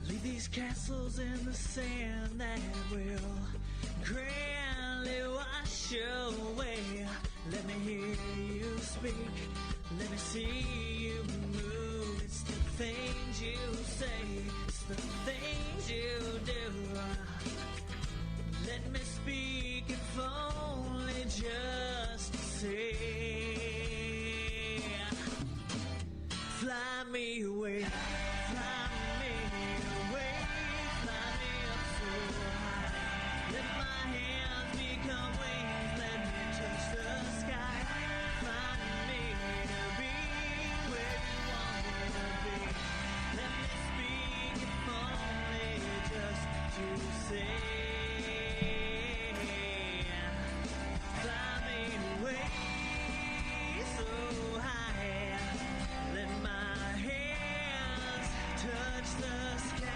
Leave these castles in the sand that will grandly wash away. Let me hear you speak. Let me see you move. It's the things you say. It's the things you do. Let me speak if only just to say, fly me away, fly me away, fly me up so high. Let my hands become wings, let me touch the sky. Find me to be where you want me to be. Let me speak if only just to say, fly me away so high. Let my hands touch the sky.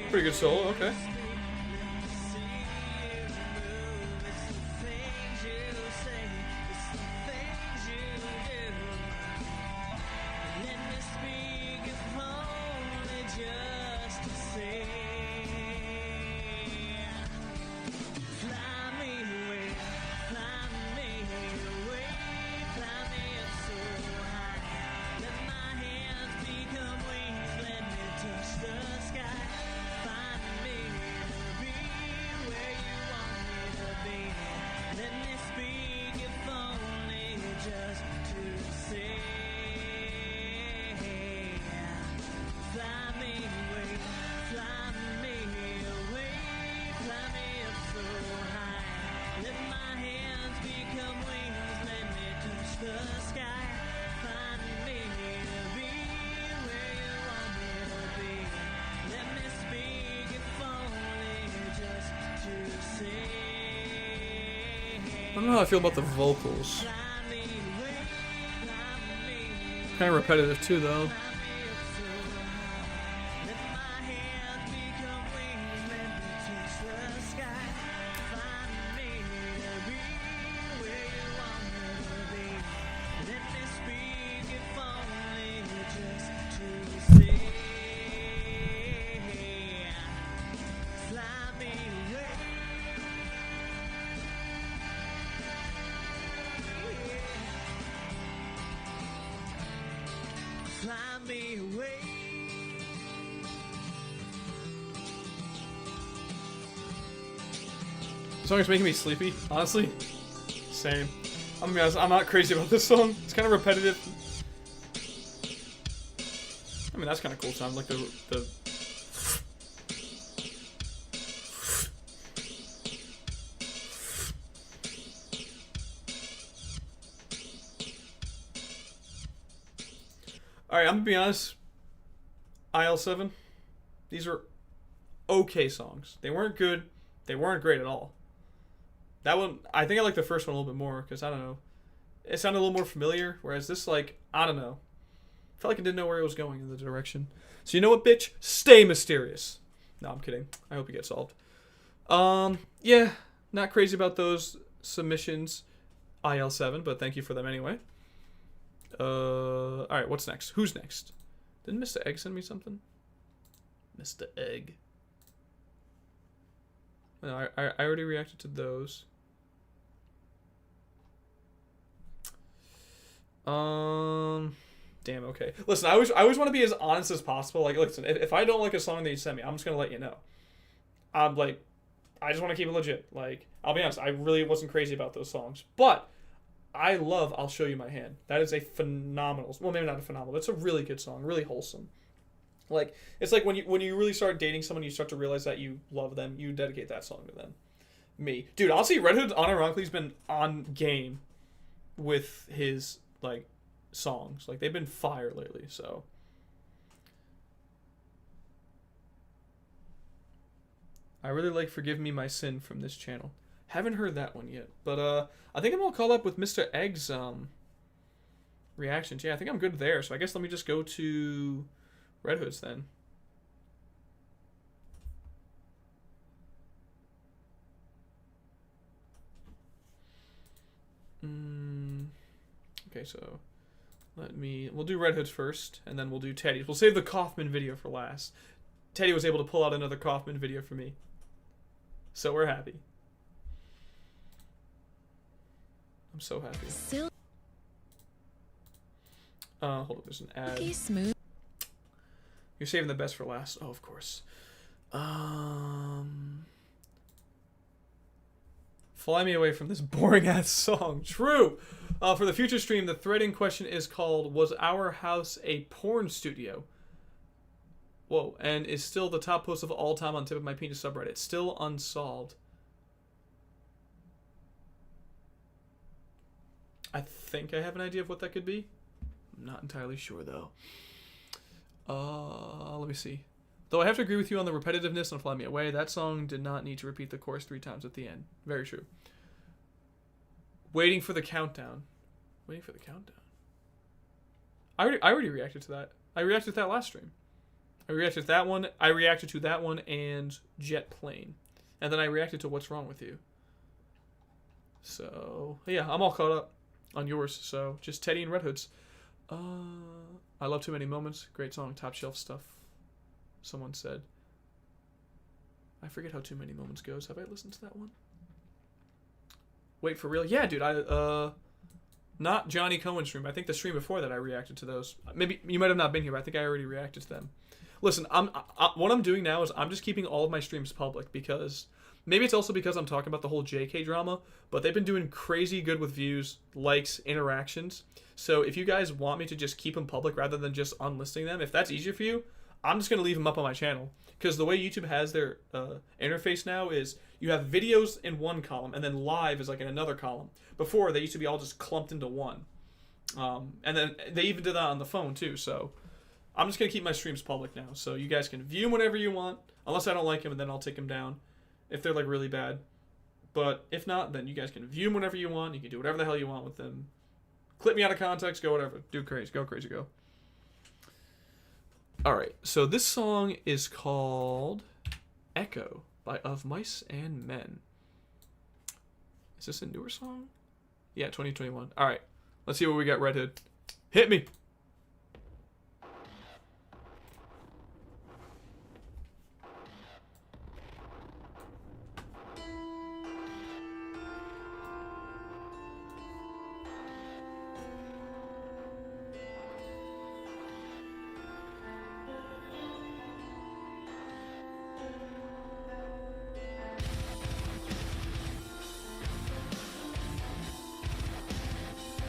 Pretty good solo, okay. don't know how I feel about the vocals. Kind of repetitive too, though. The song is making me sleepy, honestly. Same. I'm gonna be honest, I'm not crazy about this song. It's kind of repetitive. I mean, that's kind of cool sound, like the Alright, I'm gonna be honest. IL-7, these are okay songs. They weren't good. They weren't great at all. That one, I think I like the first one a little bit more, because, I don't know. It sounded a little more familiar, whereas this, like, I don't know. I felt like I didn't know where it was going in the direction. So you know what, bitch? Stay mysterious. No, I'm kidding. I hope you get solved. Yeah, not crazy about those submissions, IL-7, but thank you for them anyway. Alright, what's next? Who's next? Didn't Mr. Egg send me something? Mr. Egg. No, I already reacted to those. Damn, okay. Listen, I always want to be as honest as possible. Like, listen, if I don't like a song that you send me, I'm just gonna let you know. I'm like, I just want to keep it legit. Like, I'll be honest, I really wasn't crazy about those songs. But I love I'll Show You My Hand. That is a phenomenal, well, maybe not a phenomenal, but it's a really good song, really wholesome. Like, it's like when you really start dating someone, you start to realize that you love them, you dedicate that song to them. Me. Dude, honestly, Red Hood unironically's been on game with his, like, songs. Like, they've been fire lately, so. I really like Forgive Me My Sin from this channel. Haven't heard that one yet, but I think I'm all caught up with Mr. Egg's reactions. Yeah, I think I'm good there, so I guess let me just go to Red Hood's then. Okay, so we'll do Red Hood's first, and then we'll do Teddy's. We'll save the Kaufman video for last. Teddy was able to pull out another Kaufman video for me, so we're happy. I'm so happy. Hold up, there's an ad. Smooth. You're saving the best for last. Oh, of course. Fly me away from this boring ass song. True. For the future stream, the thread in question is called "Was Our House a Porn Studio?" Whoa, and is still the top post of all time on Tip of My Penis subreddit. Still unsolved. I think I have an idea of what that could be. I'm not entirely sure, though. Let me see. Though I have to agree with you on the repetitiveness on Fly Me Away. That song did not need to repeat the chorus 3 times at the end. Very true. Waiting for the countdown. Waiting for the countdown. I already reacted to that. I reacted to that last stream. I reacted to that one. I reacted to that one and Jet Plane. And then I reacted to What's Wrong With You. So, yeah, I'm all caught up on yours. So, just Teddy and Red Hoods. I Love Too Many Moments. Great song. Top shelf stuff. Someone said. I forget how Too Many Moments goes. Have I listened to that one? Wait, for real? Yeah, dude. Not Johnny Cohen's stream. I think the stream before that I reacted to those. Maybe you might have not been here, but I think I already reacted to them. Listen, what I'm doing now is I'm just keeping all of my streams public because maybe it's also because I'm talking about the whole JK drama, but they've been doing crazy good with views, likes, interactions. So if you guys want me to just keep them public rather than just unlisting them, if that's easier for you, I'm just going to leave them up on my channel. Because the way YouTube has their interface now is you have videos in one column and then live is like in another column. Before, they used to be all just clumped into one. And then they even did that on the phone too. So I'm just going to keep my streams public now. So you guys can view them whenever you want. Unless I don't like them, and then I'll take them down if they're like really bad. But if not, then you guys can view them whenever you want. You can do whatever the hell you want with them. Clip me out of context, go whatever. Do crazy, go. Alright, so this song is called Echo by Of Mice and Men. Is this a newer song? Yeah, 2021. Alright, let's see what we got, Red Hood. Hit me!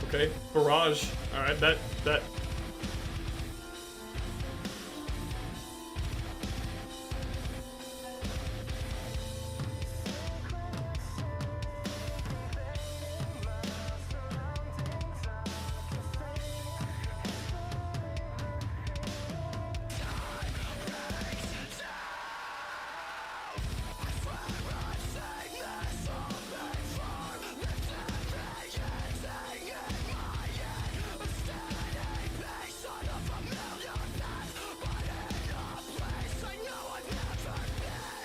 Okay, barrage. Alright, that.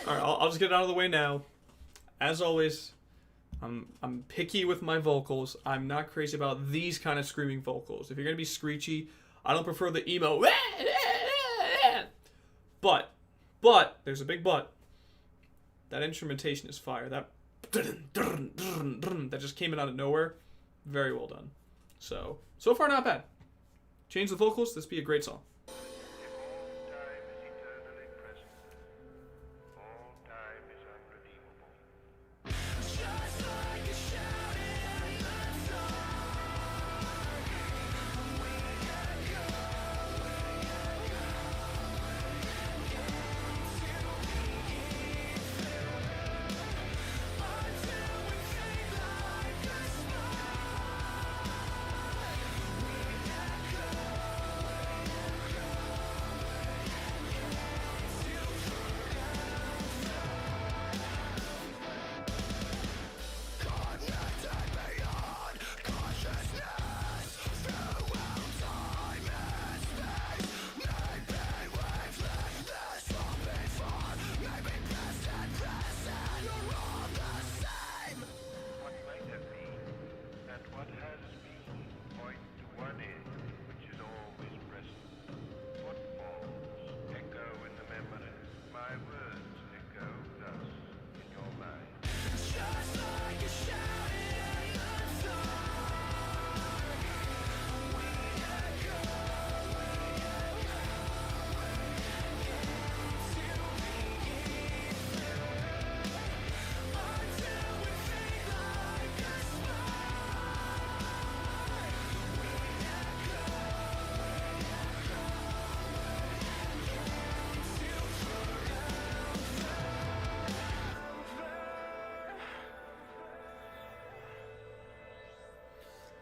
Alright, I'll just get it out of the way now. As always, I'm picky with my vocals. I'm not crazy about these kind of screaming vocals. If you're gonna be screechy, I don't prefer the emo. But there's a big but. That instrumentation is fire. That just came in out of nowhere. Very well done. So far not bad. Change the vocals. This be a great song.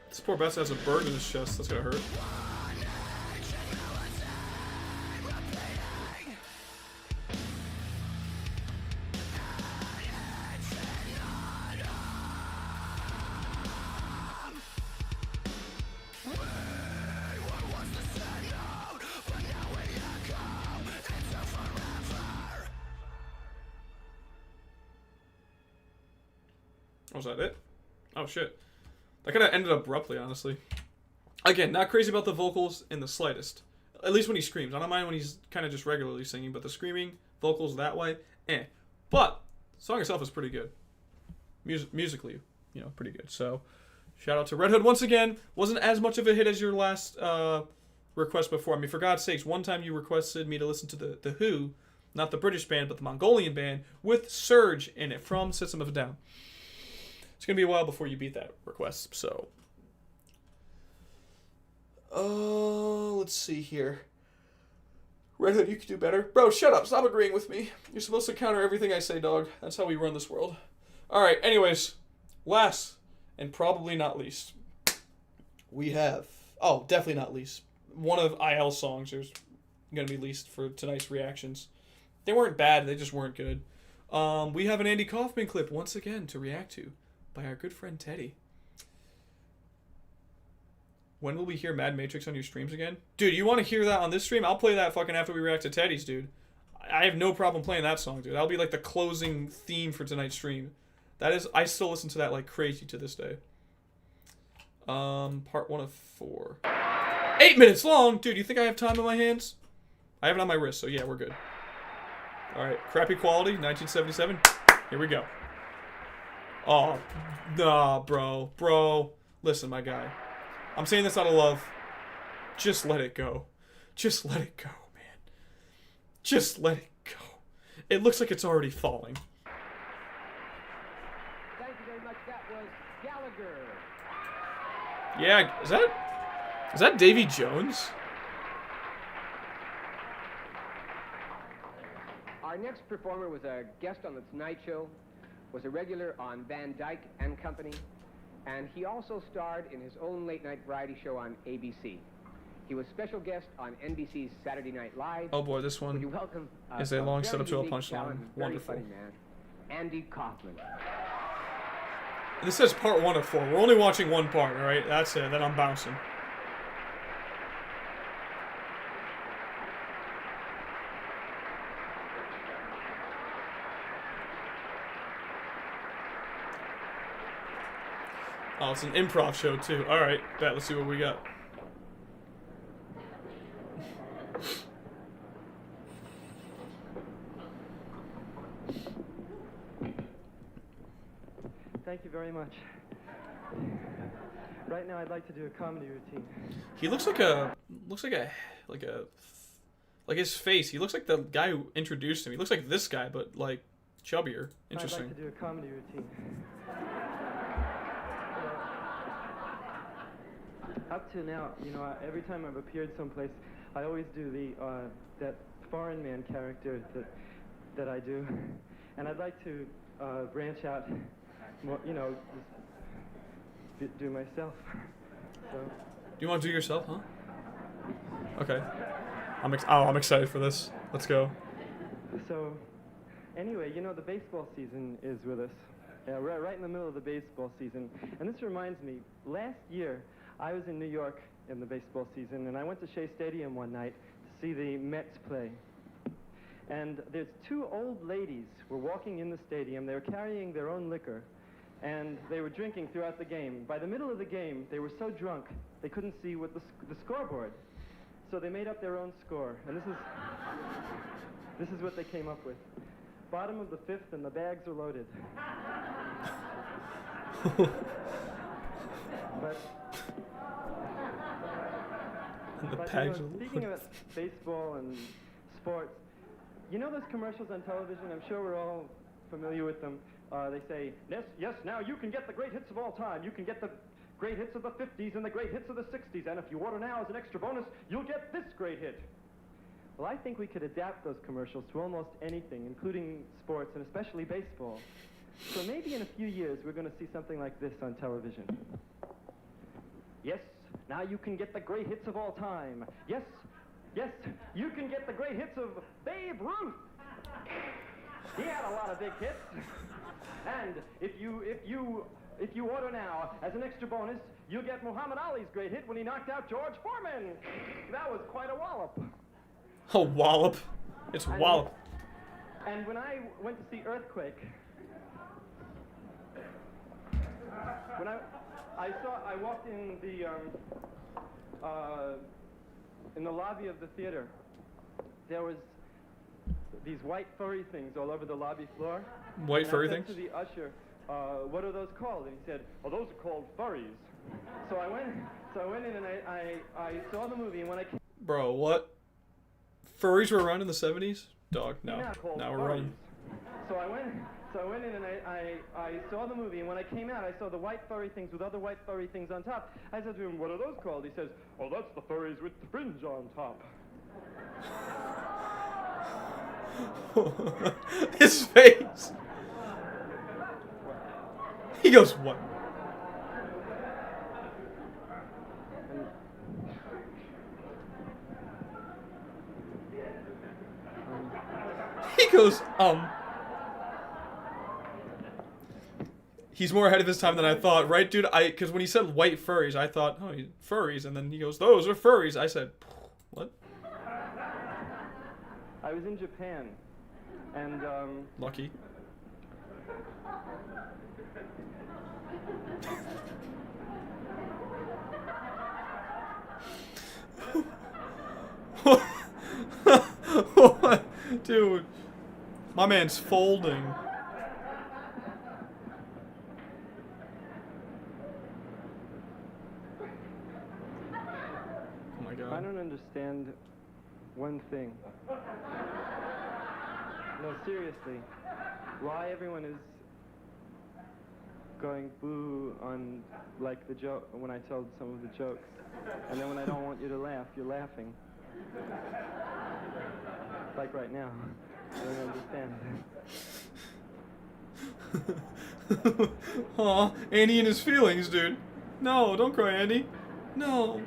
This poor bastard has a bird in his chest. That's gonna hurt. Was that it? Oh shit. That kind of ended abruptly, honestly. Again, not crazy about the vocals in the slightest. At least when he screams. I don't mind when he's kind of just regularly singing, but the screaming, vocals that way, But, the song itself is pretty good. Musically, pretty good. So, shout out to Red Hood once again. Wasn't as much of a hit as your last request before. I mean, for God's sakes, one time you requested me to listen to the Who, not the British band, but the Mongolian band, with Surge in it from System of a Down. It's going to be a while before you beat that request, so. Let's see here. Red Hood, you could do better. Bro, shut up. Stop agreeing with me. You're supposed to counter everything I say, dog. That's how we run this world. Alright, anyways. Last, and probably not least, we have... Oh, definitely not least. One of IL's songs is going to be least for tonight's reactions. They weren't bad, they just weren't good. We have an Andy Kaufman clip once again to react to by our good friend Teddy. When will we hear Mad Matrix on your streams again? Dude, you want to hear that on this stream? I'll play that fucking after we react to Teddy's, dude. I have no problem playing that song, dude. That'll be like the closing theme for tonight's stream. That is, I still listen to that like crazy to this day. Part 1 of 4. 8 minutes long? Dude, you think I have time on my hands? I have it on my wrist, so yeah, we're good. Alright, crappy quality, 1977. Here we go. Oh, nah, bro. Bro, listen, my guy. I'm saying this out of love. Just let it go. Just let it go, man. Just let it go. It looks like it's already falling. Thank you very much. That was Gallagher. Yeah, is that Davy Jones? Our next performer was a guest on The Tonight Show, was a regular on Van Dyke and Company, and he also starred in his own late-night variety show on ABC. He was special guest on NBC's Saturday Night Live. Oh boy, this one Would you welcome is a long very setup to a unique punchline. talent, very Wonderful. funny man, Andy Kaufman. This says part 1 of 4. We're only watching one part, alright? That's it. Then I'm bouncing. Oh, it's an improv show, too. Alright, bet. Let's see what we got. Thank you very much. Right now, I'd like to do a comedy routine. He looks like his face. He looks like the guy who introduced him. He looks like this guy, but like chubbier. Interesting. I'd like to do a comedy routine. Up to now, you know, every time I've appeared someplace, I always do the that foreign man character that I do, and I'd like to branch out more, you know, just do myself. So. Do you want to do yourself, huh? Okay. I'm excited for this. Let's go. So, anyway, you know, the baseball season is with us. Yeah, we're right in the middle of the baseball season. And this reminds me, last year, I was in New York in the baseball season, and I went to Shea Stadium one night to see the Mets play. And there's two old ladies were walking in the stadium. They were carrying their own liquor, and they were drinking throughout the game. By the middle of the game, they were so drunk, they couldn't see what the scoreboard. So they made up their own score, and this is what they came up with. Bottom of the 5th, and the bags are loaded. But you know, speaking of baseball and sports, you know those commercials on television? I'm sure we're all familiar with them. They say, yes, now you can get the great hits of all time. You can get the great hits of the 50s and the great hits of the 60s. And if you order now as an extra bonus, you'll get this great hit. Well, I think we could adapt those commercials to almost anything, including sports and especially baseball. So maybe in a few years, we're going to see something like this on television. Yes, now you can get the great hits of all time. Yes, you can get the great hits of Babe Ruth. He had a lot of big hits. And if you order now as an extra bonus, you'll get Muhammad Ali's great hit when he knocked out George Foreman. That was quite a wallop. A wallop. It's wallop. And when I went to see Earthquake, when I walked in the lobby of the theater, there was these white furry things all over the lobby floor. White furry things? I said to the usher, what are those called? And he said, oh, those are called furries. So I went in and I saw the movie, and when I came... Bro, what? Furries were around in the 70s? Dog, no. Now we're running. So I went in and I saw the movie, and when I came out, I saw the white furry things with other white furry things on top. I said to him, what are those called? He says, oh, that's the furries with the fringe on top. His face. He goes, what? He goes, He's more ahead of his time than I thought, right, dude? Because when he said white furries, I thought, oh, furries, and then he goes, those are furries. I said, what? I was in Japan, and Lucky. What? Dude, my man's folding. Oh my god. I don't understand one thing. No, seriously. Why everyone is going boo on, like, the joke, when I told some of the jokes. And then when I don't want you to laugh, you're laughing. Like right now. I don't understand. Aw, Andy and his feelings, dude. No, don't cry, Andy. No.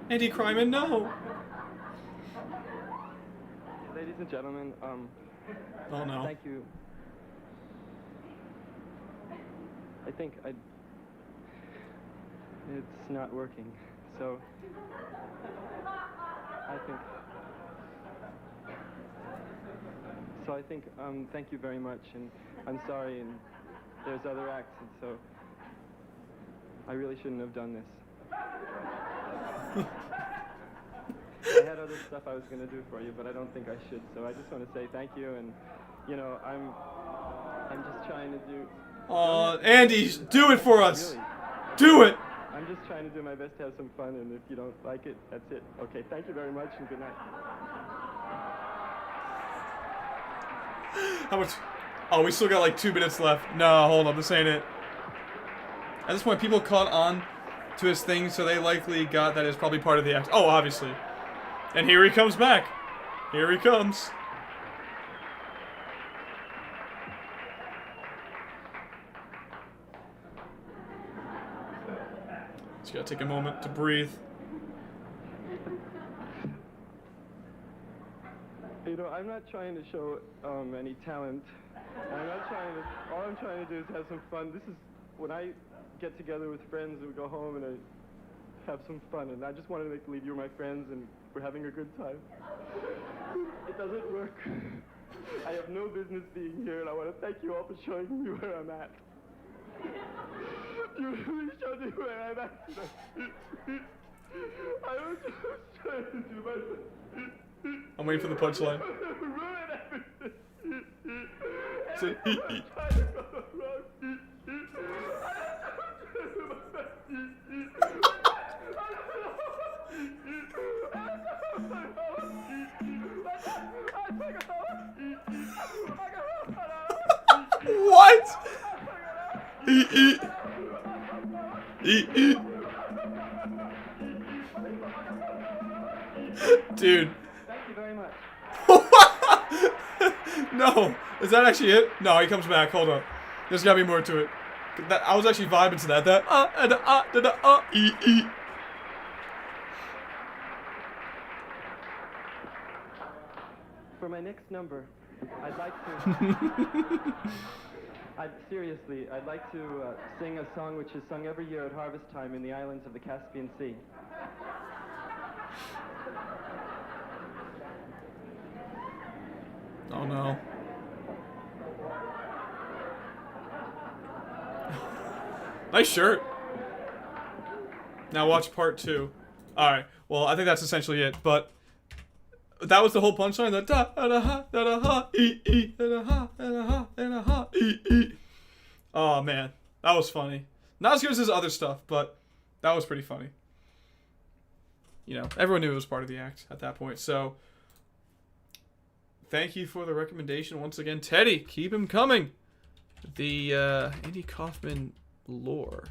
Andy Cryman, no. Ladies and gentlemen, Oh no. thank you. I think it's not working, so I think thank you very much, and I'm sorry, and there's other acts, and so I really shouldn't have done this. I had other stuff I was going to do for you, but I don't think I should, so I just want to say thank you, and, you know, I'm just trying to do... Andy, do it for us! Really? Do it! I'm just trying to do my best to have some fun, and if you don't like it, that's it. Okay, thank you very much, and good night. How much? Oh, we still got like 2 minutes left. No, hold on, this ain't it. At this point, people caught on to his thing, so they likely got that as probably part of the act. Oh, obviously. And here he comes back. Here he comes. Just gotta take a moment to breathe. You know, I'm not trying to show any talent. I'm not trying to... All I'm trying to do is have some fun. This is... When I get together with friends and we go home and I have some fun, and I just wanted to make believe you're my friends and we're having a good time. It doesn't work. I have no business being here, and I want to thank you all for showing me where I'm at. You really showed me where I'm at today. I was just trying to do my best. I'm waiting for the punchline. So, what? Dude. Thank you very much. No. Is that actually it? No, he comes back. Hold up. There's gotta be more to it. I was actually vibing to that. For my next number, I'd like to... Seriously, I'd like to sing a song which is sung every year at harvest time in the islands of the Caspian Sea. Oh no. Nice shirt. Now watch part 2. Alright, well, I think that's essentially it, but that was the whole punchline. The da da ha da da ha e e da ha da ha da ha e e. Oh man, that was funny. Not as good as his other stuff, but that was pretty funny. You know, everyone knew it was part of the act at that point, so thank you for the recommendation once again, Teddy. Keep him coming. The Andy Kaufman lore.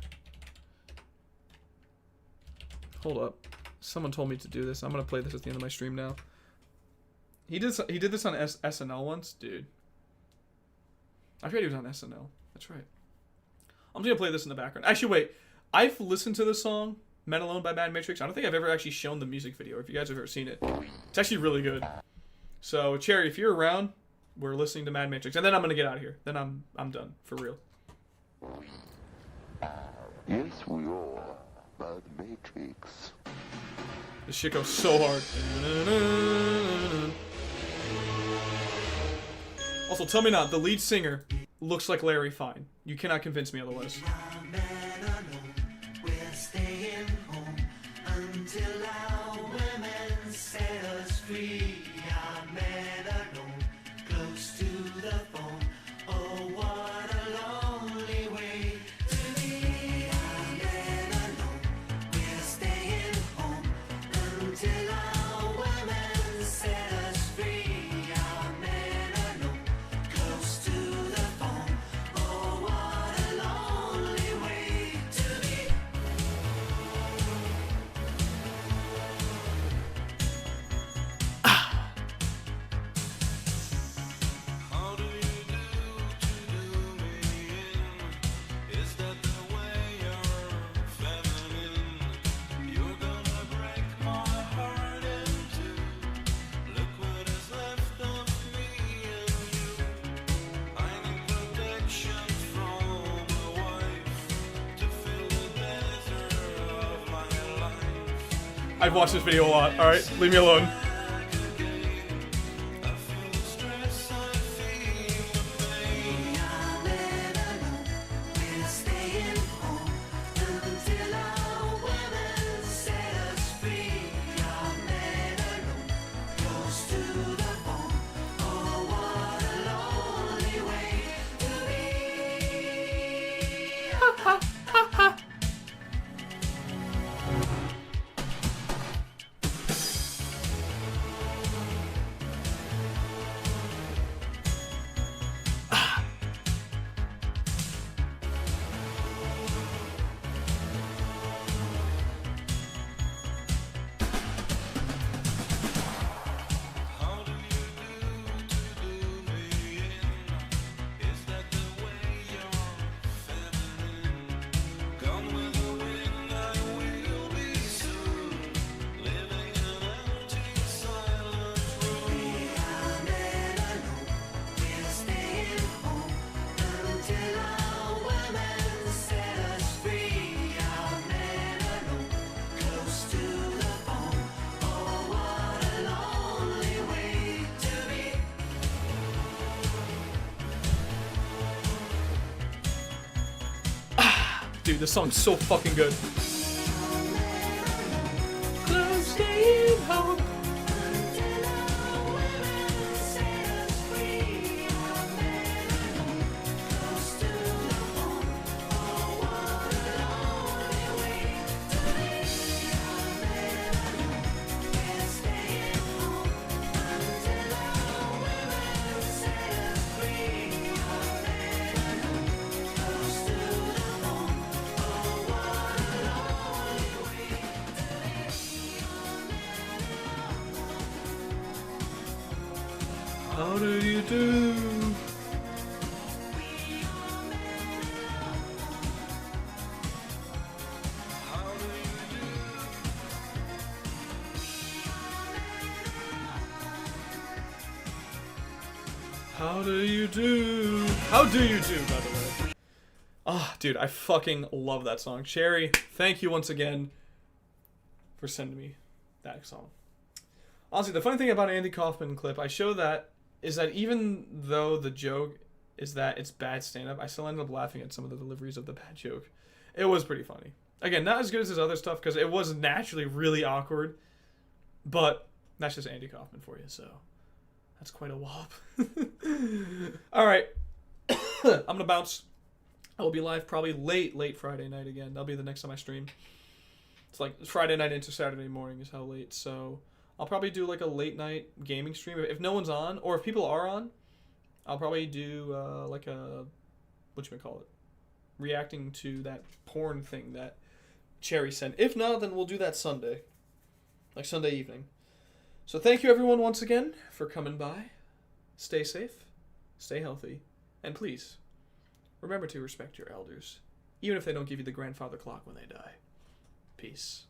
Hold up. Someone told me to do this. I'm gonna play this at the end of my stream now. He did this on SNL once, dude. I forget he was on SNL. That's right. I'm just gonna play this in the background. Actually, wait. I've listened to the song "Men Alone" by Mad Matrix. I don't think I've ever actually shown the music video. If you guys have ever seen it, it's actually really good. So, Cherry, if you're around, we're listening to Mad Matrix, and then I'm gonna get out of here. Then I'm done for real. Yes, we are. By the Matrix. This shit goes so hard. Also, tell me not, the lead singer looks like Larry Fine. You cannot convince me otherwise. I've watched this video a lot. Alright, leave me alone. Dude, this song's so fucking good. How do you do? How do you do? How do you do, by the way? Ah, dude, I fucking love that song. Cherry, thank you once again for sending me that song. Honestly, the funny thing about an Andy Kaufman clip I show that is that even though the joke is that it's bad stand-up, I still ended up laughing at some of the deliveries of the bad joke. It was pretty funny. Again, not as good as his other stuff because it was naturally really awkward, but that's just Andy Kaufman for you, so that's quite a wallop. Alright, I'm gonna bounce. I will be live probably late Friday night again. That'll be the next time I stream. It's like Friday night into Saturday morning is how late, so I'll probably do like a late night gaming stream. If no one's on, or if people are on, I'll probably do like a, whatchamacallit, reacting to that porn thing that Cherry sent. If not, then we'll do that Sunday. Like Sunday evening. So thank you everyone once again for coming by. Stay safe, stay healthy, and please, remember to respect your elders, even if they don't give you the grandfather clock when they die. Peace.